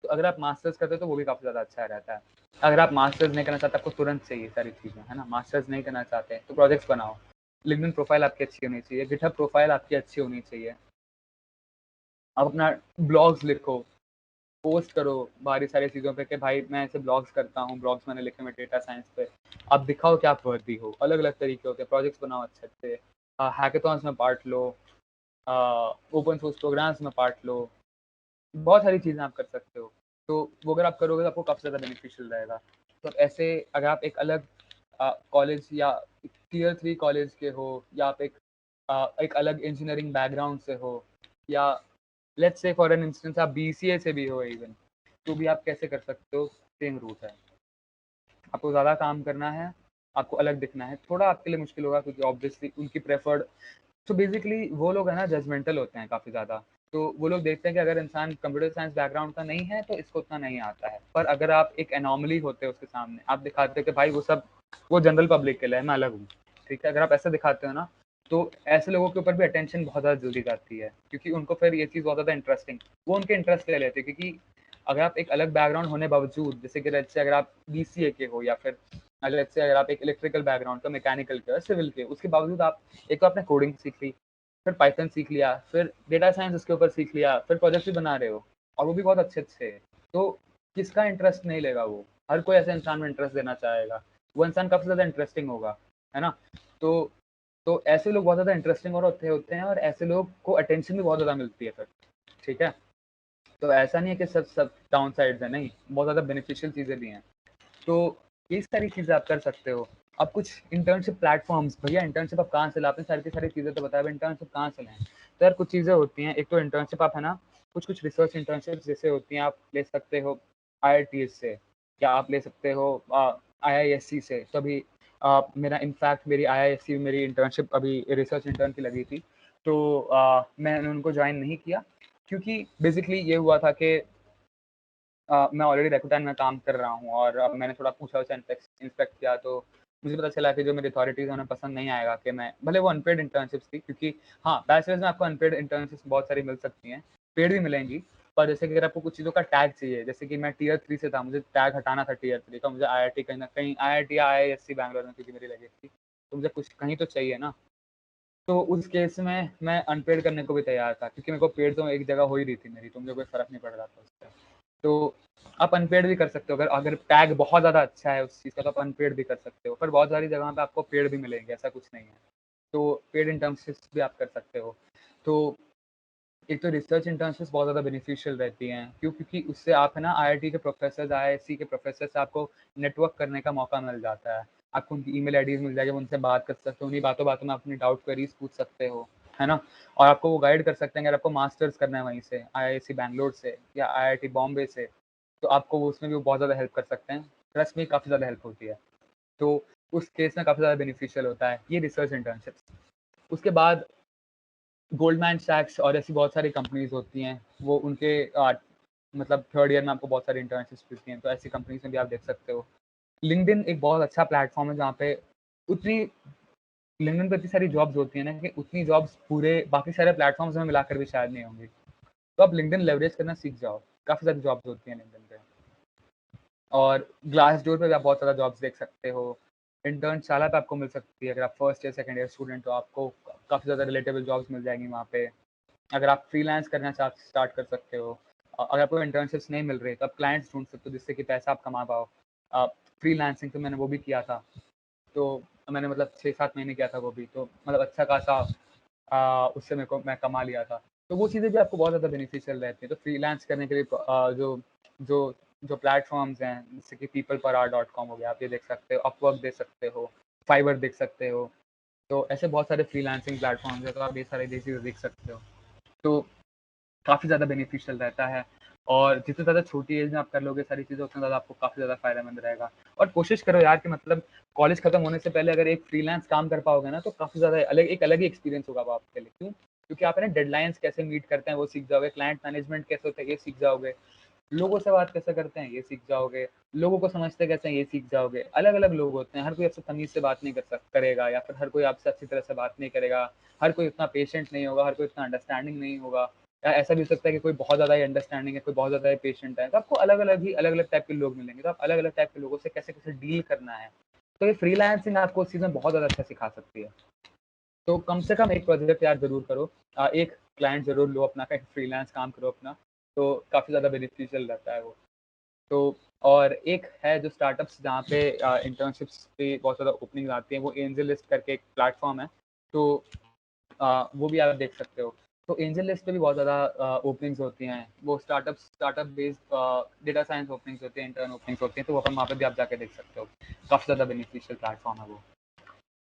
[SPEAKER 3] तो अगर आप मास्टर्स करते हो तो वो भी काफ़ी ज़्यादा अच्छा रहता है। अगर आप मास्टर्स नहीं करना चाहते, आपको तुरंत चाहिए सारी चीज़ें, है ना? मास्टर्स नहीं करना चाहते तो प्रोजेक्ट्स बनाओ। लिंक्डइन प्रोफाइल आपकी अच्छी होनी चाहिए, गिटहब प्रोफाइल आपकी अच्छी होनी चाहिए। आप अपना ब्लॉग्स लिखो, पोस्ट करो बारी सारी चीज़ों पे कि भाई मैं ऐसे ब्लॉग्स करता हूँ, ब्लॉग्स मैंने लिखे मैं डेटा साइंस पे। आप दिखाओ कि आप वर्दी हो। अलग-अलग तरीके होते हैं, प्रोजेक्ट्स बनाओ अच्छे से, हैकेथॉन्स में पार्ट लो, ओपन सोर्स प्रोग्राम्स में पार्ट लो। बहुत सारी चीज़ें आप कर सकते हो। तो वो अगर आप करोगे तो आपको काफ़ी ज़्यादा बेनिफिशियल रहेगा। तो ऐसे अगर आप एक अलग कॉलेज या टियर 3 कॉलेज के हो, या आप एक अलग इंजीनियरिंग बैकग्राउंड से हो, या let's say for an instance आप बीसीए से भी हो इवन, तो भी आप कैसे कर सकते हो? सेम रूट है। आपको ज़्यादा काम करना है, आपको अलग दिखना है। थोड़ा आपके लिए मुश्किल होगा क्योंकि ऑब्वियसली उनकी प्रेफर्ड, तो बेसिकली वो लोग है ना जजमेंटल होते हैं काफ़ी ज़्यादा। तो वो लोग देखते हैं कि अगर इंसान कंप्यूटर साइंस बैकग्राउंड का नहीं है तो इसको उतना नहीं आता है। पर अगर आप एक एनॉमली होते हो उसके सामने, आप दिखाते हो कि भाई वो जनरल पब्लिक के लिए है, मैं अलग हूँ, ठीक है? अगर आप ऐसे दिखाते हो ना, तो ऐसे लोगों के ऊपर भी अटेंशन बहुत ज़्यादा जल्दी जाती है, क्योंकि उनको फिर ये चीज़ बहुत ज़्यादा इंटरेस्टिंग, वो उनके इंटरेस्ट ले लेते हैं। क्योंकि अगर आप एक अलग बैकग्राउंड होने बावजूद, जैसे कि लेट्स से अगर आप बीसीए के हो, या फिर लेट्स से अगर आप एक इलेक्ट्रिकल बैकग्राउंड का, मैकेनिकल के, सिविल के, उसके बावजूद आप एक तो आपने कोडिंग सीख ली, फिर पाइथन सीख लिया, फिर डेटा साइंस उसके ऊपर सीख लिया, फिर प्रोजेक्ट भी बना रहे हो, और वो भी बहुत अच्छे-अच्छे। तो किसका इंटरेस्ट नहीं लेगा वो? हर कोई ऐसे इंसान में इंटरेस्ट देना चाहेगा। वो इंसान काफ़ी ज़्यादा इंटरेस्टिंग होगा, है ना? तो ऐसे लोग बहुत ज़्यादा इंटरेस्टिंग और होते हैं, और ऐसे लोग को अटेंशन भी बहुत ज़्यादा मिलती है फिर, ठीक है? तो ऐसा नहीं है कि सब डाउन साइड्स हैं, नहीं, बहुत ज़्यादा बेनिफिशियल चीज़ें भी हैं। तो ये सारी चीज़ें आप कर सकते हो। अब कुछ इंटर्नशिप प्लेटफ़ॉर्म्स, भैया इंटर्नशिप आप कहाँ से लाते हैं? सारी की सारी चीज़ें तो बताया, अब इंटर्नशिप कहाँ से लें? तो यार कुछ चीज़ें होती हैं, एक तो इंटर्नशिप आप है ना, कुछ-कुछ रिसर्च इंटर्नशिप्स जैसे होती हैं, आप ले सकते हो आईआईटीज़ से, या आप ले सकते हो आईआईएससी से। तो अभी मेरा इनफैक्ट मेरी आईआईएससी में मेरी इंटर्नशिप अभी रिसर्च इंटर्न की लगी थी। तो मैंने उनको जॉइन नहीं किया, क्योंकि बेसिकली ये हुआ था कि मैं ऑलरेडी रेकुटान में काम कर रहा हूँ, और अब मैंने थोड़ा पूछा उसे, इंस्पेक्ट किया, तो मुझे पता चला कि जो मेरी अथॉरिटीज़ हैं उन्हें पसंद नहीं आएगा कि मैं, भले वो अनपेड इंटर्नशिप्स थी, क्योंकि हाँ, बैचलर्स में आपको अनपेड इंटर्नशिप्स बहुत सारी मिल सकती हैं, पेड भी मिलेंगी। पर जैसे कि अगर आपको कुछ चीज़ों का टैग चाहिए, जैसे कि मैं टियर 3 से था, मुझे टैग हटाना था टियर 3 का, मुझे आईआईटी कहीं न कहीं, आईआईटी या आईआईएससी बैंगलोर में, क्योंकि मेरी लगी थी, तो मुझे कुछ कहीं तो चाहिए ना। तो उस केस में मैं अनपेड करने को भी तैयार था, क्योंकि मेरे को पेड तो एक जगह हो ही रही थी मेरी, तो मुझे कोई फ़र्क नहीं पड़ रहा था उससे। तो आप अनपेड भी कर सकते हो, अगर अगर टैग बहुत ज़्यादा अच्छा है उस चीज़ का, तो आप अनपेड भी कर सकते हो। पर बहुत सारी जगहों पे आपको पेड भी मिलेंगे, ऐसा कुछ नहीं है। तो पेड इंटर्नशिप्स भी आप कर सकते हो। तो एक तो रिसर्च इंटर्नशिप्स बहुत ज़्यादा बेनिफिशियल रहती हैं, क्यों? क्योंकि उससे आप है ना आईआईटी के प्रोफ़ेसर्स, आईआईएससी के प्रोफ़ेसर से आपको नेटवर्क करने का मौका मिल जाता है। आपको उनकी ईमेल आईडीज़ मिल जाएगी, उनसे बात कर सकते हो, उन्हीं बातों-बातों में अपनी डाउट क्वेरीज़ पूछ सकते हो, है ना? और आपको वो गाइड कर सकते हैं, अगर आपको मास्टर्स करना है वहीं से, आईआईएससी बैंगलोर से या आईआईटी बॉम्बे से, तो आपको वो उसमें भी वो बहुत ज़्यादा हेल्प कर सकते हैं। ट्रस्ट मी, काफ़ी ज़्यादा हेल्प होती है। तो उस केस में काफ़ी ज़्यादा बेनिफिशियल होता है ये रिसर्च इंटर्नशिप्स। उसके बाद गोल्डमैन सैक्स और ऐसी बहुत सारी कंपनीज होती हैं, वो उनके मतलब थर्ड ईयर में आपको बहुत सारी इंटर्नशिप्स मिलती हैं, तो ऐसी कंपनीज में भी आप देख सकते हो। लिंक्डइन एक बहुत अच्छा प्लेटफॉर्म है जहाँ पे उतनी लिंक्डइन पे इतनी सारी जॉब्स होती हैं ना कि उतनी जॉब्स पूरे बाकी सारे प्लेटफॉर्म्स में मिलाकर भी शायद नहीं होंगी। तो आप लिंक्डइन लेवरेज करना सीख जाओ, काफ़ी सारी जॉब्स होती हैं लिंक्डइन पे। और ग्लासडोर पे भी आप बहुत ज़्यादा जॉब्स देख सकते हो। इंटर्नशाला पे आपको मिल सकती है, अगर आप first year second year student हो आपको काफ़ी ज़्यादा रिलेटेबल जॉब्स मिल जाएंगी वहाँ पे। अगर आप फ्रीलांस करना स्टार्ट कर सकते हो, अगर आपको इंटर्नशिप्स नहीं मिल रही तो आप क्लाइंट्स ढूंढ सकते हो जिससे कि पैसा आप कमा पाओ। फ्रीलांसिंग तो मैंने वो भी किया था, तो मैंने मतलब 6-7 महीने किया था वो भी, तो मतलब अच्छा खासा उससे मेरे को मैं कमा लिया था। तो वो चीज़ें भी आपको बहुत ज़्यादा बेनिफिशियल रहती है। तो फ्रीलांस करने के लिए जो जो जो प्लेटफॉर्म्स हैं जैसे कि peopleparar.com हो गया, आप ये देख सकते हो, अपवर्क देख सकते हो, फाइवर देख सकते हो। तो ऐसे बहुत सारे फ्रीलांसिंग प्लेटफॉर्म्स हैं, तो आप ये सारी चीज़ें देख सकते हो। तो काफ़ी ज़्यादा बेनिफिशियल रहता है, और जितने ज़्यादा छोटी एज में आप कर लोगे सारी चीज़ें उतना ज़्यादा आपको काफ़ी ज़्यादा फ़ायदेमंद रहेगा। और कोशिश करो यार कि मतलब कॉलेज खत्म होने से पहले अगर एक फ्रीलांस काम कर पाओगे ना, तो काफ़ी ज़्यादा एक अलग ही एक्सपीरियंस होगा वो आपके लिए। क्यों? क्योंकि आप है ना डेडलाइंस कैसे मीट करते हैं वो सीख जाओगे, क्लाइंट मैनेजमेंट कैसे होता है ये सीख जाओगे, लोगों से बात कैसे करते हैं ये सीख जाओगे, लोगों को समझते कैसे हैं ये सीख जाओगे। अलग-अलग लोग होते हैं, हर कोई आपसे तमीज़ से बात नहीं करेगा, या फिर हर कोई आपसे अच्छी तरह से बात नहीं करेगा, हर कोई उतना पेशेंट नहीं होगा, हर कोई इतना अंडरस्टैंडिंग नहीं होगा। या ऐसा भी हो सकता है कि कोई बहुत ज़्यादा ही अंडरस्टैंडिंग है, कोई बहुत ज़्यादा ही पेशेंट है। तो आपको अलग-अलग टाइप के लोग मिलेंगे, तो आप अलग-अलग टाइप के लोगों से कैसे-कैसे डील करना है। तो ये फ्रीलांसिंग आपको उस चीज़ में बहुत ज़्यादा अच्छा सिखा सकती है। तो कम से कम एक प्रोजेक्ट यार ज़रूर करो, एक क्लाइंट ज़रूर लो अपना, कहीं फ्रीलांस काम करो अपना, तो काफ़ी ज़्यादा बेनिफिशियल रहता है वो। तो और एक है जो स्टार्टअप्स जहाँ पे इंटर्नशिप्स पे बहुत ज़्यादा ओपनिंग आती हैं, वो एंजल लिस्ट करके एक प्लेटफॉर्म है, तो वो भी आप देख सकते हो। तो एंजल लिस्ट पे भी बहुत ज़्यादा ओपनिंग्स होती हैं, वो startup based data science openings होती हैं, इंटर्न ओपनिंग्स होती हैं, तो वहाँ पे भी आप जाके देख सकते हो। काफ़ी ज़्यादा बेनिफिशियल प्लेटफॉर्म है वो।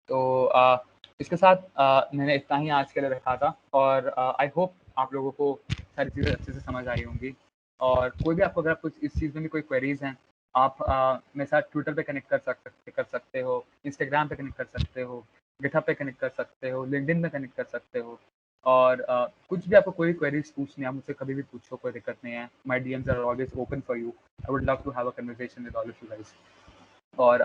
[SPEAKER 3] तो इसके साथ मैंने इतना ही आज के लिए रखा था, और आई होप आप लोगों को सारी चीज़ें अच्छे से समझ आई होंगी। और कोई भी आपको अगर कुछ इस चीज़ में भी कोई क्वेरीज हैं, आप मेरे साथ ट्विटर पे कनेक्ट कर सकते हो, इंस्टाग्राम पे कनेक्ट कर सकते हो, गिटहब पे कनेक्ट कर सकते हो, लिंक्डइन पे कनेक्ट कर सकते हो। और कुछ भी आपको कोई क्वेरीज पूछनी है आप मुझसे कभी भी पूछो, कोई दिक्कत नहीं है। My DMs are always open for you. I would love to have a conversation with all of you guys. और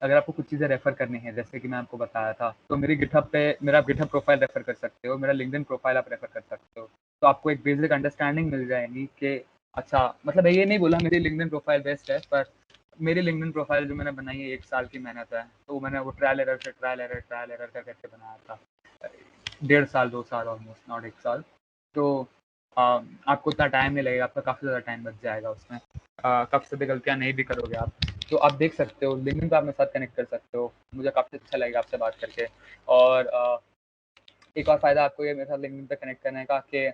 [SPEAKER 3] अगर आपको कुछ चीज़ें रेफ़र करनी है, जैसे कि मैं आपको बताया था, तो मेरी गिटहब पे मेरा गिटहब प्रोफ़ाइल रेफ़र कर सकते हो, मेरा लिंक्डइन प्रोफ़ाइल आप रेफ़र कर सकते हो। तो आपको एक बेसिक अंडरस्टैंडिंग मिल जाएगी कि अच्छा, मतलब मैं ये नहीं बोला मेरी लिंक्डइन प्रोफ़ाइल बेस्ट है, पर मेरी लिंक्डइन प्रोफ़ाइल जो मैंने बनाई है 1 साल की मेहनत है। तो मैंने वो ट्रायल एरर कर करके बनाया था। 1.5 साल, 2 साल ऑलमोस्ट, नॉट 1 साल। तो आपको उतना टाइम नहीं लगेगा, आपका काफ़ी ज़्यादा टाइम बच जाएगा उसमें। काफ़ी ज़्यादा गलतियाँ नहीं भी करोगे आप। तो आप देख सकते हो, लिंक्डइन पे आप मेरे साथ कनेक्ट कर सकते हो। मुझे काफ़ी अच्छा लगेगा आपसे बात करके। और एक और फ़ायदा आपको ये मेरे साथ लिंक्डइन पे कनेक्ट करने का कि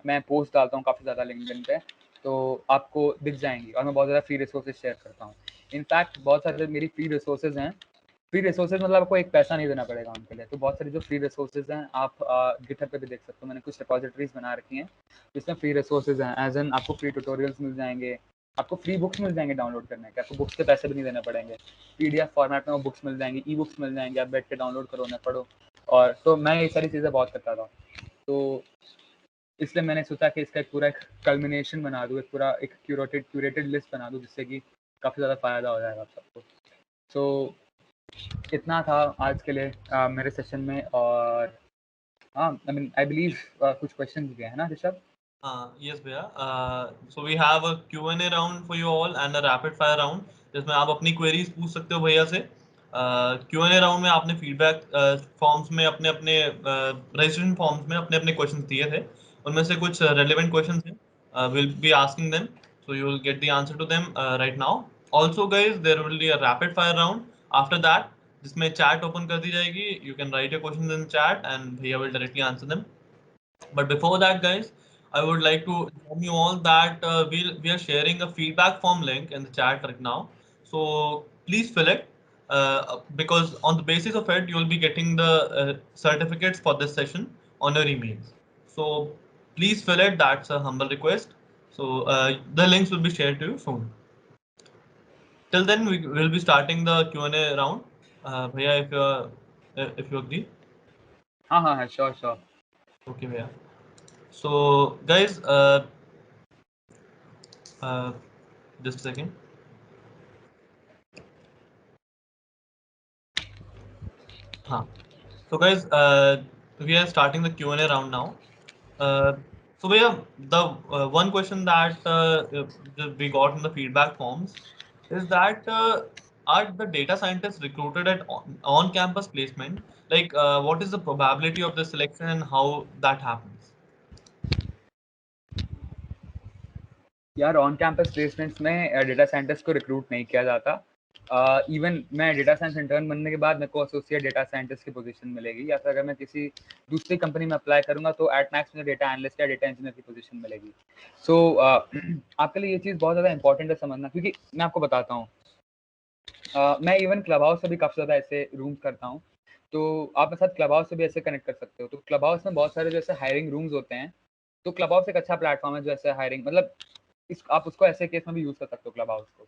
[SPEAKER 3] मैं पोस्ट डालता हूँ काफ़ी ज़्यादा लिंक्डइन पे, तो आपको दिख जाएँगी, और मैं बहुत ज़्यादा फ्री रिसोर्सेज़ शेयर करता हूँ। इनफैक्ट बहुत सारे मेरी फ्री रिसोर्सेज़ हैं। फ्री रिसोर्सेज़ मतलब आपको एक पैसा नहीं देना पड़ेगा उनके लिए। तो बहुत सारी जो फ्री रिसोर्सेज़ हैं आप गिटहब पे भी देख सकते हो। मैंने कुछ रिपॉजिटरीज़ बना रखी हैं, जिसमें फ्री रिसोर्सेज़ हैं। एज़ इन आपको फ्री ट्यूटोरियल्स मिल जाएँगे, आपको फ्री बुक्स मिल जाएँगे डाउनलोड करने के, आपको बुक्स के पैसे भी नहीं देने पड़ेंगे। PDF फॉर्मेट में वो बुक्स मिल जाएँगी, ई-बुक्स मिल जाएँगे, आप बैठ के डाउनलोड करो, उन्हें पढ़ो। और तो मैं ये सारी चीज़ें बहुत करता था। तो इसलिए मैंने सोचा कि इसका एक पूरा एक कल्मिनेशन बना दूँ, एक पूरा एक क्यूरेटेड लिस्ट बना दूँ, जिससे कि काफ़ी ज़्यादा फ़ायदा हो जाएगा आप सबको। सो इतना था आज के लिए मेरे सेशन में। और हाँ, आई बिलीव कुछ क्वेश्चंस भी हैं, है ना ऋषभ?
[SPEAKER 1] Yes, भैया. So we have a Q&A round for you all and a rapid fire round जिसमें आप अपनी queries पूछ सकते हो भैया से. Q&A राउंड में आपने फीडबैक फॉर्म्स में अपने अपने रजिस्ट्रेशन फॉर्म्स में अपने अपने क्वेश्चंस दिए थे, उनमें से कुछ रेलेवेंट क्वेश्चंस हैं. Will be asking them, so you will get the answer to them right now. Also guys there will be a rapid fire round after that, जिसमें चैट ओपन कर दी जाएगी. You can write your questions in chat and भैया will directly answer them. But before that, guys, I would like to inform you all that we are sharing a feedback form link in the chat right now. So please fill it, because on the basis of it, you will be getting the certificates for this session on your emails. So please fill it. That's a humble request. So the links will be shared to you soon. Till then, we will be starting the Q&A round. Bhaiya, if you agree.
[SPEAKER 3] हाँ, sure.
[SPEAKER 1] Okay, Bhaiya. So, guys, uh, just a second. So, guys, we are starting the Q&A round now. So, Bhaiya, the one question that we got in the feedback forms is that are the data scientists recruited at on-campus placement? Like, what is the probability of the selection and how that happens?
[SPEAKER 3] यार on campus placements में data scientist को recruit नहीं किया जाता। Even मैं data science intern बनने के बाद मेरे को एसोसिएट डेटा साइंटिस्ट की पोजीशन मिलेगी, या फिर अगर मैं किसी दूसरी कंपनी में अप्लाई करूंगा तो एट मैक्स मुझे डेटा एनालिस्ट या डेटा इंजीनियर की पोजीशन मिलेगी। सो आपके लिए ये चीज़ बहुत ज़्यादा इंपॉर्टेंट है समझना, क्योंकि मैं आपको बताता हूँ, मैं इवन क्लब हाउस से भी काफ़ी ज़्यादा ऐसे रूम्स करता हूँ, तो आप मेरे साथ क्लब हाउस से भी ऐसे कनेक्ट कर सकते हो। तो क्लब हाउस में बहुत सारे जैसे हायरिंग रूम्स होते हैं, तो क्लब हाउस एक अच्छा प्लेटफॉर्म है जो ऐसे हायरिंग, मतलब आप उसको ऐसे केस में भी यूज़ कर सकते हो क्लब हाउस को।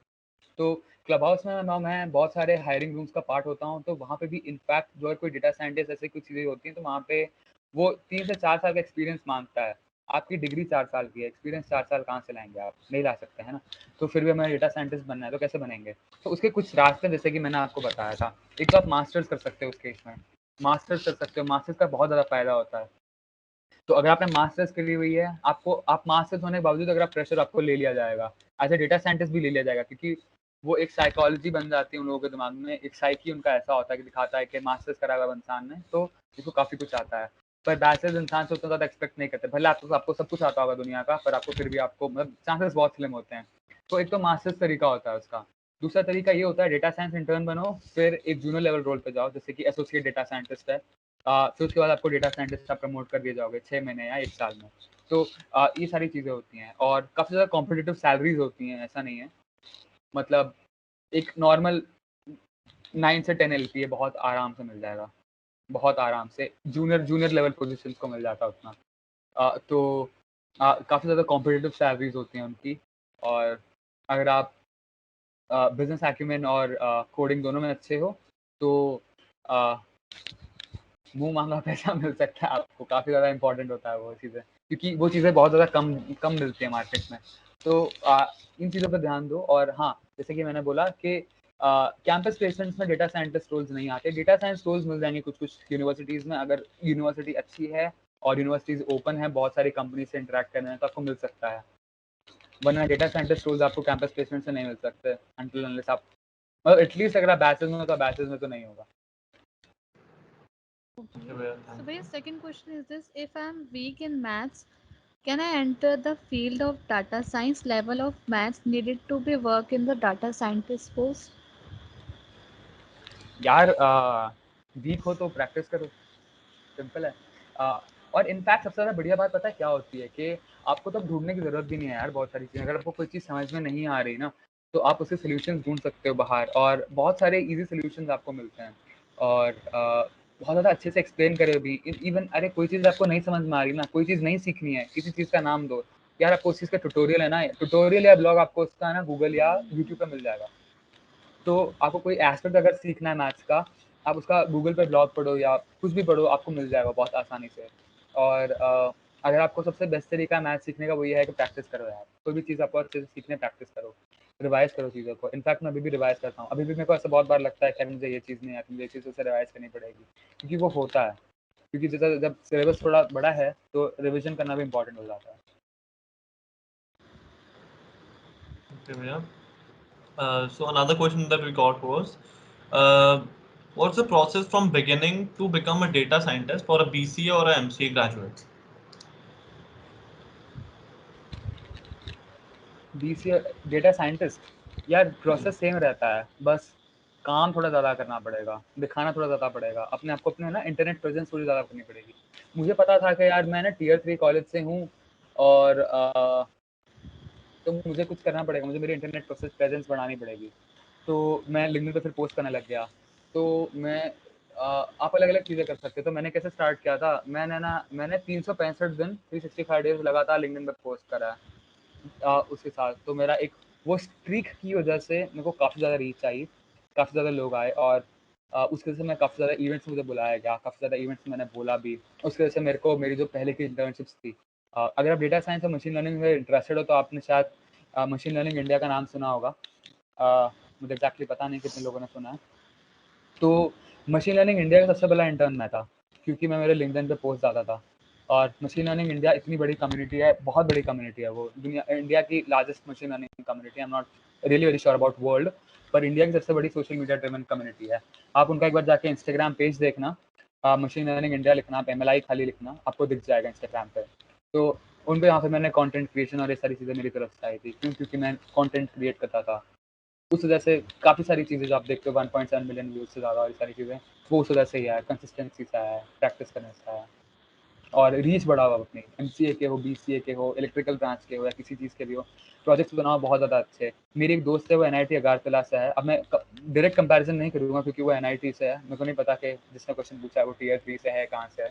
[SPEAKER 3] तो क्लब हाउस में मैं बहुत सारे हायरिंग रूम्स का पार्ट होता हूँ, तो वहाँ पे भी इनफैक्ट जो कोई डेटा साइंटिस्ट ऐसी कुछ चीज़ें होती हैं, तो वहाँ पे वो 3 से 4 साल का एक्सपीरियंस मांगता है। आपकी डिग्री 4 साल की है, एक्सपीरियंस 4 साल कहाँ से लाएंगे आप? नहीं ला सकते, है ना? तो फिर भी हमें डेटा साइंटिस्ट बनना है, तो कैसे बनेंगे? तो उसके कुछ रास्ते जैसे कि मैंने आपको बताया था। एक तो आप मास्टर्स कर सकते हो उस केस में, मास्टर्स कर सकते हो, मास्टर्स का बहुत ज़्यादा फ़ायदा होता है। तो अगर आपने मास्टर्स करी हुई है, आप मास्टर्स होने के बावजूद अगर आप फ्रेशर, आपको ले लिया जाएगा, एज ए डेटा साइंटिस्ट भी ले लिया जाएगा, क्योंकि वो एक साइकोलॉजी बन जाती है उन लोगों के दिमाग में, एक साइकी उनका ऐसा होता है कि दिखाता है कि मास्टर्स करा हुआ इंसान ने तो उसको काफ़ी कुछ आता है। पर बैचलर्स इंसान से उतना ज़्यादा एक्सपेक्ट नहीं करते, भले आपको सब कुछ आता होगा दुनिया का, पर आपको फिर भी आपको मतलब चांसेस बहुत स्लिम होते हैं। तो एक तो मास्टर्स तरीका होता है उसका। दूसरा तरीका ये होता है डेटा साइंस इंटर्न बनो, फिर एक जूनियर लेवल रोल पे जाओ, जैसे कि एसोसिएट डेटा साइंटिस्ट है। फिर उसके बाद आपको डेटा साइंटिस्ट आप प्रमोट कर दिए जाओगे 6 महीने या 1 साल में। तो ये सारी चीज़ें होती हैं और काफ़ी ज़्यादा कॉम्पिटिटिव सैलरीज होती हैं, ऐसा नहीं है। मतलब एक नॉर्मल 9 से 10 एलपीए बहुत आराम से मिल जाएगा, बहुत आराम से। जूनियर लेवल पोजीशंस को मिल जाता है उतना। तो काफ़ी ज़्यादा कॉम्पिटिटिव सैलरीज होती हैं उनकी। और अगर आप बिजनेस एक्यूमेन और कोडिंग दोनों में अच्छे हो तो मुंह मांगा पैसा मिल सकता है आपको, काफ़ी ज़्यादा इंपॉर्टेंट होता है वो चीज़ें, क्योंकि वो चीज़ें बहुत ज़्यादा कम मिलती है मार्केट में। तो इन चीज़ों पर ध्यान दो। और हाँ, जैसे कि मैंने बोला कि कैंपस प्लेसमेंट्स में डेटा साइंटिस्ट रोल्स नहीं आते, डेटा साइंस रोल्स मिल जाएंगे कुछ यूनिवर्सिटीज़ में, अगर यूनिवर्सिटी अच्छी है और यूनिवर्सिटीज़ ओपन है बहुत सारी कंपनी से इंटरेक्ट करने में, तो आपको मिल सकता है। वरना डेटा साइंटिस्ट रोल्स आपको कैंपस प्लेसमेंट से नहीं मिल सकते अनटिल अनलेस आप, मतलब एटलीस्ट अगर आप बैचलर्स में हो तो बैचलर्स में तो नहीं होगा।
[SPEAKER 2] Okay.
[SPEAKER 1] Okay, Bhaiya,
[SPEAKER 2] So,
[SPEAKER 1] thank
[SPEAKER 2] my
[SPEAKER 1] you.
[SPEAKER 2] second question is this: if I'm weak in maths, can I enter the field of data science? Level of maths needed to be work in the data scientist post?
[SPEAKER 3] यार week हो तो practice करो, simple है। और in fact सबसे ज़्यादा बढ़िया बात पता है क्या होती है कि आपको तो ढूंढने की ज़रूरत भी नहीं है यार। बहुत सारी चीज़ें, अगर आपको कोई चीज़ समझ में नहीं आ रही ना, तो आप उसके सोल्यूशन ढूंढ सकते हो बाहर, और बहुत सारे इजी सोल्यूशन आपको मिलते हैं। और बहुत ज़्यादा अच्छे से एक्सप्लेन करे भी। इवन अरे कोई चीज़ आपको नहीं समझ में आ रही ना, कोई चीज़ नहीं सीखनी है, किसी चीज़ का नाम दो यार, आपको उस चीज़ का ट्यूटोरियल है ना, ट्यूटोरियल या ब्लॉग आपको उसका है ना गूगल या यूट्यूब पर मिल जाएगा। तो आपको कोई एस्पेक्ट अगर सीखना है मैथ्स का, आप उसका गूगल पे ब्लॉग पढ़ो या कुछ भी पढ़ो, आपको मिल जाएगा बहुत आसानी से। और अगर आपको सबसे बेस्ट तरीका है मैथ्स सीखने का, वो ये है कि प्रैक्टिस करो यार। कोई भी चीज़ आपको अच्छे से सीखने, प्रैक्टिस करो, रिवाइज करो चीज़ों को। इनफैक्ट मैं अभी भी रिवाइज करता हूँ, अभी भी मेरे को ऐसा बहुत बार लगता है कि मुझे ये चीज़ नहीं आती, मुझे ये चीज़ उसे रिवाइज करनी पड़ेगी, क्योंकि वो होता है। क्योंकि जब सिलेबस थोड़ा बड़ा है तो रिविजन करना भी इंपॉर्टेंट हो जाता है।
[SPEAKER 1] Okay, Bhaiya. So another question that we got was, uh, what's the process from beginning to become a data scientist for a BCA or a MCA graduate?
[SPEAKER 3] BCA data scientist, यार process same रहता है, बस काम थोड़ा ज़्यादा करना पड़ेगा, दिखाना थोड़ा ज़्यादा पड़ेगा, अपने आप को अपने ना इंटरनेट प्रेजेंस थोड़ी ज़्यादा करनी पड़ेगी। मुझे पता था कि यार मैं ना टियर 3 कॉलेज से हूँ, और तो मुझे कुछ करना पड़ेगा, मुझे मेरी इंटरनेट प्रेजेंस बढ़ानी पड़ेगी। तो मैं लिंक्डइन पे फिर पोस्ट करने लग गया। तो मैं आप अलग अलग चीज़ें कर सकते हो। तो मैंने कैसे स्टार्ट किया था, मैंने 365 दिन 365 डेज लगातार लिंक्डइन पे पोस्ट करा है। उसके साथ तो मेरा एक वो स्ट्रीक की वजह से मेरे को काफ़ी ज़्यादा रीच आई, काफ़ी ज़्यादा लोग आए और उसकी वजह से मैं काफ़ी ज़्यादा इवेंट्स में मुझे बुलाया गया, काफ़ी ज़्यादा इवेंट्स में मैंने बोला भी। उसकी वजह से मेरे को मेरी जो पहले की इंटर्नशिप्स थी, अगर आप डेटा साइंस और मशीन लर्निंग में इंटरेस्टेड हो तो आपने शायद मशीन लर्निंग इंडिया का नाम सुना होगा। मुझे एग्जैक्टली पता नहीं कितने लोगों ने सुना है। तो मशीन लर्निंग इंडिया का सबसे पहला इंटर्न मैं था, क्योंकि मैं मेरे लिंक्डइन पे पोस्ट डालता था। और मशीन लर्निंग इंडिया इतनी बड़ी कम्युनिटी है, बहुत बड़ी कम्युनिटी है वो, दुनिया इंडिया की largest machine learning community. I am not really very sure about world, पर इंडिया की सबसे बड़ी सोशल मीडिया ड्रिवन कम्युनिटी है। आप उनका एक बार जाके इंस्टाग्राम पेज देखना, मशीन लर्निंग इंडिया लिखना, आप MLI खाली लिखना, आपको दिख जाएगा इंस्टाग्राम पे। तो उन पे यहाँ पे मैंने कंटेंट क्रिएशन और ये सारी चीज़ें मेरी तरफ से आई थी, क्योंकि मैं कंटेंट क्रिएट करता था। उस वजह से काफ़ी सारी चीज़ें जो आप देखते हो 1.7 मिलियन व्यूज़ से ज़्यादा और ये सारी चीज़ें, वो उस वजह से ही आया, कंसिस्टेंसी से आया है, प्रैक्टिस करने से आया है। और रीच बढ़ा हुआ अपनी, MCA के हो, BCA के हो, इलेक्ट्रिकल ब्रांच के हो या किसी चीज़ के भी हो, प्रोजेक्ट्स बनाओ बहुत ज़्यादा अच्छे। मेरी एक दोस्त है, वो NIT अगारतला से है। अब मैं डायरेक्ट कंपैरिजन नहीं करूँगा क्योंकि वो NIT से है, मेरे को नहीं पता कि जिसने क्वेश्चन पूछा है वो Tier 3 से है, कहाँ से है।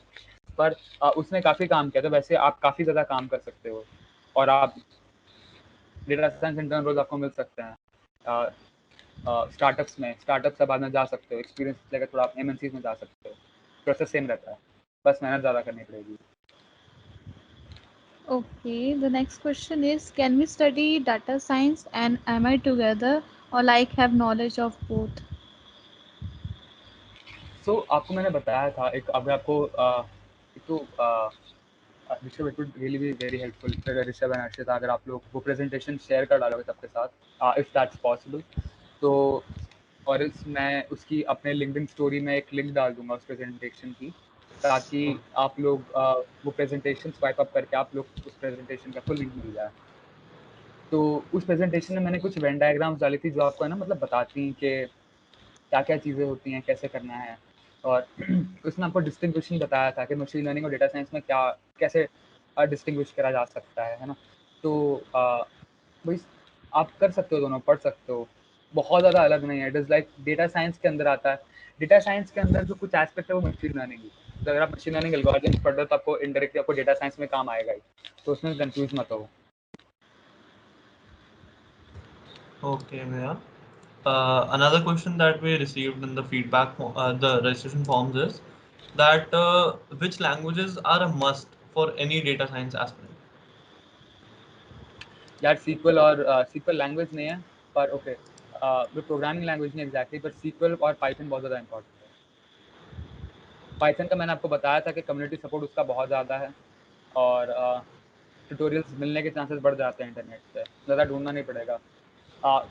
[SPEAKER 3] पर उसने काफ़ी काम किया, तो वैसे आप काफ़ी ज़्यादा काम कर सकते हो और आप डेटा साइंस इंटर्न रोल आपको मिल सकते हैं स्टार्टअप्स में। स्टार्टअप से बाद में जा सकते हो, एक्सपीरियंस लेकर थोड़ा आप MNCs में जा सकते हो। प्रोसेस सेम रहता है, बस मेहनत ज़्यादा करनी पड़ेगी।
[SPEAKER 2] Okay, the next question is, can we study data science and MI together, or like have knowledge of both?
[SPEAKER 3] सो आपको मैंने बताया था, एक अगर आपको एक तो Rishabh, it would really be very helpful Rishabh and Arshit, अगर आप लोग वो प्रेजेंटेशन शेयर कर डालोगे सबके साथ, इफ दैट्स पॉसिबल। तो और मैं उसकी अपने लिंक्डइन स्टोरी में एक लिंक डाल दूंगा उस प्रेजेंटेशन की, ताकि आप लोग वो प्रेजेंटेशन स्वाइप अप करके आप लोग उस प्रेजेंटेशन का फुल लिंक मिल जाए। तो उस प्रेजेंटेशन में मैंने कुछ वेन डायग्राम्स डाली थी जो आपको है ना मतलब बताती कि क्या क्या चीज़ें होती हैं, कैसे करना है। और उसमें आपको डिस्टिंग्विशन बताया था कि मशीन लर्निंग और डेटा साइंस में क्या कैसे डिस्टिंग्विश करा जा सकता है ना। तो वही आप कर सकते हो, दोनों पढ़ सकते हो, बहुत ज़्यादा अलग नहीं है। It is like data science के अंदर आता है, डेटा साइंस के अंदर जो कुछ एस्पेक्ट है वो मशीन लर्निंग है। तो अगर आप मशीन लर्निंग एल्गोरिथम्स पढ़ रहे हो तो आपको इनडायरेक्टली आपको डेटा साइंस में काम आएगा ही, तो उसमें कंफ्यूज मत हो।
[SPEAKER 1] Okay, Maya. Another question that we received in the feedback, the registration forms is that which languages are a must for any data science aspirant?
[SPEAKER 3] यार सीक्वल और सीक्वल लैंग्वेज नहीं है, पर ओके वो प्रोग्रामिंग लैंग्वेज नहीं exactly, पर sequel और Python बहुत ज़्यादा इंपॉर्टेंट है। पाइथन का मैंने आपको बताया था कि कम्युनिटी सपोर्ट उसका बहुत ज़्यादा है और ट्यूटोरियल्स मिलने के चांसेस बढ़ जाते हैं इंटरनेट पे, ज़्यादा ढूंढना नहीं पड़ेगा।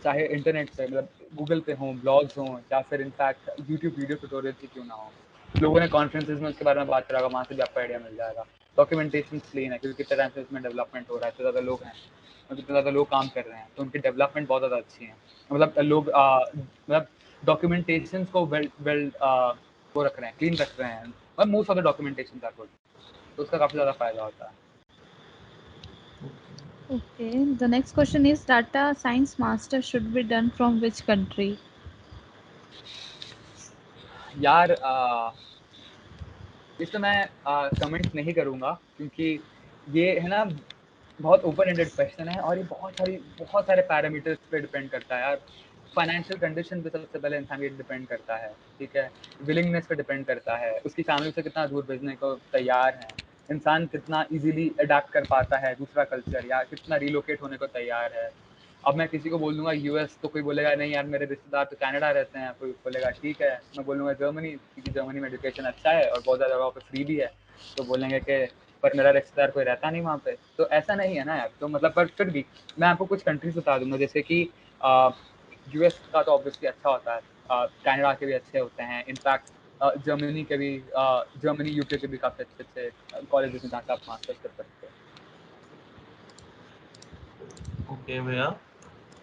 [SPEAKER 3] चाहे इंटरनेट पे मतलब गूगल पे हों, ब्लॉग्स हों, या फिर इनफैक्ट यूट्यूब वीडियो ट्यूटोरियल्स ही क्यों ना हो, लोगों ने कॉन्फ्रेंसेज में उसके बारे में बात करा होगा, वहाँ से भी आपको आइडिया मिल जाएगा। डॉक्यूमेंटेशन क्लीन है क्योंकि कितने टाइम से इसमें डेवलपमेंट हो रहा है, इतने ज़्यादा लोग हैं, कितने ज़्यादा लोग काम कर रहे हैं, तो उनकी डेवलपमेंट बहुत ज़्यादा अच्छी है। मतलब लोग मतलब डॉक्यूमेंटेशन को वेल वो रख रहे हैं, क्लीन रख रहे हैं, मतलब most of the documentation are good, तो उसका काफ़ी ज़्यादा फायदा होता है।
[SPEAKER 2] Okay, the next question is, data science master should be done from which country?
[SPEAKER 3] यार इस पे मैं कमेंट नहीं करूँगा क्योंकि ये है ना बहुत ओपन एंडेड क्वेश्चन है और ये बहुत सारे पैरामीटर्स पे डिपेंड करता है यार। फाइनेंशियल कंडीशन पे सबसे पहले इंसान ये डिपेंड करता है, ठीक है। विलिंगनेस पे डिपेंड करता है, उसकी फैमिली से कितना दूर भेजने को तैयार है, इंसान कितना इजीली अडेप्ट कर पाता है दूसरा कल्चर, या कितना रिलोकेट होने को तैयार है। अब मैं किसी को बोल दूंगा US, तो कोई बोलेगा नहीं यार मेरे रिश्तेदार तो कनाडा रहते हैं, कोई बोलेगा ठीक है। मैं बोलूँगा जर्मनी, क्योंकि जर्मनी में एजुकेशन अच्छा है और बहुत ज़्यादा जगहों पे फ्री भी है, तो बोलेंगे कि पर मेरा रिश्तेदार कोई रहता नहीं वहाँ पे, तो ऐसा नहीं है ना यार। तो मतलब पर फिर भी मैं आपको कुछ कंट्रीज बता दूंगा, जैसे कि US का तो ऑब्वियसली अच्छा होता है, कनाडा के भी अच्छे होते हैं, इनफैक्ट जर्मनी के भी, जर्मनी UK के भी काफ़ी अच्छे अच्छे कॉलेजेस हैं जहाँ से आप मास्टर्स कर सकते हो।
[SPEAKER 1] Okay, Maya.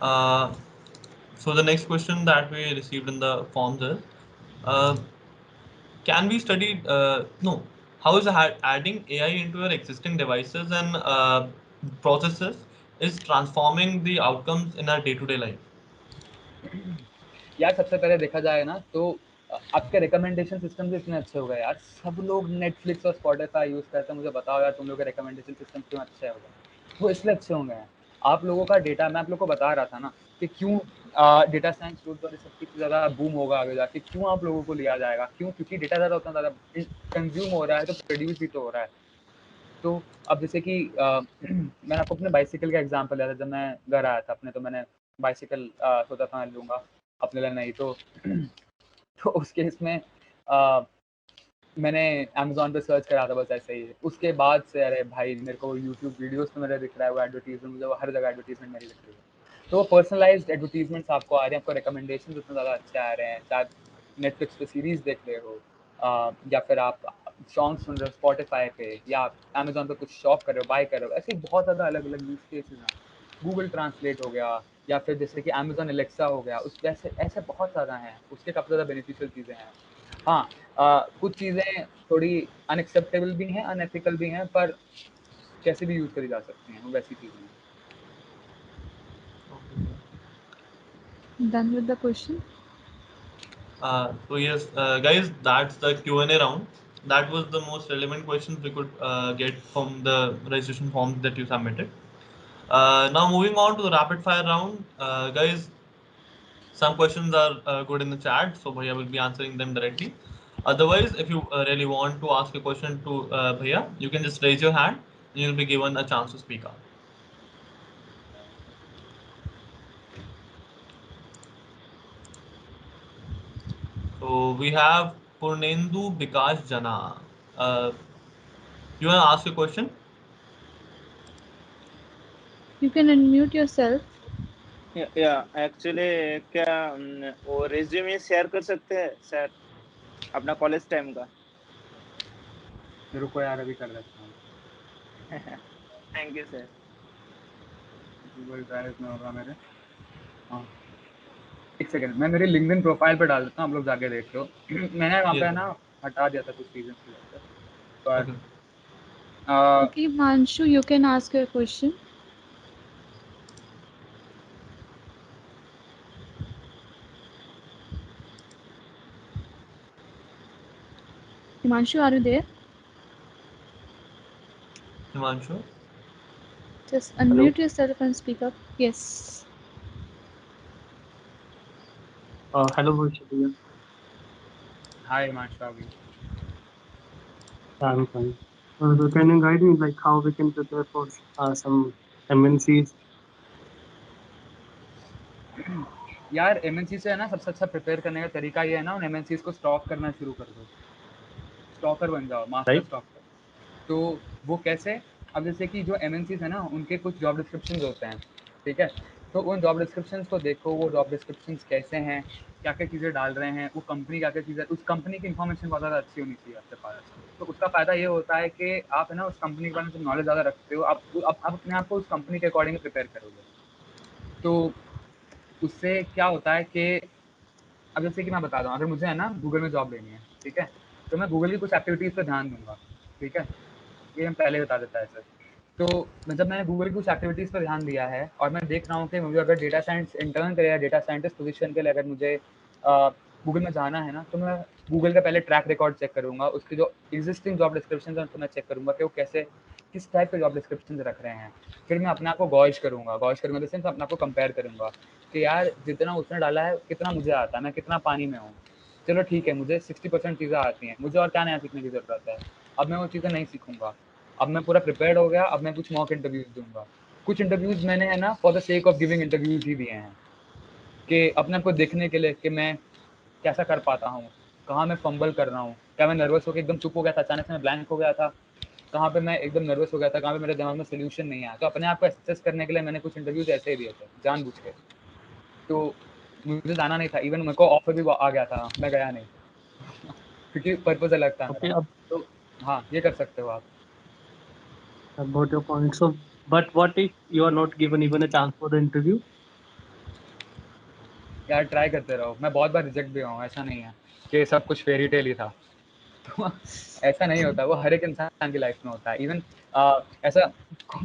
[SPEAKER 1] Uh, so the next question that we received in the forms is, uh, can we study? No. How is adding AI into your existing devices and processes is transforming the outcomes in our day-to-day life?
[SPEAKER 3] यार सबसे पहले देखा जाए ना तो आपके recommendation system भी इतने अच्छे हो गए यार, सब लोग नेटफ्लिक्स और स्पॉटिफाई यूज़ करते हैं। मुझे बताओ यार तुम लोग के रिकमेंडेशन सिस्टम क्यों अच्छे हो गए? वो इसलिए अच्छे हो गए हैं आप लोगों का डेटा, मैं आप लोगों को बता रहा था ना कि क्यों डेटा साइंस टूल्स और इस सब की ज़्यादा बूम होगा आगे जाके, क्यों आप लोगों को लिया जाएगा, क्यों? क्योंकि डेटा ज़्यादा उतना ज़्यादा कंज्यूम हो रहा है तो प्रोड्यूस भी तो हो रहा है। तो अब जैसे कि मैंने आपको अपने बाइसिकल का एग्जांपल दिया था। जब मैं घर आया था अपने, तो मैंने बाइसिकल सोचा था मैं लूँगा, अपने लिए नहीं तो तो उस केस में मैंने अमेज़न पे सर्च करा था बस ऐसे ही। उसके बाद से अरे भाई मेरे को यूट्यूब वीडियोज़ पे मेरा दिख रहा है वो एडवर्टाइज़मेंट, मुझे वो हर जगह एडवर्टाइज़मेंट मेरी दिख रही है। तो वो पर्सनलाइज़्ड एडवर्टाइज़मेंट्स आपको आ रहे हैं, आपको रिकमेंडेशंस इतने ज़्यादा अच्छे आ रहे हैं, चाहे नेटफ्लिक्स पे सीरीज़ देख रहे हो या फिर आप सॉन्ग सुन रहे हो स्पॉटिफ़ाई पे, या आप अमेज़न पे कुछ शॉप कर रहे हो, बाय कर रहे हो, ऐसे ही बहुत ज़्यादा अलग-अलग यूज़ केसेज़ हैं। गूगल ट्रांसलेट हो गया, या फिर जैसे कि अमेज़न एलेक्सा हो गया, उस वैसे ऐसे बहुत ज़्यादा हैं, उसके काफ़ी ज़्यादा बेनिफिशियल चीज़ें हैं। हाँ, कुछ चीज़ें थोड़ी अनएक्सेप्टेबल भी हैं, अनएथिकल भी हैं, पर कैसे भी यूज़ करी जा सकती हैं, वो वैसी चीज़ें हैं।
[SPEAKER 2] Done with the question?
[SPEAKER 1] So yes, guys, that's the Q&A round. That was the most relevant questions we could get from the registration forms that you submitted. Now moving on to the rapid fire round, guys. Some questions are good in the chat, so Bhaiya will be answering them directly. Otherwise, if you really want to ask a question to Bhaiya, you can just raise your hand and you'll be given a chance to speak out. So we have Purnendu Bikash Jana. You want to ask a question?
[SPEAKER 2] You can unmute yourself.
[SPEAKER 4] या actually क्या वो resume share कर सकते हैं sir अपना college time का?
[SPEAKER 3] रुको यार अभी कर देता हूँ।
[SPEAKER 4] Thank you sir.
[SPEAKER 3] Google drive में होगा मेरे। हाँ, एक सेकंड, मैं मेरी लिंक्डइन प्रोफाइल पे डाल देता हूँ, आप लोग जाके देख लो। मैंने वहाँ पे
[SPEAKER 1] Yes.
[SPEAKER 3] ना हटा दिया था कुछ रीजन की वजह से, पर
[SPEAKER 1] Okay.
[SPEAKER 2] Okay, Manshu, you can ask your question. Himanshu, are you there?
[SPEAKER 1] Himanshu?
[SPEAKER 2] Just
[SPEAKER 4] Hello.
[SPEAKER 2] unmute yourself and speak up. Yes.
[SPEAKER 5] Hello, Vaishali.
[SPEAKER 3] हाय हिमांशु अभी।
[SPEAKER 5] I'm fine. So can you guide me like how we can prepare for some MNCs?
[SPEAKER 3] यार MNC से है ना, सबसे अच्छा prepare करने का तरीका ये है ना, उन एमएनसीज को स्टॉक करना शुरू कर दो, स्टॉकर बन जाओ, मास्टर
[SPEAKER 5] Right?
[SPEAKER 3] स्टॉकर। तो वो कैसे? अब जैसे कि जो एमएनसीज है ना, उनके कुछ जॉब डिस्क्रिप्शंस होते हैं, ठीक है? तो उन जॉब डिस्क्रिप्शंस को देखो, वो जॉब डिस्क्रिप्शंस कैसे हैं, क्या क्या चीज़ें डाल रहे हैं, वो कंपनी क्या क्या चीज़ें, उस कंपनी की इन्फॉर्मेशन बहुत ज़्यादा अच्छी होनी चाहिए आपके पास। तो उसका फ़ायदा ये होता है कि आप है ना उस कंपनी के बारे में जब नॉलेज ज़्यादा रखते हो, आप अपने आप को उस कंपनी के अकॉर्डिंग प्रिपेयर करोगे। तो उससे क्या होता है कि अब जैसे कि मैं बता रहा हूँ, अगर मुझे है ना गूगल में जॉब लेनी है, ठीक है? तो मैं गूगल की कुछ एक्टिविटीज़ पे ध्यान दूँगा, ठीक है? ये हम पहले बता देता है सर। तो जब मैंने गूगल की कुछ एक्टिविटीज़ पर ध्यान दिया है और मैं देख रहा हूँ कि मुझे अगर डेटा साइंस इंटर्न के लिए या डेटा साइंटिस्ट पोजीशन के लिए अगर मुझे गूगल में जाना है ना, तो मैं गूगल का पहले ट्रैक रिकॉर्ड चेक करूँगा, उसके जो एग्जिस्टिंग जॉब डिस्क्रिप्शन है उनको मैं चेक करूँगा कि वो कैसे, किस टाइप के जॉब डिस्क्रिप्शन रख रहे हैं। फिर मैं अपने आप को गॉश करूँगा, गॉश करूँगा इन द सेंस अपने आप को कंपेयर करूँगा कि यार जितना उसने डाला है कितना मुझे आता है, मैं कितना पानी में हूँ। चलो ठीक है, मुझे 60% चीज़ें आती हैं, मुझे और क्या नया सीखने की ज़रूरत है। अब मैं वो चीज़ें नहीं सीखूँगा। अब मैं पूरा प्रिपेयर्ड हो गया, अब मैं कुछ मॉक इंटरव्यूज़ दूँगा। कुछ इंटरव्यूज़ मैंने है ना for the sake of giving interviews ही दिए हैं, कि अपने आप को देखने के लिए कि मैं कैसा कर पाता हूँ, कहाँ मैं फंबल कर रहा हूँ, क्या मैं नर्वस होके एकदम चुप हो गया था, अचानक से मैं ब्लैंक हो गया था, कहाँ पे मैं एकदम नर्वस हो गया था, कहाँ पे मेरे दिमाग में सॉल्यूशन नहीं आया। तो अपने आप को एसेस करने के लिए मैंने कुछ इंटरव्यूज़ ऐसे ही दिए थे, जानबूझ के। तो मुझे जाना नहीं था, इवन मेरे को ऑफर भी आ गया था, मैं गया नहीं क्योंकि पर्पज़ अलग था
[SPEAKER 5] Okay,
[SPEAKER 3] मेरा। तो हाँ, ये कर सकते हो आप।
[SPEAKER 5] about your point. So, but what if you are not given even a chance for the interview?
[SPEAKER 3] यार ट्राई करते रहो, मैं बहुत बार रिजेक्ट भी हुआ हूँ, ऐसा नहीं है कि सब कुछ फेरी टेल ही था। तो ऐसा नहीं होता, वो हर एक इंसान की लाइफ में होता है। इवन ऐसा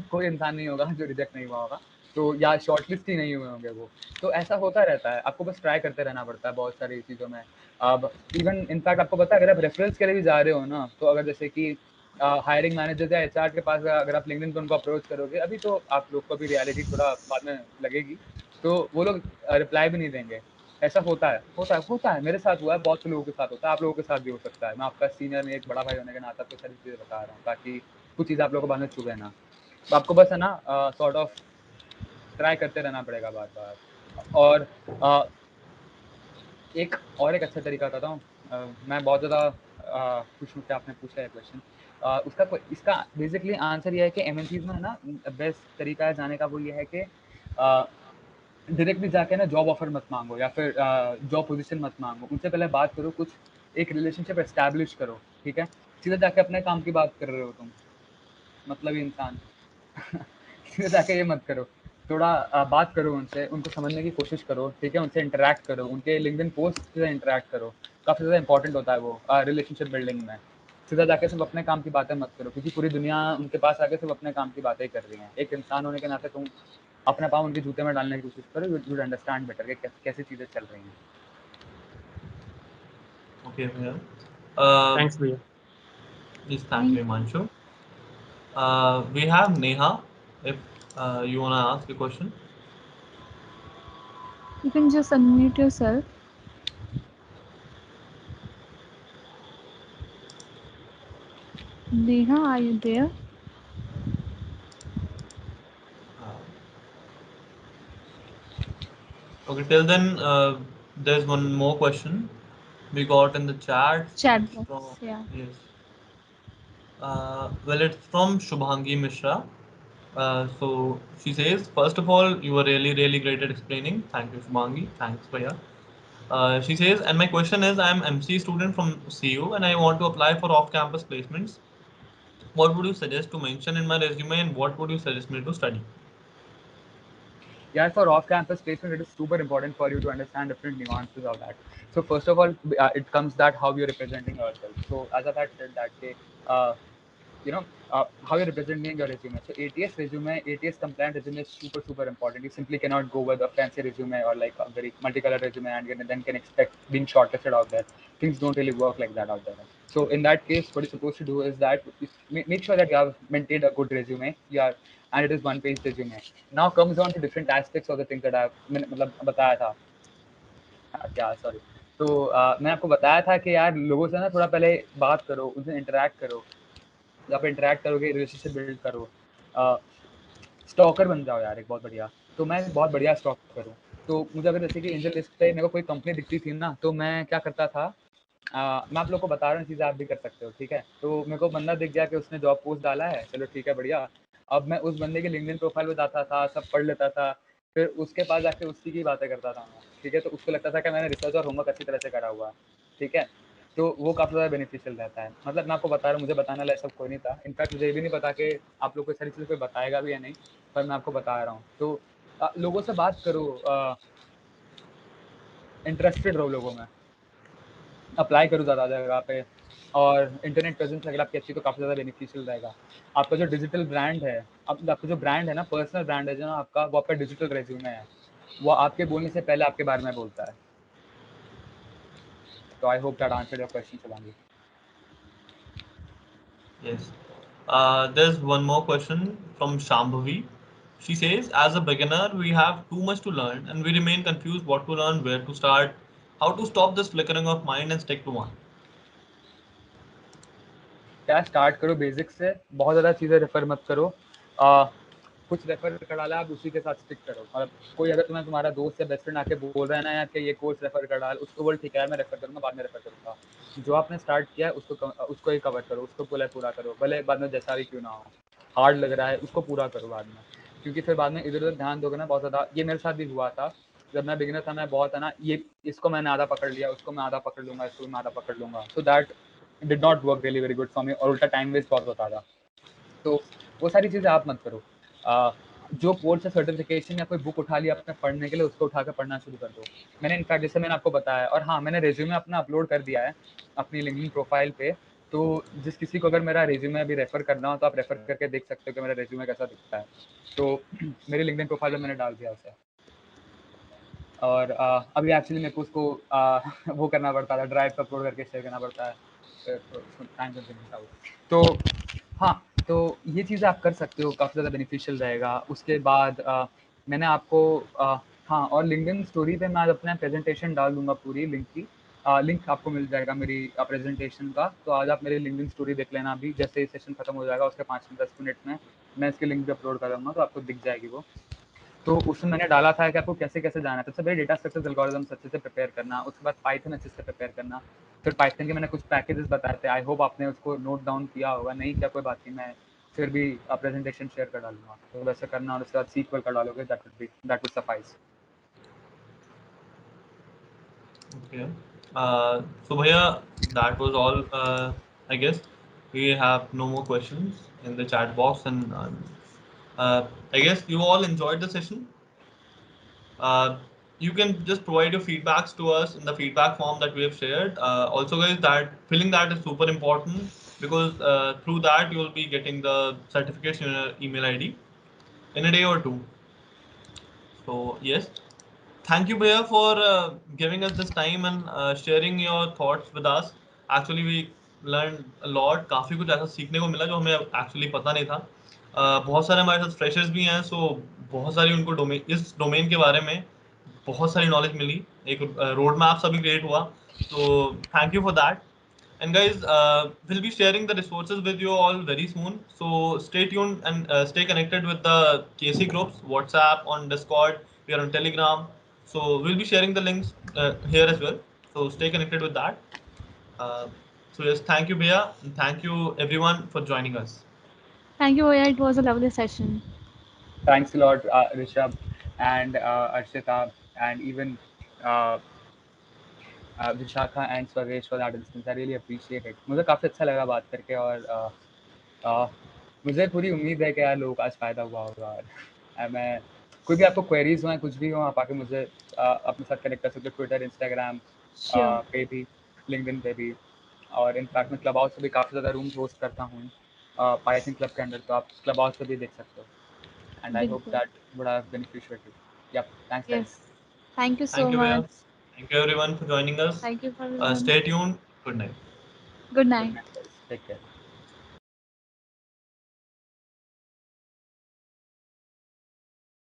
[SPEAKER 3] कोई इंसान नहीं होगा जो रिजेक्ट नहीं हुआ होगा, तो या शॉर्टलिस्ट ही नहीं हुए होंगे वो। तो ऐसा होता रहता है, आपको बस ट्राई करते रहना पड़ता है बहुत सारी चीज़ों में। अब इवन इनफैक्ट आपको पता है, अगर आप रेफरेंस के लिए भी जा रहे हो ना, तो अगर जैसे कि हायरिंग मैनेजर या एचआर के पास अगर आप लिंक्डइन पे उनको अप्रोच करोगे, अभी तो आप लोग को भी रियलिटी थोड़ा बाद में लगेगी, तो वो लोग रिप्लाई भी नहीं देंगे। ऐसा होता है, मेरे साथ हुआ है, बहुत से लोगों के साथ होता है, आप लोगों के साथ भी हो सकता है। मैं आपका सीनियर में एक बड़ा भाई होने के नाते आपको सारी चीज़ें बता रहा हूँ, ताकि कुछ चीज़ें आप लोगों को बाद में चुभे ना। तो आपको बस है ना सॉर्ट ऑफ ट्राई करते रहना पड़ेगा बार बार। और एक अच्छा तरीका बताता हूँ। मैं बहुत ज़्यादा खुश हूँ कि आपने पूछा है क्वेश्चन। इसका बेसिकली आंसर ये है कि एमएनसीज में है ना बेस्ट तरीका है जाने का, वो ये है कि डायरेक्टली जाके ना जॉब ऑफर मत मांगो या फिर जॉब पोजीशन मत मांगो। उनसे पहले बात करो, कुछ एक रिलेशनशिप एस्टैब्लिश करो, ठीक है? सीधा जाके अपने काम की बात कर रहे हो तुम, मतलबी इंसान। सीधे जाके ये मत करो, थोड़ा बात करो उनसे, उनको समझने की कोशिश करो, ठीक है? उनसे इंटरेक्ट करो, उनके लिंक्डइन पोस्ट से इंटरेक्ट करो, काफ़ी ज़्यादा इंपॉर्टेंट होता है वो रिलेशनशिप बिल्डिंग में। सीधा जाके सिर्फ अपने काम की बातें मत करो, क्योंकि पूरी दुनिया उनके पास आके सिर्फ अपने काम की बातें ही कर रही है। एक इंसान होने के नाते तुम अपना पाँव उनके जूते में डालने की कोशिश करो, यू वुड अंडरस्टैंड बेटर कि कैसी चीज़ें चल रही हैं।
[SPEAKER 1] Okay, भैया.
[SPEAKER 5] Thanks, भैया.
[SPEAKER 1] Please thank you, Himanshu. We have Neha. If you wanna ask a question.
[SPEAKER 2] You can just unmute yourself. Neha, are you there?
[SPEAKER 1] Okay, till then, there's one more question we got in the chat.
[SPEAKER 2] Chat
[SPEAKER 1] It's
[SPEAKER 2] box,
[SPEAKER 1] from,
[SPEAKER 2] yeah.
[SPEAKER 1] yes. Well, it's from Shubhangi Mishra. So she says, first of all, you were really, really great at explaining. Thank you, Shubhangi. Thanks, Bhaiya. She says, and my question is, I'm MC student from CU and I want to apply for off-campus placements. What would you suggest to mention in my resume and what would you suggest me to study?
[SPEAKER 3] Yeah, for off-campus placement, it is super important for you to understand different nuances of that. So first of all, it comes that how you're representing yourself. So as I've had said that, uh, how you're representing your resume. So ATS compliant resume is super, super important. You simply cannot go with a fancy resume or like a very multicolored resume and then can expect being shortlisted out there. Things don't really work like that out there. So in that case, what you're supposed to do is that make sure that you have maintained a good resume. And it is one-page resume. Now comes on to different aspects of the things that I've मतलब बताया था क्या sorry. तो मैंने आपको बताया था कि यार लोगों से ना थोड़ा पहले बात करो, उनसे इंटरेक्ट करो। जब आप इंटरेक्ट करोगे, रिलेशनशिप बिल्ड करो, स्टॉकर बन जाओ यार एक बहुत बढ़िया। तो मैं एक बहुत बढ़िया स्टॉकर हूँ। तो मुझे अगर जैसे कि एंजल लिस्ट पे मेरे को कोई कंपनी दिखती थी ना, तो मैं क्या करता था, मैं आप लोग को बता रहा हूँ चीज़ें, आप भी कर सकते हो, ठीक है? तो मेरे को बंदा दिख गया कि उसने जॉब पोस्ट डाला है, चलो ठीक है बढ़िया। अब मैं उस बंदे के लिंक्डइन प्रोफाइल पे जाता था, सब पढ़ लेता था, फिर उसके पास जाके उसी की बातें करता था मैं, ठीक है? तो उसको लगता था कि मैंने रिसर्च और होमवर्क अच्छी तरह से करा हुआ है, ठीक है? तो वो काफ़ी ज़्यादा बेनिफिशियल रहता है। मतलब मैं आपको बता रहा हूँ, मुझे बताने वाला ऐसा कोई नहीं था। इनफैक्ट मुझे ये भी नहीं पता कि आप लोग को सारी चीज़ें कोई बताएगा भी या नहीं, पर मैं आपको बता रहा हूँ। तो लोगों से बात करो, इंटरेस्टेड रहो लोगों में, अप्लाई करो ज़्यादा जगह पे, और इंटरनेट प्रेजेंस अगर आपकी अच्छी तो काफ़ी ज़्यादा बेनिफिशियल रहेगा। आपका जो डिजिटल ब्रांड है, आपका जो ब्रांड है ना, पर्सनल ब्रांड है जो ना आपका, वो आपका डिजिटल रेज्यूमे है। वो आपके बोलने से पहले आपके बारे में बोलता है। तो I hope that answered your question, Shivangi.
[SPEAKER 1] Yes. There's one more question from Shambhavi. She says, as a beginner, we have too much to learn and we remain confused what to learn, where to start, how to stop this flickering of mind and stick to one.
[SPEAKER 3] क्या start करो basic से, बहुत ज़्यादा चीज़ें refer मत करो। कुछ refer कर डाला, आप उसी के साथ स्टिक करो। मतलब कोई अगर तुम्हारा दोस्त या बेस्ट फ्रेंड आके बोल रहा है ना यार कि ये कोर्स रेफर कर डाल, उसको बोल ठीक है यार मैं रेफर करूँगा, बाद में रेफर करूँगा। जो आपने स्टार्ट किया है उसको ही कवर करो, उसको पूरा करो, भले बाद में जैसा भी क्यों ना हो। हार्ड लग रहा है उसको पूरा करो बाद में, क्योंकि फिर बाद में इधर उधर ध्यान दोगे ना बहुत ज़्यादा। ये मेरे साथ भी हुआ था जब मैं बिगिनर था। मैं बहुत है ना, ये इसको मैंने आधा पकड़ लिया, उसको मैं आधा पकड़ लूंगा, इसको मैं आधा पकड़ लूंगा। So that did not work really very good for me, और उल्टा टाइम वेस्ट बहुत होता था। तो वो सारी चीज़ें आप मत करो। जो कोर्स या सर्टिफिकेशन या कोई बुक उठा लिया आपने पढ़ने के लिए, उसको उठाकर पढ़ना शुरू कर दो। मैंने इनफैक्ट जैसे मैंने आपको बताया, और हाँ मैंने रेज्यूमे अपना अपलोड कर दिया है अपनी लिंक्डइन प्रोफाइल पे। तो जिस किसी को अगर मेरा रेज्यूमे अभी रेफर करना हो तो आप रेफर करके देख सकते हो कि मेरा रेज्यूमे कैसा दिखता है। तो मेरी लिंक्डइन प्रोफाइल पे मैंने डाल दिया उसे। और अभी एक्चुअली मेरे को उसको वो करना पड़ता था, ड्राइव पे अपलोड करके शेयर करना पड़ता है, तो उसको टाइम कंज्यूमिंग था वो। तो हाँ, तो ये चीज़ें आप कर सकते हो, काफ़ी ज़्यादा बेनिफिशियल रहेगा। उसके बाद मैंने आपको हाँ, और लिंक्डइन स्टोरी पे मैं आज अपना प्रेजेंटेशन डाल दूंगा पूरी लिंक की, लिंक आपको मिल जाएगा मेरी प्रेजेंटेशन का। तो आज आप मेरी लिंक्डइन स्टोरी देख लेना, अभी जैसे ये सेशन खत्म हो जाएगा उसके 5 से 10 मिनट में मैं इसकी लिंक भी अपलोड कर दूंगा, तो आपको दिख जाएगी वो। तो उसमें मैंने डाला था कि आपको कैसे कैसे जाना है। सबसे पहले डेटा स्ट्रक्चर्स एल्गोरिथम्स अच्छे से प्रिपेयर करना, उसके बाद पाइथन अच्छे से प्रिपेयर करना, फिर पाइथन के मैंने कुछ पैकेजेस बताए थे, आई होप आपने उसको नोट डाउन किया होगा, नहीं किया कोई बात नहीं, मैं फिर भी प्रेजेंटेशन शेयर कर डालूंगा, तो वैसे करना, और उसके बाद सीक्वल कर डालोगे, that would suffice.
[SPEAKER 1] Okay. So Bhaiya, that was all. I guess we have no more questions in the chat box, and I guess you all enjoyed the session. You can just provide your feedbacks to us in the feedback form that we have shared. Also, guys, that filling that is super important because through that you will be getting the certification in your email ID in a day or two. So yes, thank you, Bhaiya, for giving us this time and sharing your thoughts with us. Actually, we learned a lot. काफ़ी कुछ ऐसा सीखने को मिला जो हमें actually पता नहीं था. बहुत सारे हमारे साथ फ्रेशर्स भी हैं, सो बहुत सारी उनको डोमेन इस डोमेन के बारे में बहुत सारी नॉलेज मिली. एक रोड मैप सा भी क्रिएट हुआ. तो thank you for that. And guys, we'll be sharing the resources with you all very soon. So stay tuned and stay connected with the KC groups, WhatsApp, on Discord. We are on Telegram. So we'll be sharing the links here as well. So stay connected with that. Uh, so yes, thank you, Bhaiya, and thank you everyone for joining us.
[SPEAKER 2] Thank you, Oya. It was a lovely session.
[SPEAKER 3] Thanks a lot, Rishabh and Arshita, and even uh, Vishakha and Swadesh for that instance. I really appreciate it. मुझे काफ़ी अच्छा लगा बात करके, और मुझे पूरी उम्मीद है कि यार लोगों का आज फ़ायदा हुआ होगा। और मैं कोई भी आपको क्वेरीज हो, कुछ भी हो, आप आके मुझे अपने साथ कनेक्ट कर सकते हो, ट्विटर, इंस्टाग्राम
[SPEAKER 2] Sure.
[SPEAKER 3] पे भी, लिंक्डइन पे भी, और इनफैक्ट मैं क्लब हाउस पे भी काफ़ी ज़्यादा रूम्स होस्ट करता हूँ पाइथन क्लब के अंदर, तो आप क्लब हाउस पे भी देख सकते हो। एंड आई होप
[SPEAKER 2] बिल्कुल.
[SPEAKER 3] That would have beneficial too. Yup, thanks guys.
[SPEAKER 2] Yes. Thank you so
[SPEAKER 1] Thank you, Bhaiya.
[SPEAKER 2] much.
[SPEAKER 1] Thank you everyone for joining us.
[SPEAKER 2] Thank you for everyone.
[SPEAKER 1] Stay tuned. Good night.
[SPEAKER 2] Good
[SPEAKER 3] Good
[SPEAKER 2] night.
[SPEAKER 3] night guys, take care.